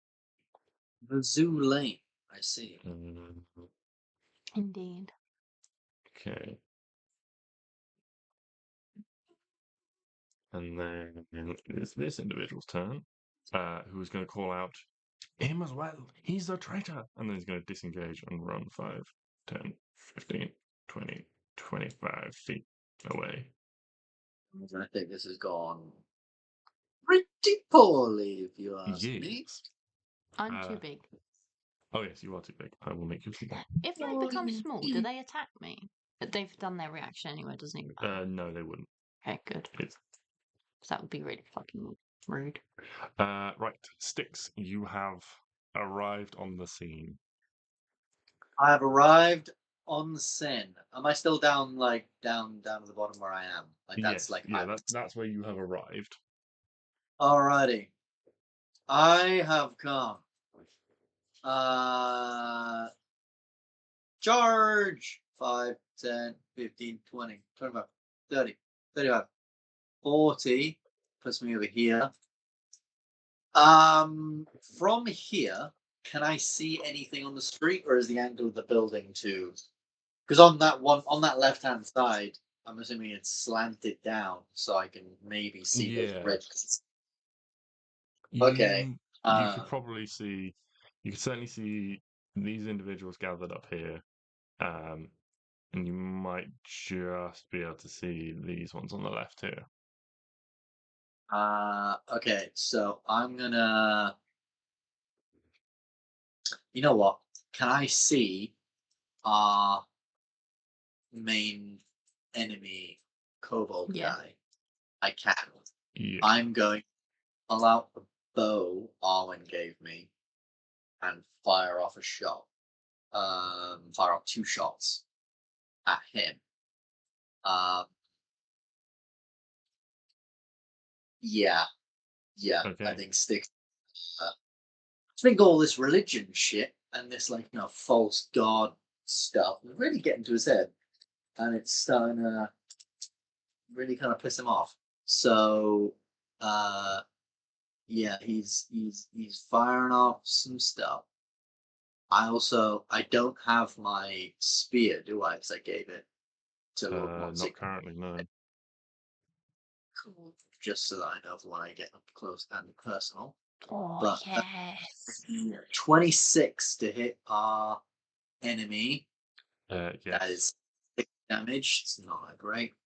The zoo lane. I see. Indeed. Okay. And then it's this individual's turn, who is going to call out, him as well, he's a traitor! And then he's going to disengage and run 5, 10, 15, 20, 25 feet away. I think this has gone pretty poorly, if you ask me. Yes. I'm too big. Oh yes, you are too big. I will make you small. If they become small, do they attack me? They've done their reaction anyway, doesn't it? No, they wouldn't. Okay, good. It's... That would be really fucking rude. Right, Stix, you have arrived on the scene. I have arrived on the scene. Am I still down, like down at the bottom where I am? Like that's Yes, like yeah, that's where you have arrived. Alrighty. I have come. Charge! 5, 10, 15, 20, 25, 30, 35, 40. Puts me over here. From here, can I see anything on the street, or is the angle of the building too? Because on that left-hand side, I'm assuming it's slanted down, so I can maybe see those Yeah. red. You Okay. could probably see, you could certainly see these individuals gathered up here, and you might just be able to see these ones on the left here. Okay, so I'm gonna. You know what? Can I see our main enemy kobold Yeah. guy? I can. Yeah. I'm going to pull out the bow Arwen gave me and fire off a shot. Fire off 2 shots at him. Yeah. Okay. I think Stix. I think all this religion shit and this false god stuff is really getting to his head, and it's starting to really kind of piss him off. So, yeah, he's firing off some stuff. I don't have my spear, do I? Because I gave it to Lord Not Monty. currently, no. Cool. Just so that I know for when I get up close and personal. Oh, But, yes. 26 to hit our enemy. Yes. That is 6 damage. It's not that great.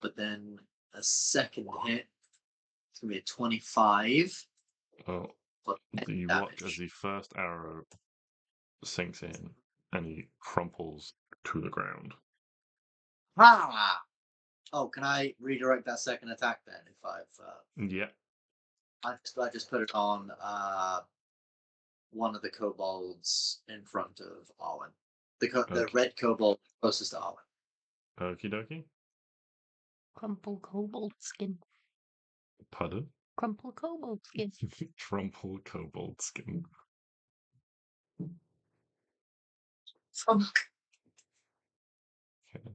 But then a second hit. It's going to be a 25. Oh, you watch as the first arrow sinks in and he crumples to the ground. Ah! Oh, can I redirect that second attack then? If I've Yeah. I just put it on one of the kobolds in front of Arwen. The red kobold closest to Arwen. Okie dokie. Crumple kobold skin. Pardon? Crumple kobold skin. Trumple kobold skin. Fuck. Okay.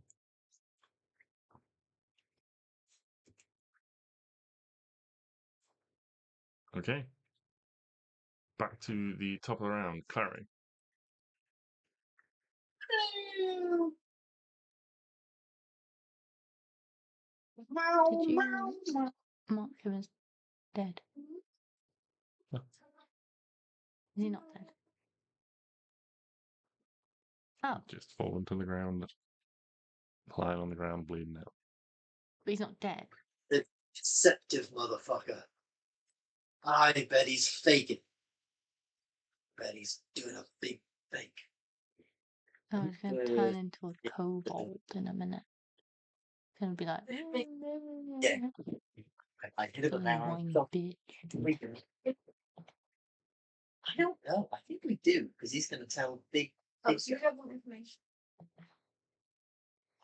Okay. Back to the top of the round. Klari. Did you mark him as dead? No. Is he not dead? Oh, Just fallen to the ground. Lying on the ground, bleeding out. but he's not dead. The deceptive motherfucker. I bet he's faking. Bet he's doing a big fake. Oh, he's going to turn into a kobold in a minute. He's going to be like, Yeah. I hit him "You now. whiny bitch." I don't know. I think we do because he's going to tell big. Oh, so you have more information.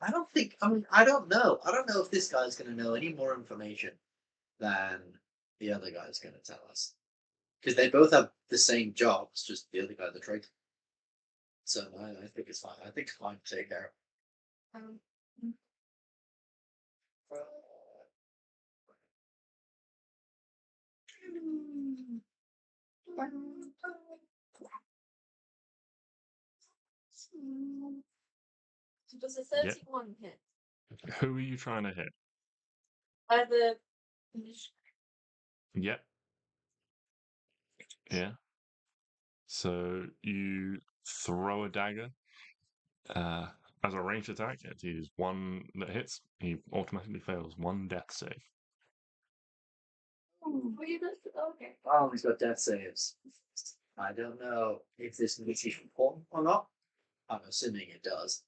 I don't think. I mean, I don't know. I don't know if this guy's going to know any more information than the other guy's going to tell us, because they both have the same jobs. Just the other guy, the traitor. So I think it's fine. I think it's fine to take care of. So does a Yeah. 31 hit? Who are you trying to hit? Either Yep. Yeah. So you throw a dagger. As a ranged attack, it is one that hits. He automatically fails one death save. okay. Oh, he's got death saves. I don't know if this makes it important or not. I'm assuming it does.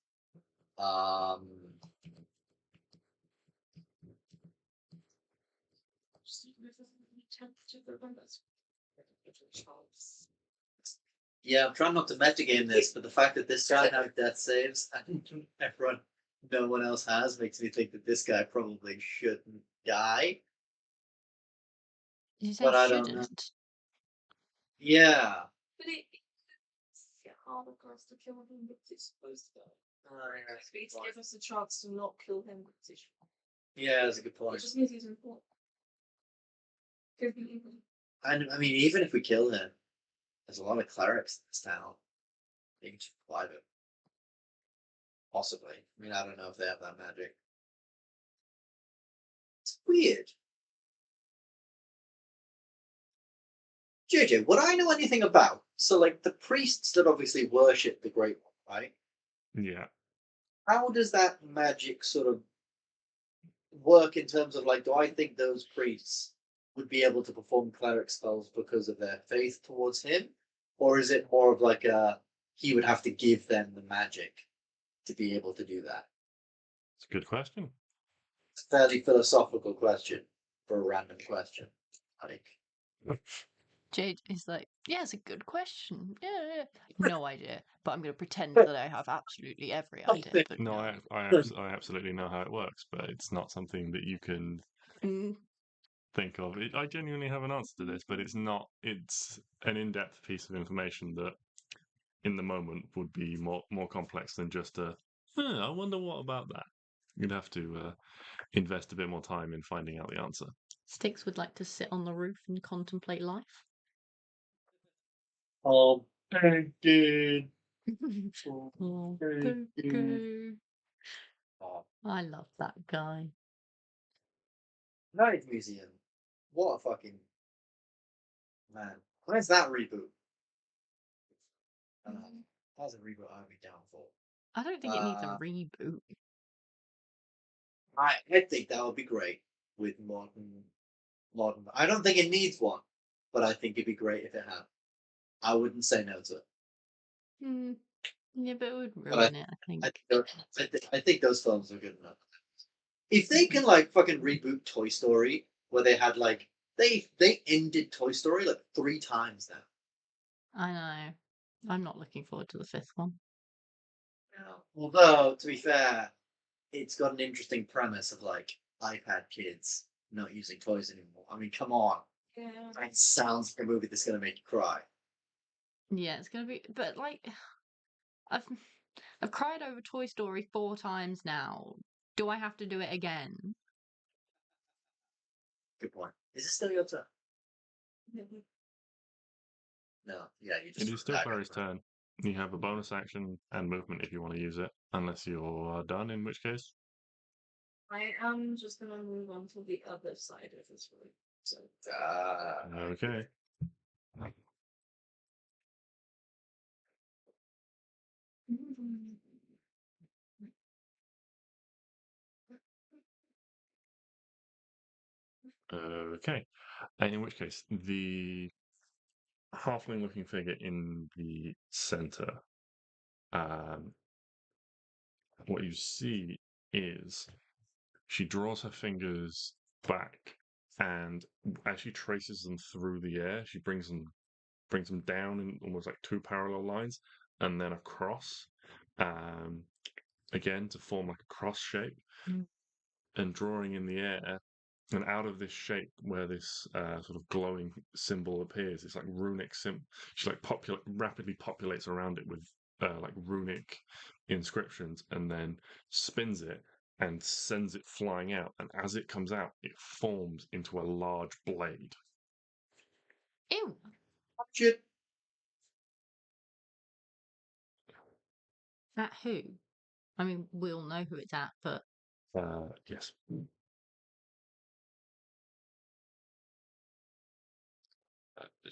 Yeah, I'm trying not to metagame this, but the fact that this guy has death saves and no one else has, makes me think that this guy probably shouldn't die. Did you say But I don't know. shouldn't? Yeah. But it's harder for us to kill him because it's supposed to go. It's to give us a chance to not kill him because it's Yeah, that's a good it point. just means he's important. Could be even. And I mean, even if we kill him, there's a lot of clerics in this town. They can survive it. Possibly. I mean, I don't know if they have that magic. It's weird. JJ, would I know anything about? So, like, the priests that obviously worship the Great One, right? Yeah. How does that magic sort of work in terms of, like, do I think those priests would be able to perform cleric spells because of their faith towards him? Or is it more of like he would have to give them the magic to be able to do that? It's a good question. It's a fairly philosophical question for a random question, I think. Jade is like, yeah, it's a good question. Yeah. No idea, but I'm going to pretend that I have absolutely every idea. But No, no. I absolutely know how it works, but it's not something that you can Mm. think of. I genuinely have an answer to this, but it's not. It's an in-depth piece of information that, in the moment, would be more complex than just a. I wonder what about that. You'd have to invest a bit more time in finding out the answer. Stix would like to sit on the roof and contemplate life. Oh, thank you. Oh, thank you. I love that guy. Night Museum. What a fucking man. Where's that reboot? That's a reboot I'd be down for. I don't think it needs a reboot. I think that would be great with modern. I don't think it needs one, but I think it'd be great if it had. I wouldn't say no to it. Yeah, but it would But ruin it, I think. I think those films are good enough. If they can like fucking reboot Toy Story, where they had like they ended Toy Story like 3 times now. I know. I'm not looking forward to the 5th one. Although, to be fair, it's got an interesting premise of like iPad kids not using toys anymore. I mean, come on. Yeah. That sounds like a movie that's going to make you cry. Yeah, it's gonna be. But like, I've I've cried over Toy Story 4 times now. Do I have to do it again? Good point. Is it still your turn? No. Yeah, you just. It is still back Clary's up. turn. You have a bonus action and movement if you want to use it, unless you're done, in which case. I am just gonna move on to the other side of this room. So Okay. Okay. And in which case, the halfling looking figure in the center, what you see is she draws her fingers back, and as she traces them through the air, she brings them down in almost like two parallel lines, and then across, again to form like a cross shape, and drawing in the air. And out of this shape, where this sort of glowing symbol appears, it's like runic symbol. She like rapidly populates around it with like runic inscriptions, and then spins it and sends it flying out. And as it comes out, it forms into a large blade. Ew. Shit. At who? I mean, we all know who it's at, but Yes.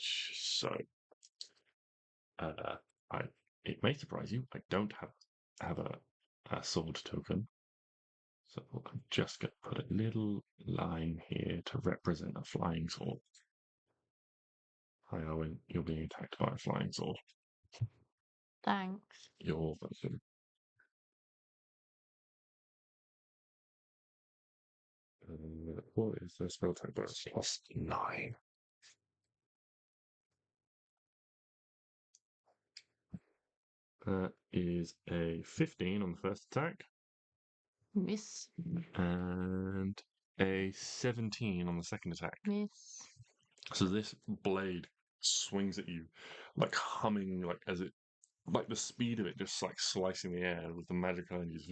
So, I it may surprise you. I don't have a sword token. So I'm just going to put a little line here to represent a flying sword. Hi, Arwen. You're being attacked by a flying sword. thanks. You're welcome. What is the spell attack bonus? +9. That is a 15 on the first attack, Miss. and a 17 on the second attack. Miss. So this blade swings at you, like humming, like as it, like the speed of it just like slicing the air with the magic energy.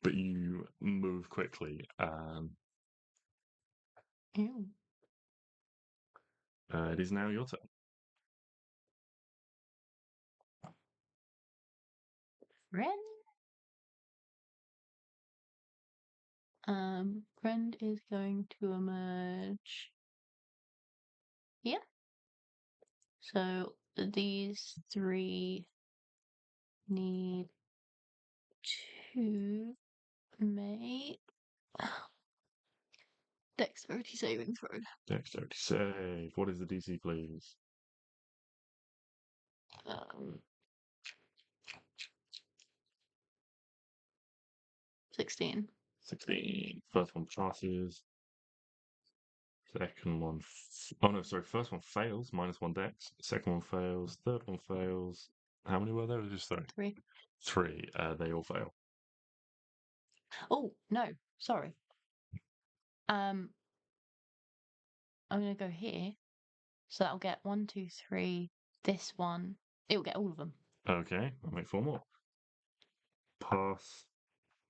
But you move quickly. Ew. It is now your turn. Friend is going to emerge here. So these three need to make dexterity saving throw. Dexterity save. What is the DC, please? 16. 16. First one passes. Second one. Oh no, sorry. First one fails. -1 dex. Second one fails. Third one fails. How many were there? Just three. 3. 3. They all fail. Oh, no, sorry. I'm gonna go here. So that'll get 1, 2, 3. This one. It'll get all of them. Okay, I'll make 4 more. Pass.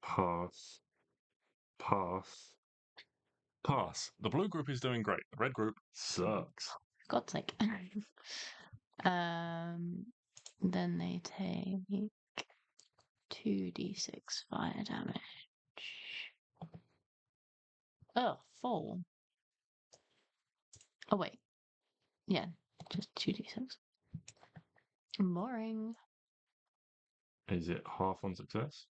Pass. Pass. Pass. The blue group is doing great. The red group sucks. For God's sake. Then they take 2d6 fire damage. Oh, 4. Oh, wait. Yeah, just 2d6. Boring. Is it half on success?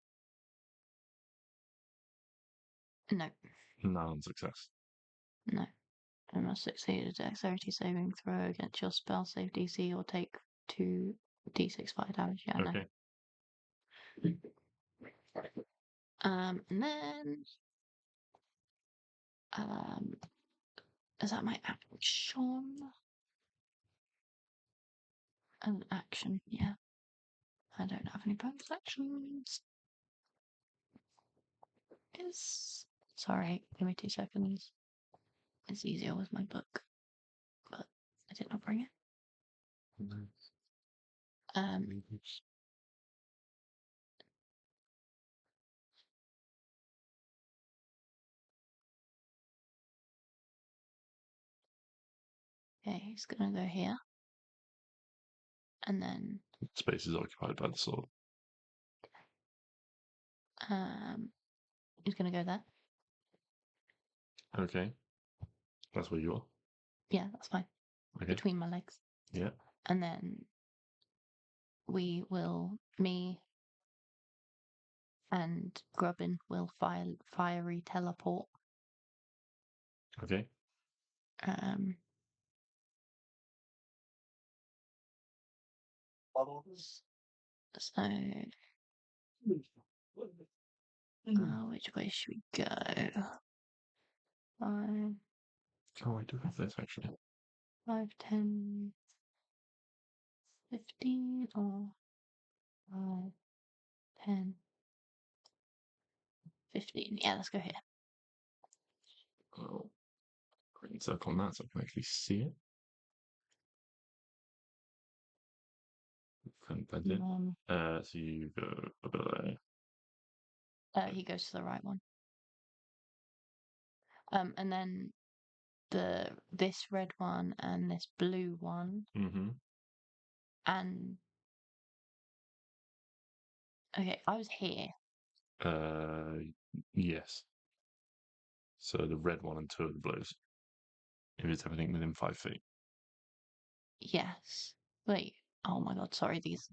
No, None on success. no. I must succeed a dexterity saving throw against your spell save DC or take 2d6 fire damage. Yeah, no. Okay. And then is that my action? An action, yeah. I don't have any bonus actions. Yes. Sorry, give me 2 seconds. It's easier with my book, but I did not bring it. Okay, he's gonna go here. And then Space is occupied by the sword. he's gonna go there. Okay. That's where you are. Yeah, that's fine. Okay. Between my legs. Yeah. And then me and Grubin will fiery teleport. Okay. So which way should we go? 5, Oh, I do have this actually. 5, 10, 15, or 5, 10, 15. Yeah, let's go here. Oh, green circle on that so I can actually see it. Couldn't blend in. So you go over there. He goes to the right one. And then this red one and this blue one Mm-hmm. and okay, I was here. Yes. So the red one and 2 of the blues. If it's everything within 5 feet. Yes. Wait. Oh my god, sorry, these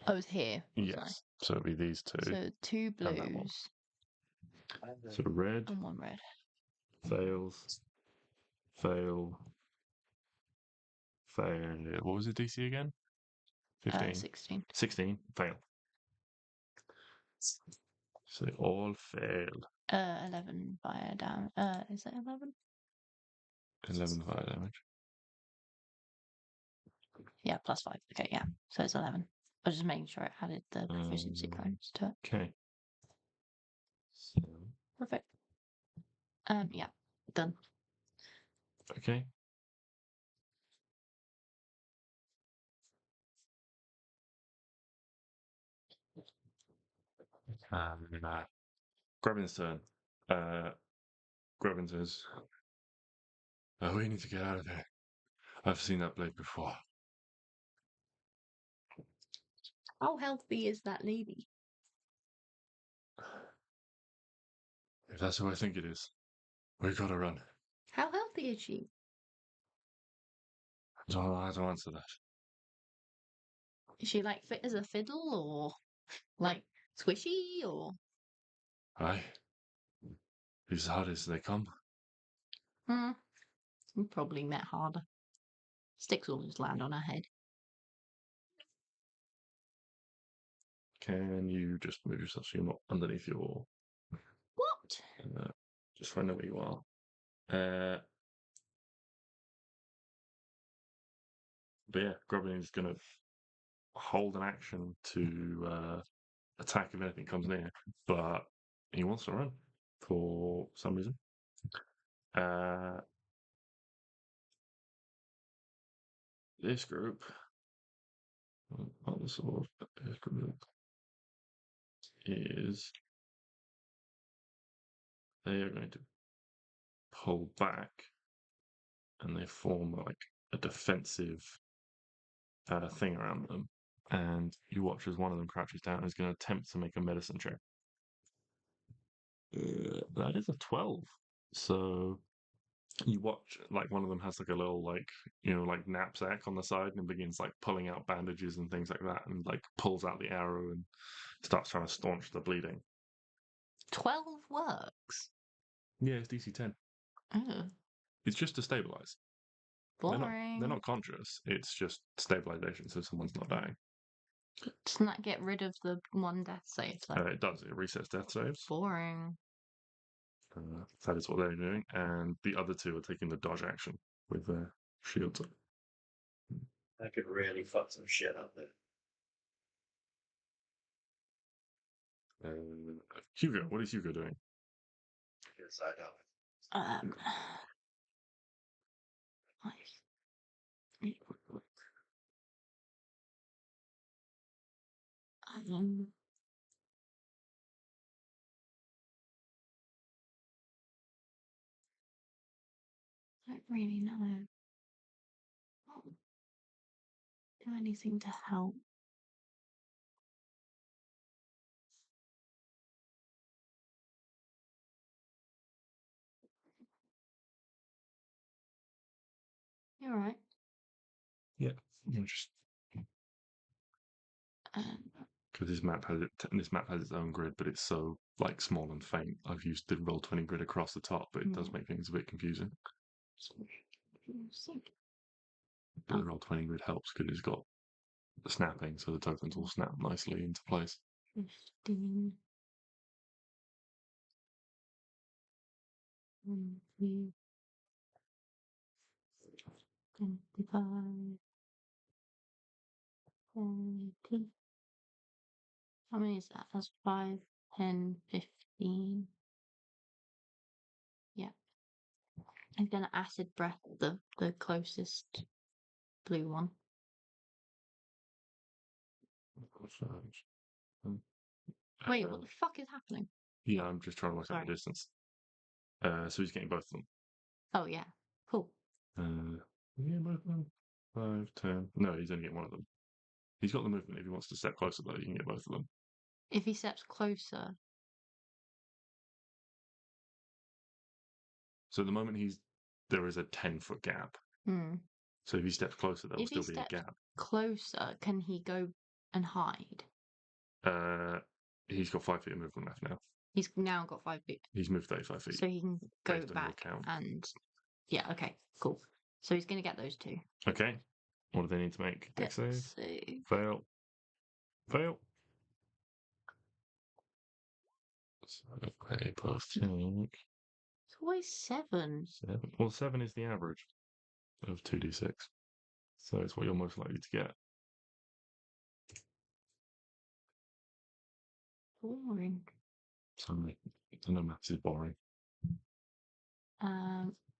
I was here. wasn't I? Yes. So it'll be these 2. So 2 and that one. blues So red and 1 red. fails. Fail. Fail. What was the DC again? 15. 16. 16. Fail. So they all failed. 11 fire damage. Is it 11? 11 fire damage. Yeah, plus 5. Okay, yeah. So it's 11. I was just making sure it added the proficiency bonus to it. Okay. So, Perfect. Yeah, done. okay. Grubin's turn. Grubin says, "Oh, we need to get out of here. I've seen that blade before." How healthy is that lady? If that's who I think it is, we gotta run. How healthy is she? I don't know how to answer that. Is she like fit as a fiddle or like squishy or? Aye. As hard as they come. We probably met harder. Stix will just land on her head. Can you just move yourself so you're not underneath your... What? Just so I know where you are. But yeah, Grubin is going to hold an action to attack if anything comes near, but he wants to run for some reason. This group, not the sword, but this group is they are going to pull back, and they form like a defensive thing around them. And you watch as one of them crouches down and is going to attempt to make a medicine check. That is a 12. So you watch like one of them has like a little like like knapsack on the side and begins like pulling out bandages and things like that and like pulls out the arrow and starts trying to staunch the bleeding. 12 works. Yeah, it's DC 10. Oh, It's just to stabilize. boring. They're not conscious. It's just stabilization, so someone's not dying. Doesn't that get rid of the 1 death save though? It does. It resets death saves. Boring. That is what they're doing, and the other 2 are taking the dodge action with their shields up. That could really fuck some shit up there. Hugo, what is Hugo doing? So I don't. Five. Um, I don't really know. Do anything to help. You're right. Yeah. Just Um, because this map has its own grid, but it's so like small and faint. I've used the roll 20 grid across the top, but it does make things a bit confusing. But the roll 20 grid helps because it's got the snapping, so the tokens all snap nicely into place. 15. 20, 25, 30. How many is that? That's 5, 10, 15. Yeah. I'm gonna acid breath the closest blue one. Wait, what the fuck is happening? Yeah, I'm just trying to work out Sorry. the distance. So he's getting both of them. Oh yeah. Cool. Yeah, both of them. 5, 10. No, he's only getting one of them. He's got the movement. If he wants to step closer, though, you can get both of them. If he steps closer. So the moment there is a 10-foot gap. So if he steps closer, there will If he still be a steps gap. closer, can he go and hide? He's got 5 feet of movement left now. He's now got 5 feet. He's moved 35 feet. So he can go based on your back count. and yeah, okay, cool. So he's gonna get those two. Okay. What do they need to make? Dex save. Save. Fail. Fail. So they both take It's always 7. 7. Well, 7 is the average of 2d6. So it's what you're most likely to get. Boring. Sorry. I know maths is boring.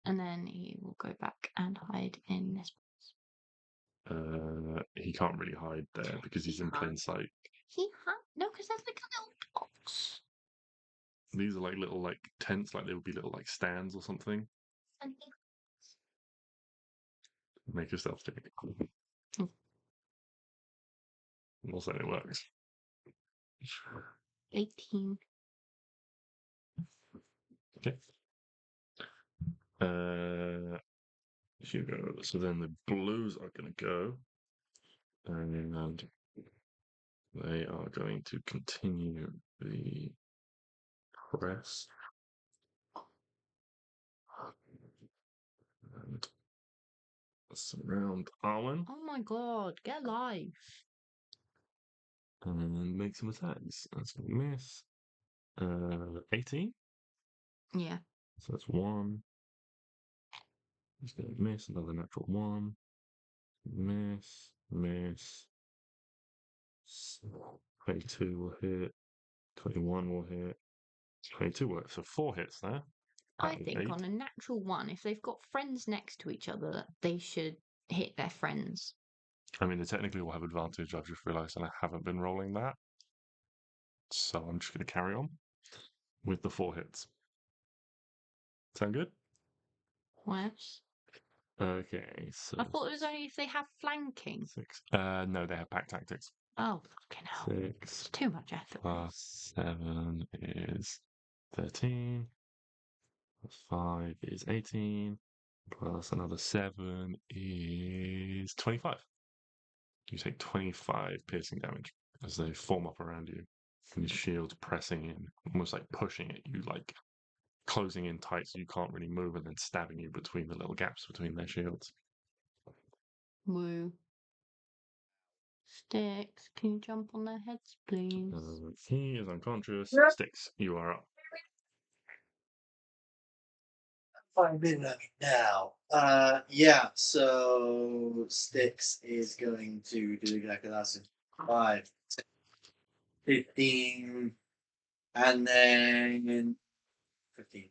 And then he will go back and hide in this. He can't really hide there because he's in plain sight. No, because there's like a little box. These are like little like tents, like they would be little like stands or something. Make yourself stick. Also, it works. 18. Okay. Hugo. So then the blues are going to go, and they are going to continue the press. And surround Arwen. Oh my god, get live. And make some attacks. That's a miss. 18. Yeah. So that's 1. He's going to miss another natural 1. Miss. 22 will hit. 21 will hit. 22 works. So 4 hits there. I That is think 8. on a natural 1, if they've got friends next to each other, they should hit their friends. I mean, they technically will have advantage. I've just realised, and I haven't been rolling that. So I'm just going to carry on with the 4 hits. Sound good? Yes. Okay, so I thought it was only if they have flanking. 6. No, they have pack tactics. Oh, fucking hell. 6 It's too much effort. plus 7 is 13. Plus 5 is 18. Plus another 7 is 25. You take 25 piercing damage as they form up around you. And your shield's pressing in, almost like pushing at you, like closing in tight so you can't really move, and then stabbing you between the little gaps between their shields. Woo. Stix, can you jump on their heads, please? He is unconscious. Yeah. Stix, you are up. 5 minutes now. Yeah, so Stix is going to do exactly that. So 5, 15, and then 15.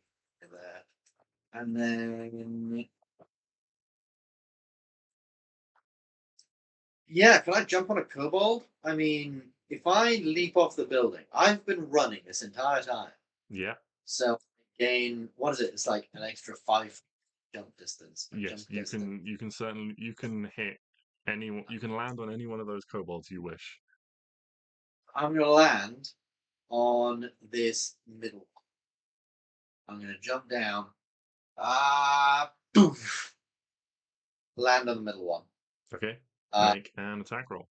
there. And then... Yeah, can I jump on a kobold? I mean, if I leap off the building, I've been running this entire time. Yeah. So gain, what is it? It's like an extra 5 jump distance. Yes, you can. You can certainly. You can hit any. You can land on any one of those kobolds you wish. I'm gonna land on this middle one. I'm gonna jump down. Poof. Land on the middle one. Okay. Uh, Make an attack roll.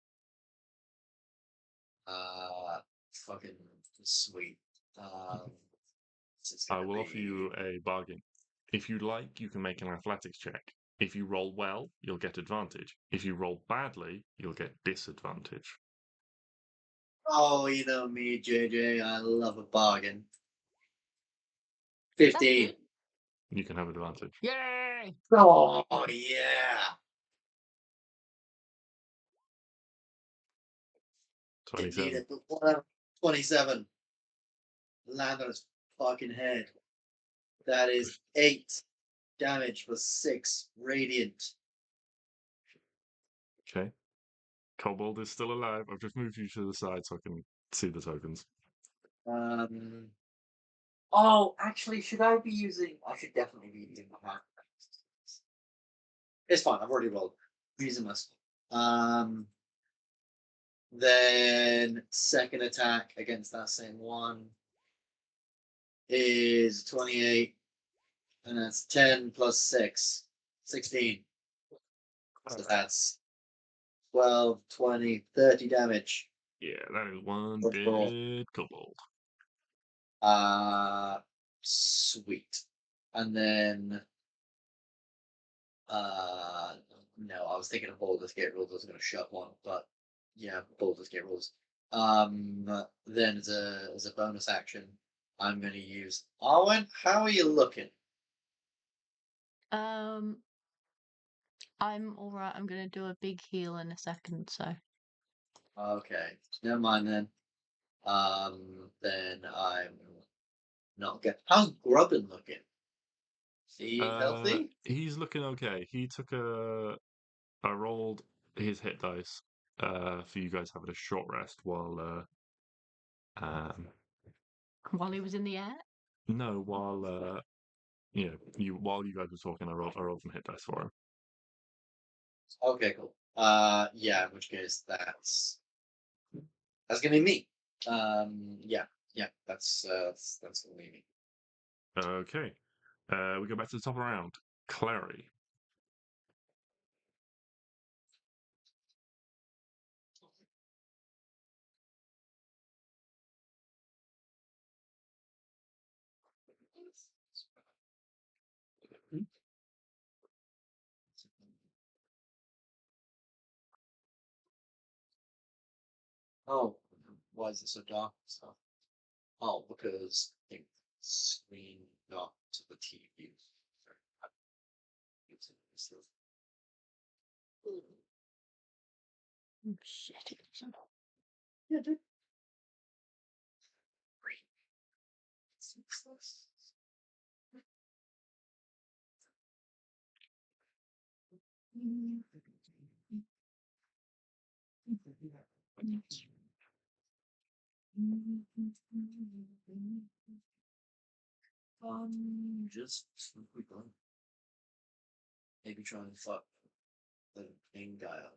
Fucking sweet. I will offer you a bargain. If you like, you can make an athletics check. If you roll well, you'll get advantage. If you roll badly, you'll get disadvantage. Oh, you know me, JJ. I love a bargain. That's 15. good. You can have advantage. Yay! Oh, yeah. 27. Need it, but whatever. 27. Land on his fucking head. That is 8 damage plus 6 radiant. Okay. Kobold is still alive. I've just moved you to the side so I can see the tokens. Oh, actually, should I be using? I should definitely be using my hand. It's fine. I've already rolled. I'm using my skill. Then second attack against that same one is 28, and that's 10 plus 6, 16. So that's 12, 20, 30 damage. Yeah, that is one That's cool. dead kobold. Sweet. And then, no, I was thinking of Baldur's Gate rules. I was going to shove one, but yeah, Baldur's Gate rules. Then as a bonus action, I'm going to use Arwen. How are you looking? I'm all right. I'm gonna do a big heal in a second. So Okay, never mind then. Then I'm not good. How's Grubin looking? Is he healthy? He's looking okay. He took I rolled his hit dice for you guys having a short rest while while he was in the air, no, while while you guys were talking, I rolled some hit dice for him. Okay, cool. Yeah, in which case that's gonna be me. Yeah, that's gonna be me. Okay. We go back to the top of the round. Klari. Oh, why is it so dark? So, oh, because I think screen got to the TV. oh, shit. Yeah, dude. Just maybe try and fuck the main guy out.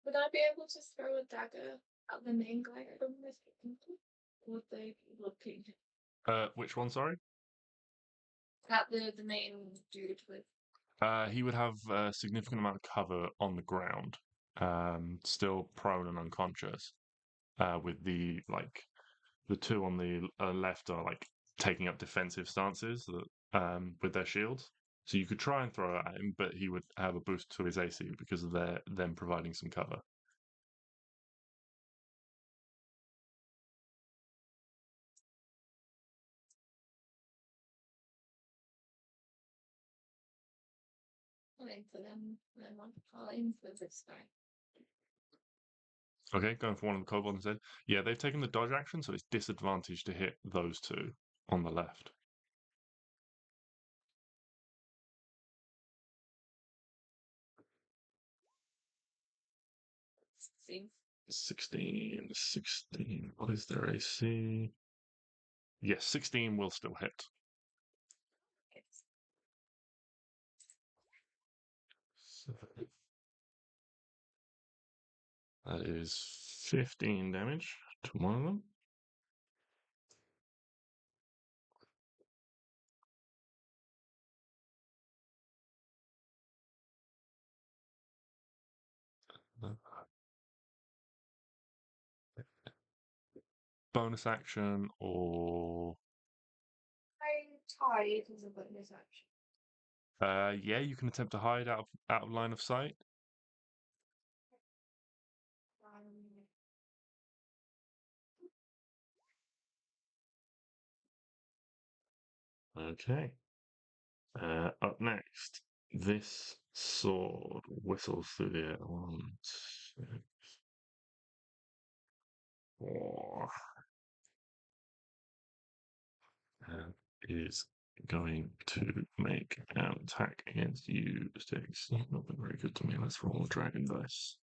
Would I be able to throw a dagger at the main guy from this people? Or would they be looking Which one? Sorry. at the main dude with? He would have a significant amount of cover on the ground. still prone and unconscious. With the two on the left are like taking up defensive stances with their shields. So you could try and throw it at him, but he would have a boost to his AC because of them providing some cover. I'll aim for them, and then I'll aim for this guy. Okay, going for one of the kobolds instead. Yeah, they've taken the dodge action, so it's disadvantage to hit those two on the left. See? 16. What is their AC? Yes, 16 will still hit. So that is 15 damage to one of them. Bonus action or I tied as a bonus action. yeah, you can attempt to hide out of line of sight. Okay. Up next, this sword whistles through the air. 1, 2, 4. Is going to make an attack against you, Stix. Not been very good to me. Let's roll a dragon dice.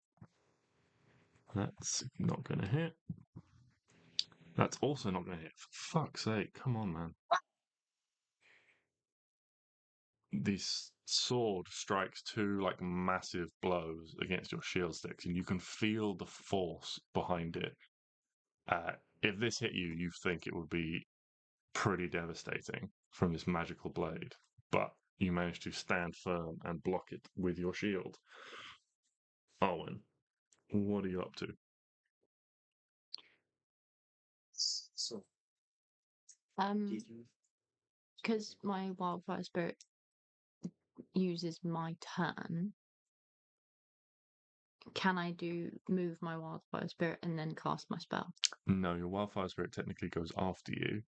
That's not going to hit. That's also not going to hit. For fuck's sake, come on, man. This sword strikes two like massive blows against your shield Stix, and you can feel the force behind it. If this hit you, you think it would be pretty devastating from this magical blade, but you manage to stand firm and block it with your shield. Arwen, what are you up to? So, Because my wildfire spirit uses my turn, can I move my wildfire spirit and then cast my spell? No, your wildfire spirit technically goes after you,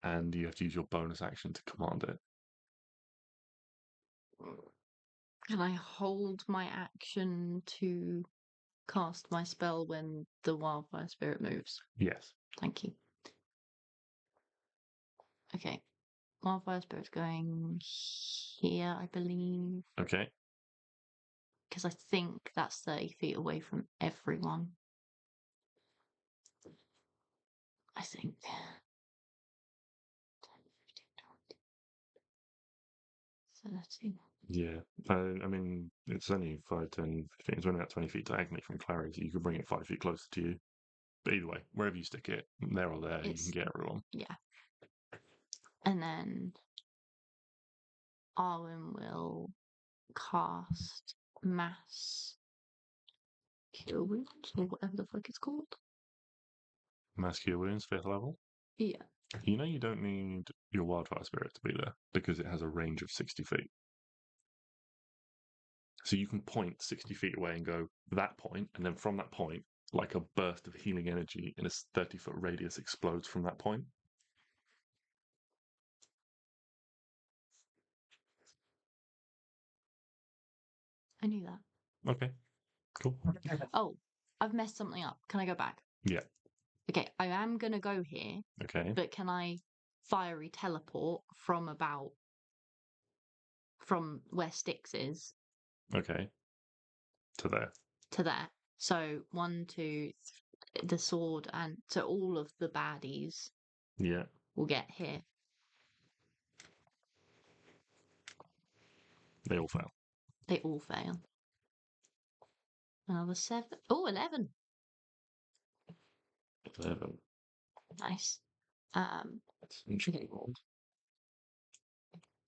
and you have to use your bonus action to command it. Can I hold my action to cast my spell when the wildfire spirit moves? Yes. Thank you. Okay. Wildfire spirit's going here, I believe. Okay. Because I think that's 30 feet away from everyone. I think. 10, 15, 20, 30. Yeah. I mean, it's only 5, 10, 15. It's only about 20 feet diagonally from Klari, so you could bring it 5 feet closer to you. But either way, wherever you stick it, there or there, you can get everyone. Yeah. And then Arwen will cast Mass Cure Wounds, or whatever the fuck it's called. Mass Cure Wounds, 5th level. Yeah. You know you don't need your wildfire spirit to be there because it has a range of 60 feet. So you can point 60 feet away and go that point, and then from that point, like a burst of healing energy in a 30-foot radius explodes from that point. I knew that. Okay, cool. Oh, I've messed something up. Can I go back? Yeah. Okay, I am gonna go here, Okay. but can I fiery teleport from where Stix is Okay. To there. to there? So 1, 2, the sword, and so all of the baddies Yeah. will get hit. They all fail. They all fail. Another 7. Oh, 11. 11. Nice. That's interesting.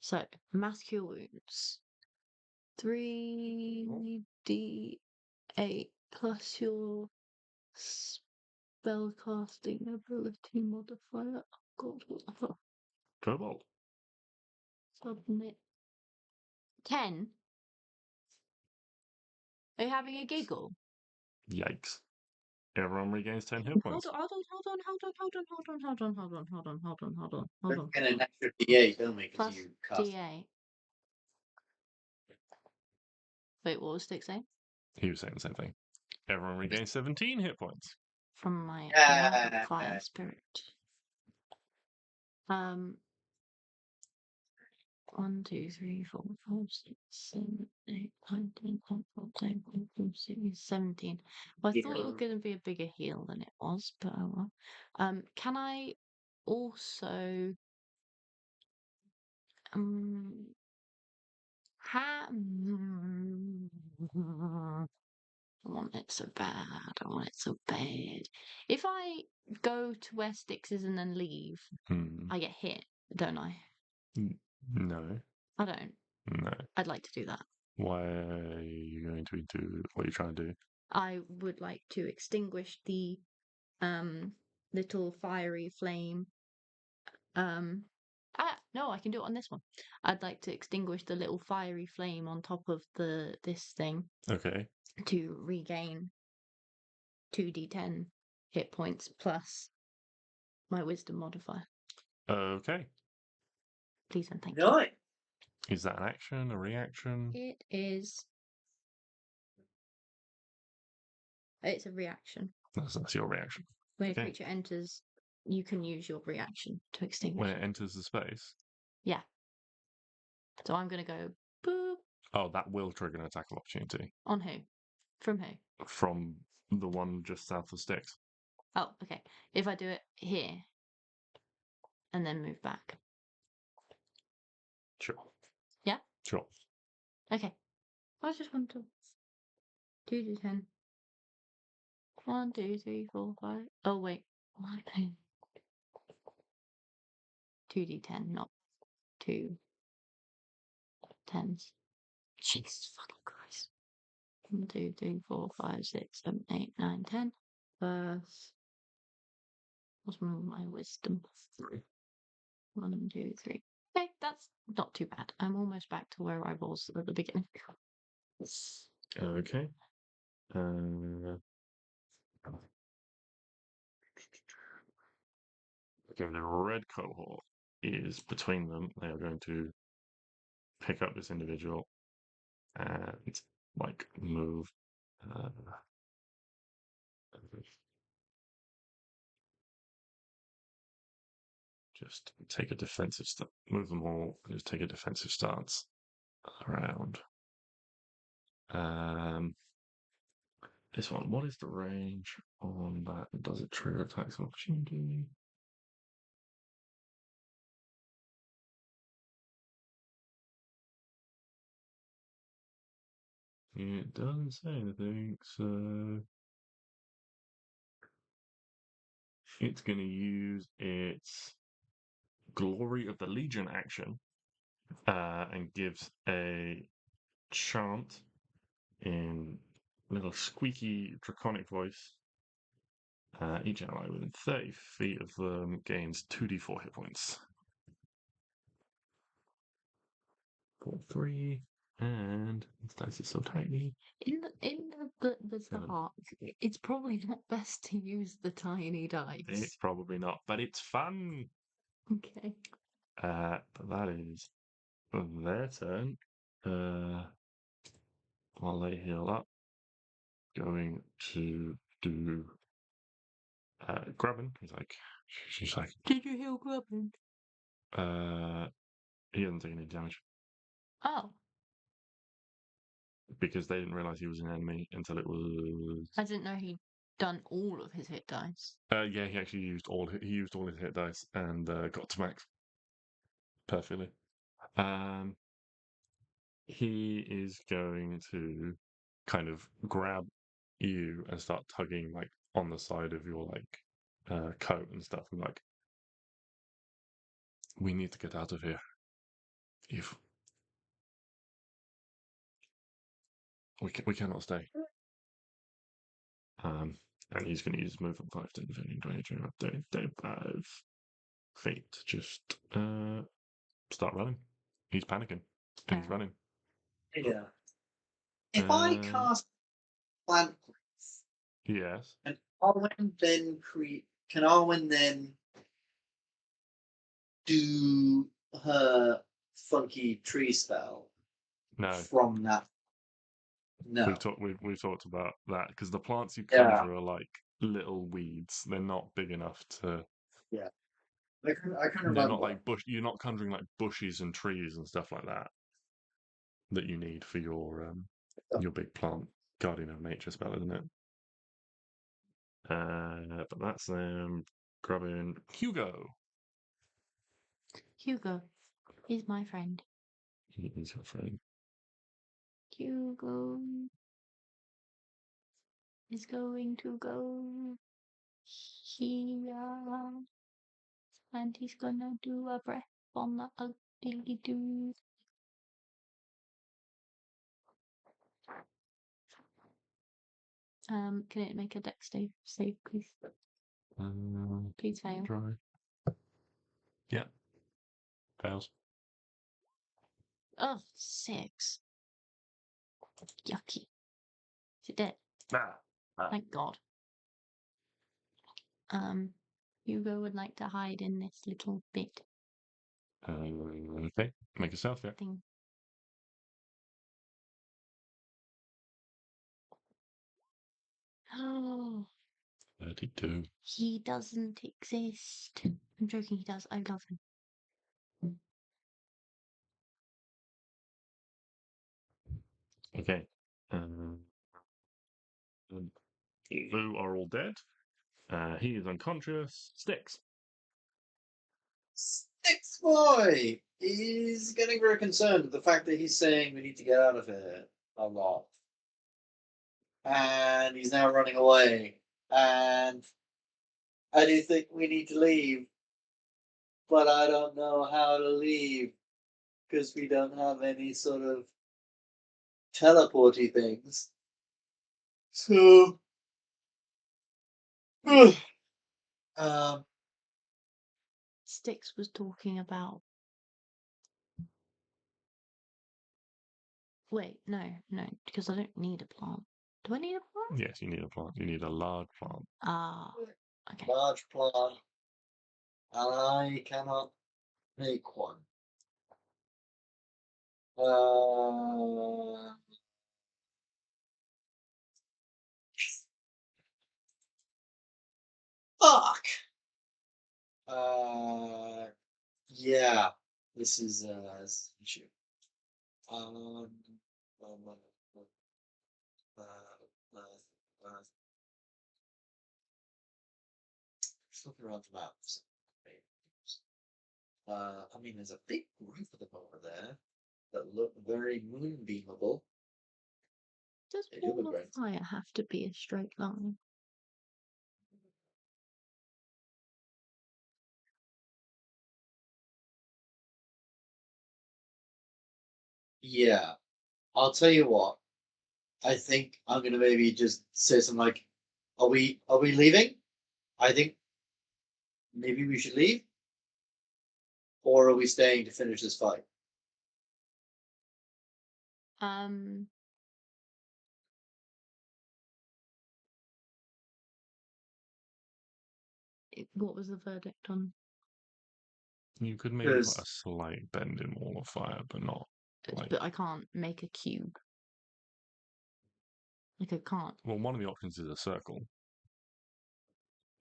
So mass cure wounds. 3d. 8 plus your spellcasting ability modifier. Oh God, what the fuck? Kobold. Submit. 10? Are you having a giggle? Yikes. Everyone regains 10 hit Hold points. on, hold on, hold on, hold on, hold on, hold on, hold on, hold on, hold on, hold on, hold on, hold on. Get an extra D8, don't we? Because Plus you cast. D8. Wait, what was Stix saying? He was saying the same thing. Everyone regains 17 hit points. From my Yeah. fire spirit. 1, 2, 3, 4, 5, 6, 7, 8, 9, 10, 11, 12, 13, 14, 15, 17. Well, I thought it was going to be a bigger heal than it was, but oh well. Can I also I want it so bad. I want it so bad. If I go to where Stix is and then leave, I get hit, don't I? No. I don't. No. I'd like to do that. Why are you going to do what you're trying to do? I would like to extinguish the little fiery flame. No, I can do it on this one. I'd like to extinguish the little fiery flame on top of this thing Okay. to regain 2d10 hit points plus my wisdom modifier. Okay. Please and thank you. Nice. Is that an action, a reaction? It is. It's a reaction. That's your reaction. When Okay. a creature enters, you can use your reaction to extinguish When it. it enters the space? Yeah. So I'm going to go boop. Oh, that will trigger an attack of opportunity. On who? From who? From the one just south of Stix. Oh, okay. If I do it here and then move back. Sure. Yeah? Sure. Okay. I just want to 2d10. 1, 2, 3, 4, 5. Oh, wait. 1, 2d10, not 2 10s. Jesus fucking Christ. 1, 2, 3, 4, 5, 6, 7, 8, 9, 10. Plus. What's my wisdom? 1, 2, 3. Okay, that's not too bad. I'm almost back to where I was at the beginning. Okay. Okay, the red cohort is between them. They are going to pick up this individual and move. Just take a defensive stance. Move them all. And just take a defensive stance around. This one. What is the range on that? Does it trigger attacks of opportunity? It doesn't say anything, so it's going to use its Glory of the Legion action and gives a chant in a little squeaky draconic voice. Each ally within 30 feet of them gains 2d4 hit points. 4, 3, and this dice is so tiny. In the dark, it's probably not best to use the tiny dice. It's probably not, but it's fun. Okay. But that is their turn. While they heal up, going to do Grubin. She's like, Did you heal Grubin? he hasn't taken any damage Oh, because they didn't realize he was an enemy until it was. I didn't know he'd done all of his hit dice. Yeah, he actually used all his hit dice and got to max perfectly. He is going to kind of grab you and start tugging on the side of your coat and stuff, and we need to get out of here. If we cannot stay. And he's going to use movement 5, 10, 15, 20, 25, 30, 35 feet to just start running. He's panicking. And he's running. Yeah. If I Uh, cast plant growth, Yes. and Arwen then can Arwen then do her funky tree spell No. from that? No. We've talked about that because the plants you Yeah. conjure are like little weeds. They're not big enough to. I can They're remember. not like bush. You're not conjuring like bushes and trees and stuff like that that you need for your big plant guardian of nature spell, isn't it? But that's Grubin. Hugo. Hugo is my friend. He's your friend. Hugo is going to go here, and he's gonna do a breath on the ugly dude. Can it make a dex save, please? Please fail. Try. Yeah. Fails. Oh, 6. Yucky. Is it dead? Thank God. Hugo would like to hide in this little bit Okay. Make a stealth check. thing. Oh, 32. he doesn't exist. I'm joking, he does. I love him. Okay. Blue are all dead. He is unconscious. Stix. Stix boy is getting very concerned with the fact that he's saying we need to get out of here a lot. And he's now running away. And I do think we need to leave. But I don't know how to leave. Because we don't have any sort of teleporty things. So Stix was talking about. Wait, no, because I don't need a plant. Do I need a plant? Yes, you need a plant. You need a large plant. Ah, okay. large plant. And I cannot make one. Fuck. Yeah. This is an issue. Just looking around the maps. I mean, there's a big group of them over there that look very moonbeamable. Does They do wall look of very. fire have to be a straight line? Yeah, I'll tell you what. I think I'm gonna maybe just say something like, "Are we leaving? I think maybe we should leave, or are we staying to finish this fight?" What was the verdict on? You could maybe put a slight bend in wall of fire, but not. Like, But I can't make a cube. Like, I can't. well, one of the options is a circle.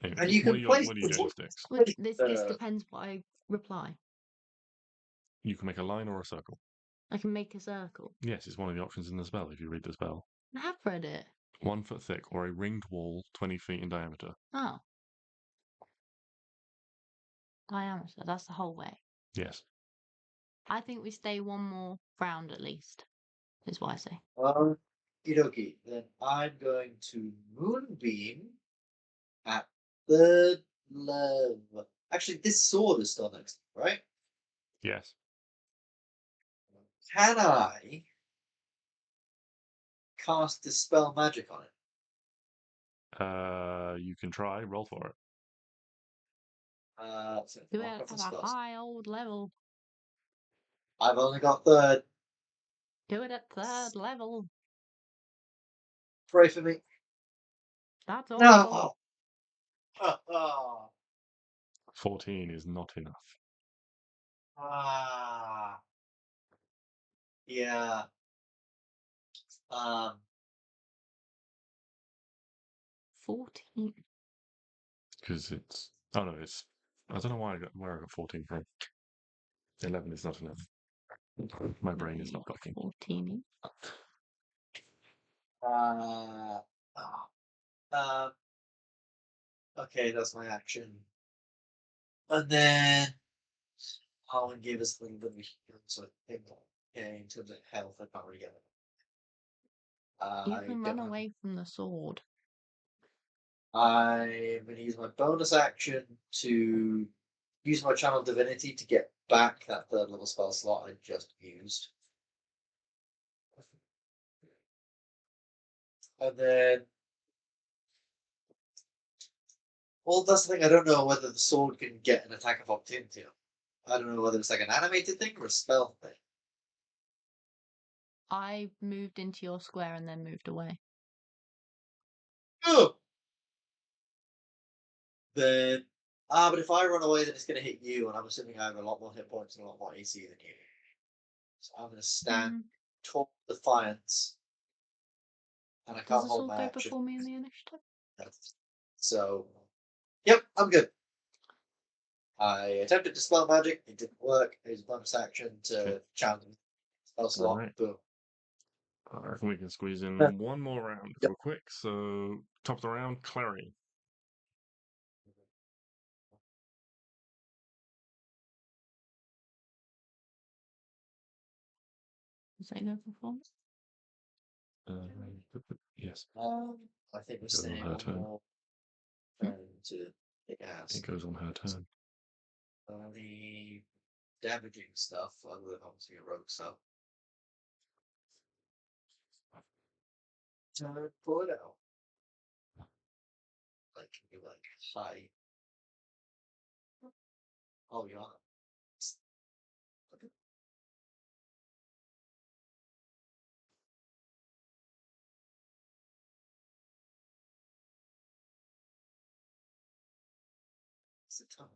Anyway, And you can what place are you the doing, Stix? Well, this depends what I reply. You can make a line or a circle. I can make a circle. Yes, it's one of the options in the spell if you read the spell. I have read it. 1 foot thick or a ringed wall 20 feet in diameter. Oh. Diameter, that's the whole way. Yes. I think we stay one more round at least, is what I say. Okie then I'm going to moonbeam at third level. Actually, this sword is still next, right? Yes. Can I cast Dispel Magic on it? You can try. Roll for it. So Do mark it off at my a spells. high old level. I've only got third. Do it at third level. Pray for me. That's awful. No. 14 is not enough. Yeah. 14. Because it's. Oh no, it's. I don't know where I got 14 from. 11 is not enough. My brain is not working. 14. Okay, that's my action. And then Arwen gave us a little bit of a heal, so I think in terms of health, I can't really get it. You can run away from the sword. I'm going to use my bonus action to use my channel divinity to get back that third level spell slot I just used. And then, well, that's the thing. I don't know whether the sword can get an attack of opportunity. I don't know whether it's like an animated thing or a spell thing. I moved into your square and then moved away. Oh! Then, but if I run away, then it's going to hit you, and I'm assuming I have a lot more hit points and a lot more AC than you. So I'm going to stand tall defiance, and I Does can't the hold sword my go action. before me in the initiative? So, yep, I'm good. I attempted to spell magic, it didn't work. It was bonus action to challenge spell slot. Alright. Boom. I reckon we can squeeze in Yeah. one more round if Yep. we're quick. So, top of the round, Klari. Does that go before me? Yes, I think we're Goes on staying her on turn. more turn to kick ass. it goes on her turn. The damaging stuff, other than obviously a rogue stuff. Pull it out. Like, you're like, hi. Oh, you're on it. It's a ton.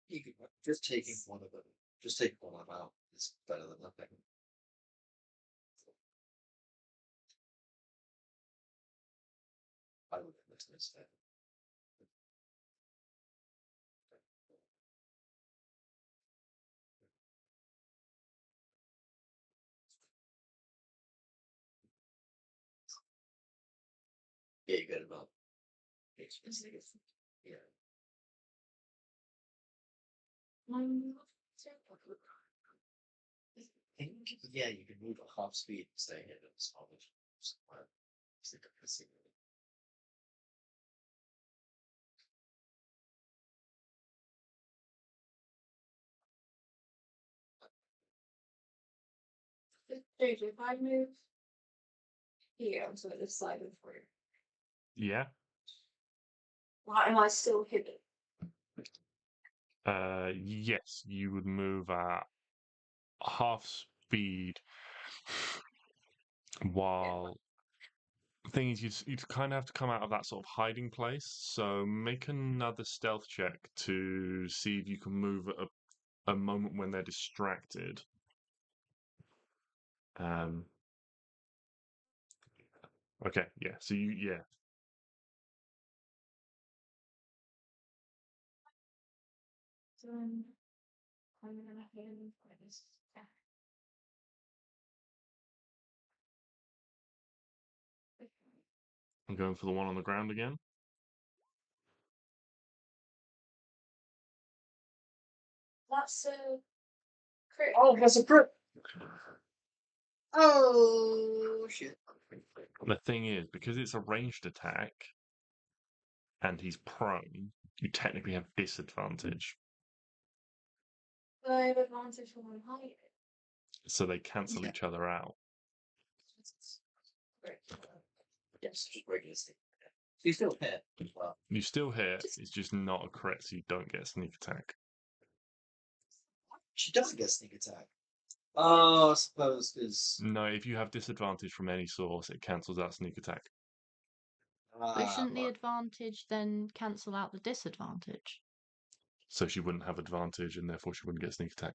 You can just taking one of them. Just take one of them out. It's better than nothing. I would have missed this then. Yeah, you got it up. Yeah. I think, yeah, you can move at half speed and stay hidden at this moment. Somewhere. It's like a pussy. Jojo, if I move here onto this side of the room, Yeah. why am I still hidden? Yes, you would move at half speed while. The thing is, you'd kind of have to come out of that sort of hiding place. So make another stealth check to see if you can move at a moment when they're distracted. Okay, yeah. So yeah. So I'm gonna hand this back. I'm going for the one on the ground again. That's a crit. Oh, that's a crit! Oh, shit. The thing is, because it's a ranged attack and he's prone, you technically have disadvantage. But I have advantage when I'm hiding. so they cancel Yeah. each other out. Yes, just regular sneak. So you still hit as well. You still hit, it's just not a crit, so you don't get sneak attack. She doesn't get sneak attack. Oh, I suppose because. No, if you have disadvantage from any source, it cancels out sneak attack. But shouldn't the advantage then cancel out the disadvantage? So she wouldn't have advantage, and therefore she wouldn't get sneak attack.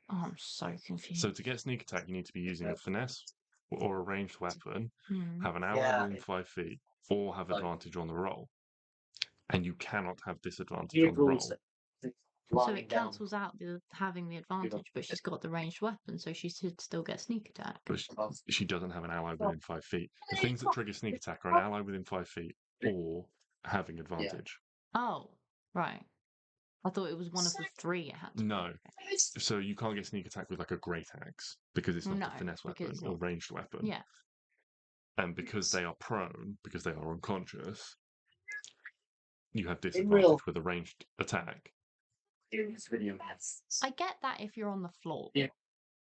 Oh, I'm so confused. So to get sneak attack, you need to be using a finesse or a ranged weapon, Hmm. have an ally within 5 feet, or have advantage on the roll. And you cannot have disadvantage on the roll. So it cancels out the having the advantage, but she's got the ranged weapon, so she should still get sneak attack. But she doesn't have an ally within 5 feet. The things that trigger sneak attack are an ally within 5 feet or having advantage. Oh, right. I thought it was one of the three it had to No. be. So you can't get sneak attack with like a great axe because it's not No, a finesse because weapon it's or not. ranged weapon. Yeah. And because they are prone, because they are unconscious, you have In real- disadvantage with a ranged attack. I get that if you're on the floor. Yeah.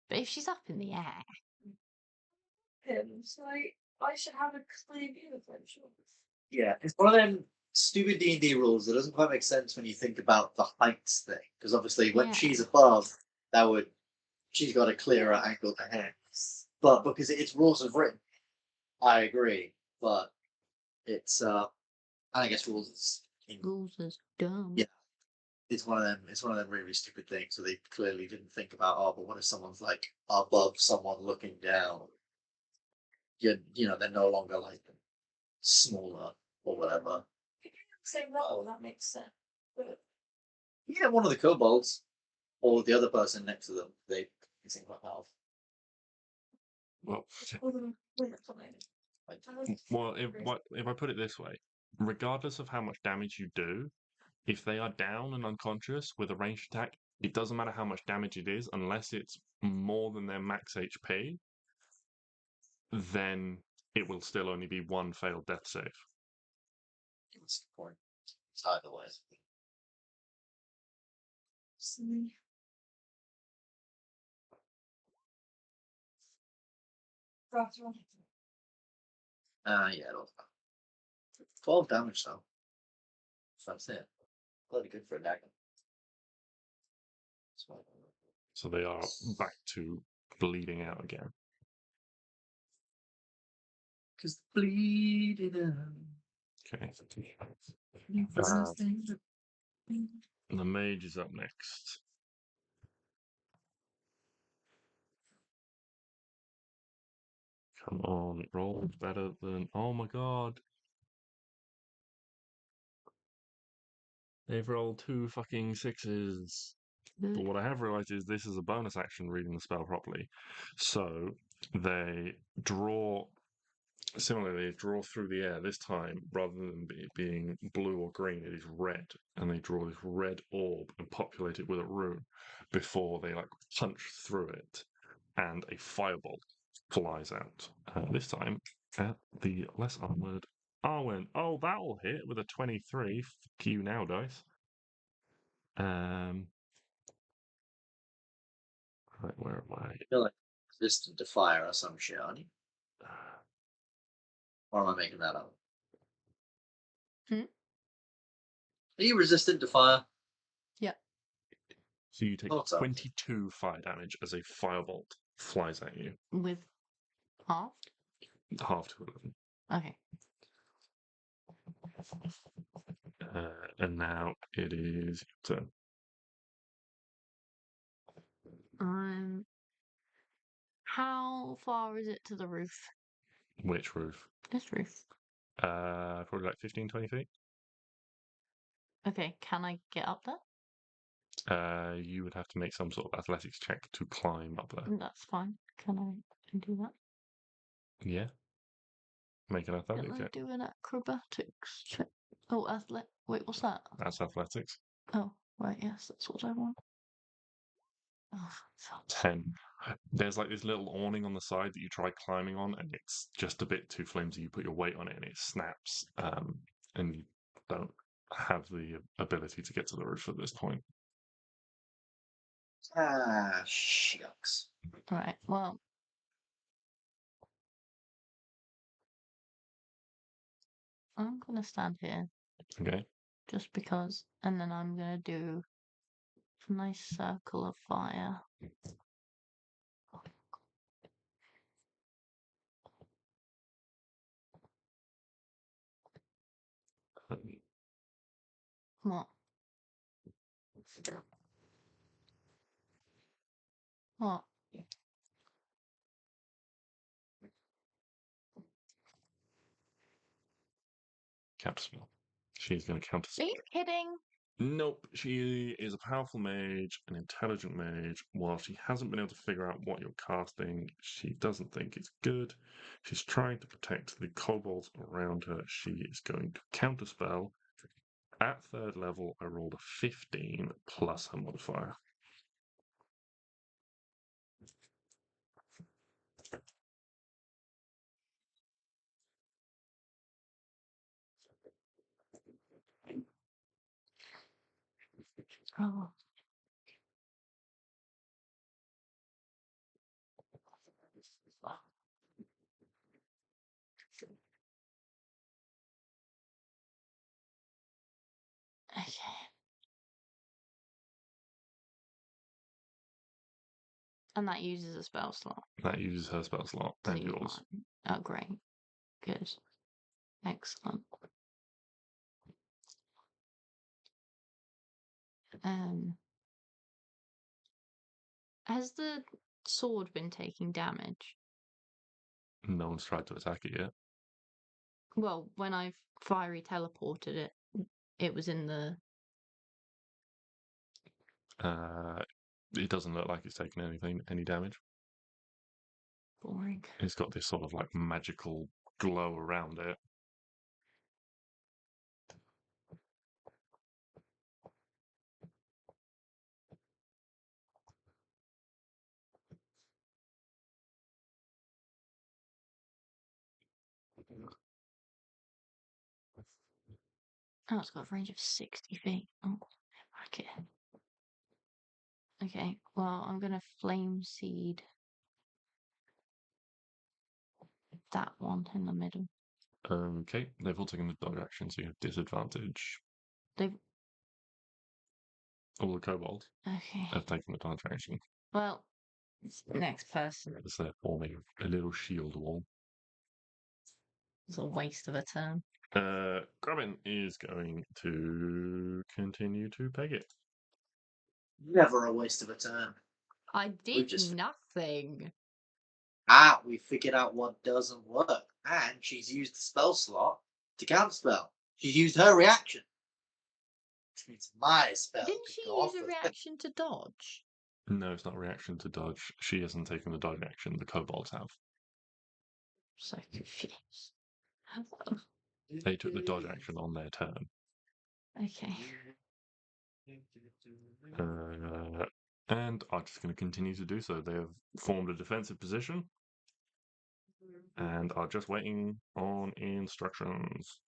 But if she's up in the air. So I should have a clear view of them, sure. Yeah, it's one of them stupid D&D rules that doesn't quite make sense when you think about the heights thing. Because obviously, when Yeah. she's above, she's got a clearer angle to hit. But because it's rules of written, I agree. But it's I guess rules is Rules is dumb. Yeah. it's one of them. It's one of them really stupid things. So they clearly didn't think about. Oh, but what if someone's like above someone looking down? You know, they're no longer like smaller or whatever. Same roll, that makes sense. But Yeah, one of the kobolds or the other person next to them, they seem quite powerful. Well, we're not fine. well, if I put it this way, regardless of how much damage you do, if they are down and unconscious with a ranged attack, it doesn't matter how much damage it is, unless it's more than their max HP, then it will still only be one failed death save. That's the point. It's either way. Yeah, it'll 12 damage though. So that's it. Bloody good for a dagger. So they are back to bleeding out again. Because bleeding out. Okay. Uh, The mage is up next. Come on, roll better than. Oh my god. They've rolled 2 fucking 6s. But what I have realised is this is a bonus action reading the spell properly. So they draw. Similarly, they draw through the air. This time, rather than it being blue or green, it is red. And they draw this red orb and populate it with a rune before they like punch through it. And a firebolt flies out. This time at the less armoured Arwen. Oh, that'll hit with a 23. Fuck you now, dice. Right, where am I? You're like resistant to fire or some shit, aren't you? Or am I making that up? Hmm? Are you resistant to fire? So you take Thought so. 22 fire damage as a firebolt flies at you. With half? Half to 11. Okay. And now it is your turn. How far is it to the roof? Which roof? This roof. Probably like 15, 20 feet. Okay, can I get up there? You would have to make some sort of athletics check to climb up there. That's fine. Can I do that? Yeah. Make an athletics Can I check. do an acrobatics check? Oh, wait, what's that? That's athletics. Oh, right, yes, that's what I want. Oh, fuck. 10. There's like this little awning on the side that you try climbing on, and it's just a bit too flimsy. You put your weight on it, and it snaps, and you don't have the ability to get to the roof at this point. Ah, shucks. Right. Well, I'm gonna stand here Okay. just because, and then I'm gonna do a nice circle of fire. What? What? Counterspell. She's going to counter. Are you kidding? Nope, she is a powerful mage, an intelligent mage. While she hasn't been able to figure out what you're casting, she doesn't think it's good. She's trying to protect the kobolds around her. She is going to counterspell. At third level, I rolled a 15 plus her modifier. Oh. Okay. And that uses a spell slot. That uses her spell slot Does and it use yours. mine? Oh, great. Good. Excellent. Has the sword been taking damage? No one's tried to attack it yet. Well, when I fiery teleported it, it was in the. It doesn't look like it's taken any damage. Boring. It's got this sort of like magical glow around it. Oh, it's got a range of 60 feet. Oh, okay. Okay, well, I'm gonna flame seed that one in the middle. Okay, they've all taken the dodge action, so you have disadvantage. They've. All the kobolds Okay. have taken the dodge action. Well, next person. As they're forming a little shield wall. It's a waste of a turn. Grubin is going to continue to peg it. Never a waste of a turn. I did just- nothing. Ah, we figured out what doesn't work. And she's used the spell slot to counterspell. She's used her reaction. Which means my spell Didn't could she go use off a as- reaction to dodge? No, it's not a reaction to dodge. She hasn't taken the dodge action. The kobolds have. So confused. They took the dodge action on their turn. Okay. And are just going to continue to do so. They have formed a defensive position and are just waiting on instructions.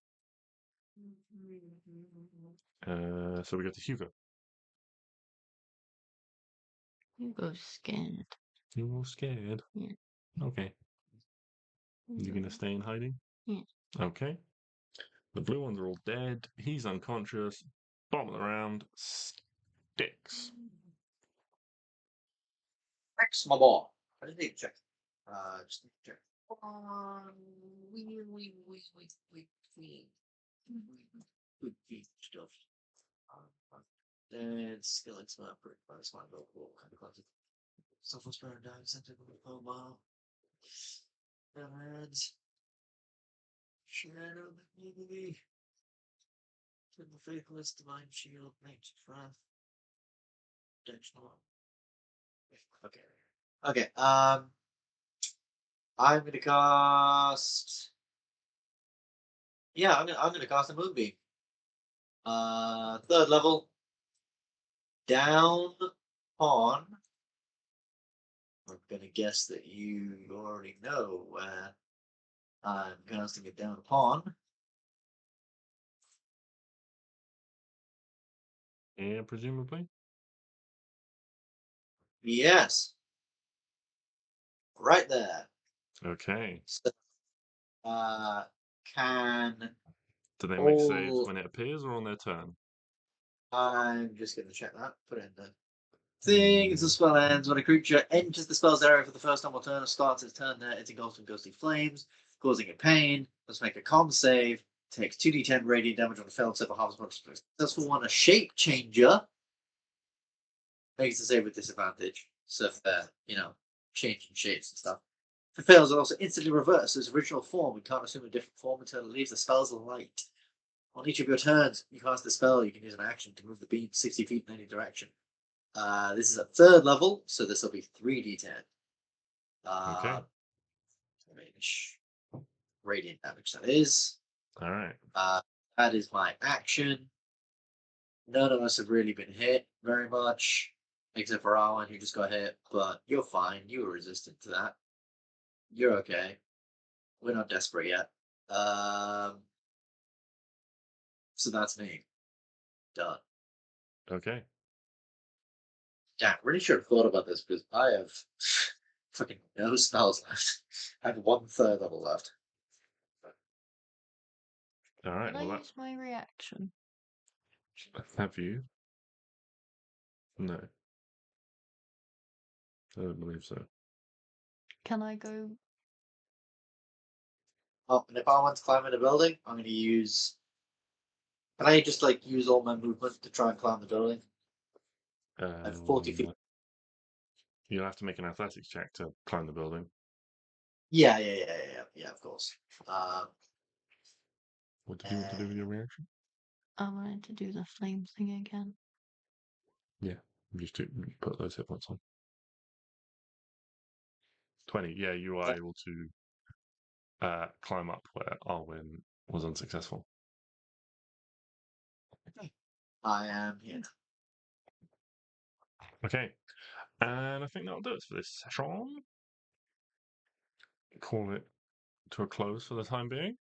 So we go to Hugo. You go scared. You're scared? Yeah. Okay. You're going to stay in hiding? Yeah. Okay. The blue ones are all dead. He's unconscious. Bottom of the round, Stix. Thanks, my boy. I just need to check. Just need to check. We stuff. Then skillets not pretty fast. My go cool kind of closet. Soulful Spirit down center of the mobile. Heads. Shadow the enemy. To the faithless divine shield, nature's wrath. Protection. Okay. Okay. I'm gonna cast. Yeah, I'm gonna cast a moonbeam. Third level. Down on. I'm gonna guess that you already know where I'm casting it down upon. Yeah, presumably. Yes. Right there. Okay. So, can Do they make saves all... when it appears or on their turn? I'm just going to check that. Put it in the thing. As the spell ends, when a creature enters the spell's area for the first time or turn or starts its turn there, it's engulfed in ghostly flames, causing it pain. Let's make a con save. Takes 2d10 radiant damage on a failed save or half as much as a successful one. A shape changer makes the save with disadvantage. So if they're, changing shapes and stuff. If it fails, it also instantly reverses its original form and can't assume a different form until it leaves the spell's light. On each of your turns, you cast the spell, you can use an action to move the beam 60 feet in any direction. This is at 3rd level, so this will be 3d10. Okay. Radiant damage, that is. All right. That is my action. None of us have really been hit very much, except for Arwen, who just got hit, but you're fine. You were resistant to that. You're okay. We're not desperate yet. So that's me. Done. Okay. Damn, really should have thought about this because I have fucking no spells left. I have 1/3 level left. All right. Can I Well, use my reaction? have you? No. I don't believe so. Can I go? Oh, and if I want to climb in a building, I'm going to use. Can I just use all my movement to try and climb the building? I have 40 feet. You'll have to make an athletics check to climb the building. Yeah, of course. What did you want to do with your reaction? I wanted to do the flame thing again. Yeah, just put those hit points on. 20. Yeah, you are able to climb up where Arwen was unsuccessful. I am here. Okay, and I think that'll do it for this session. Call it to a close for the time being.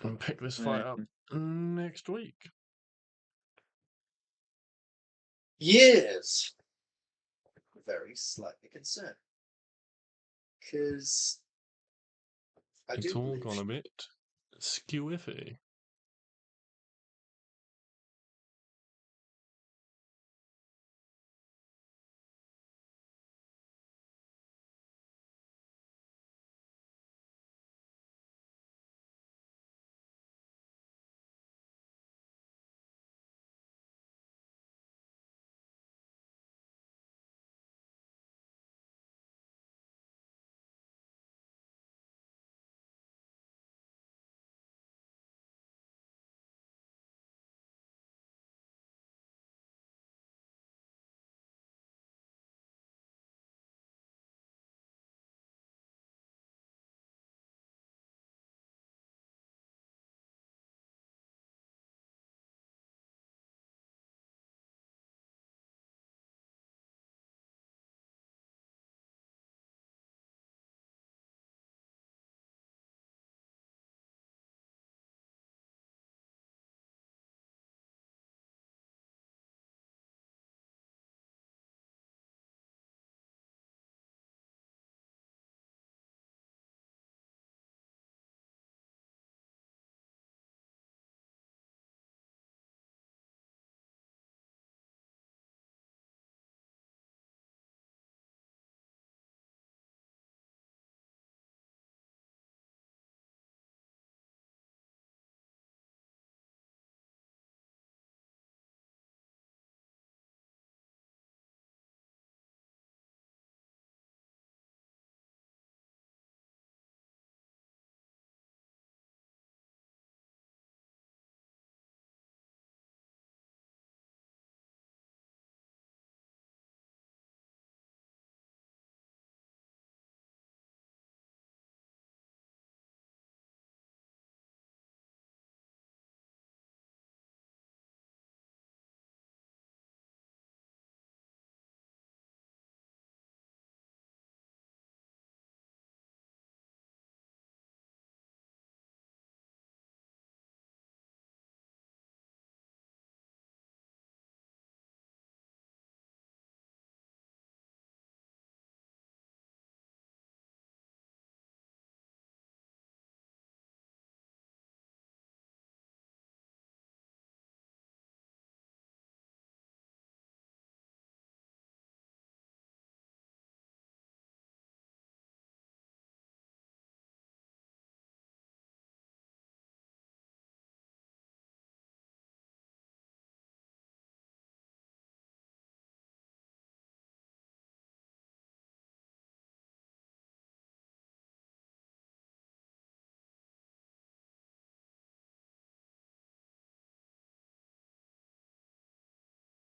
And pick this fight up next week. Yes. Very slightly concerned. Because It's all gone a bit skew-iffy.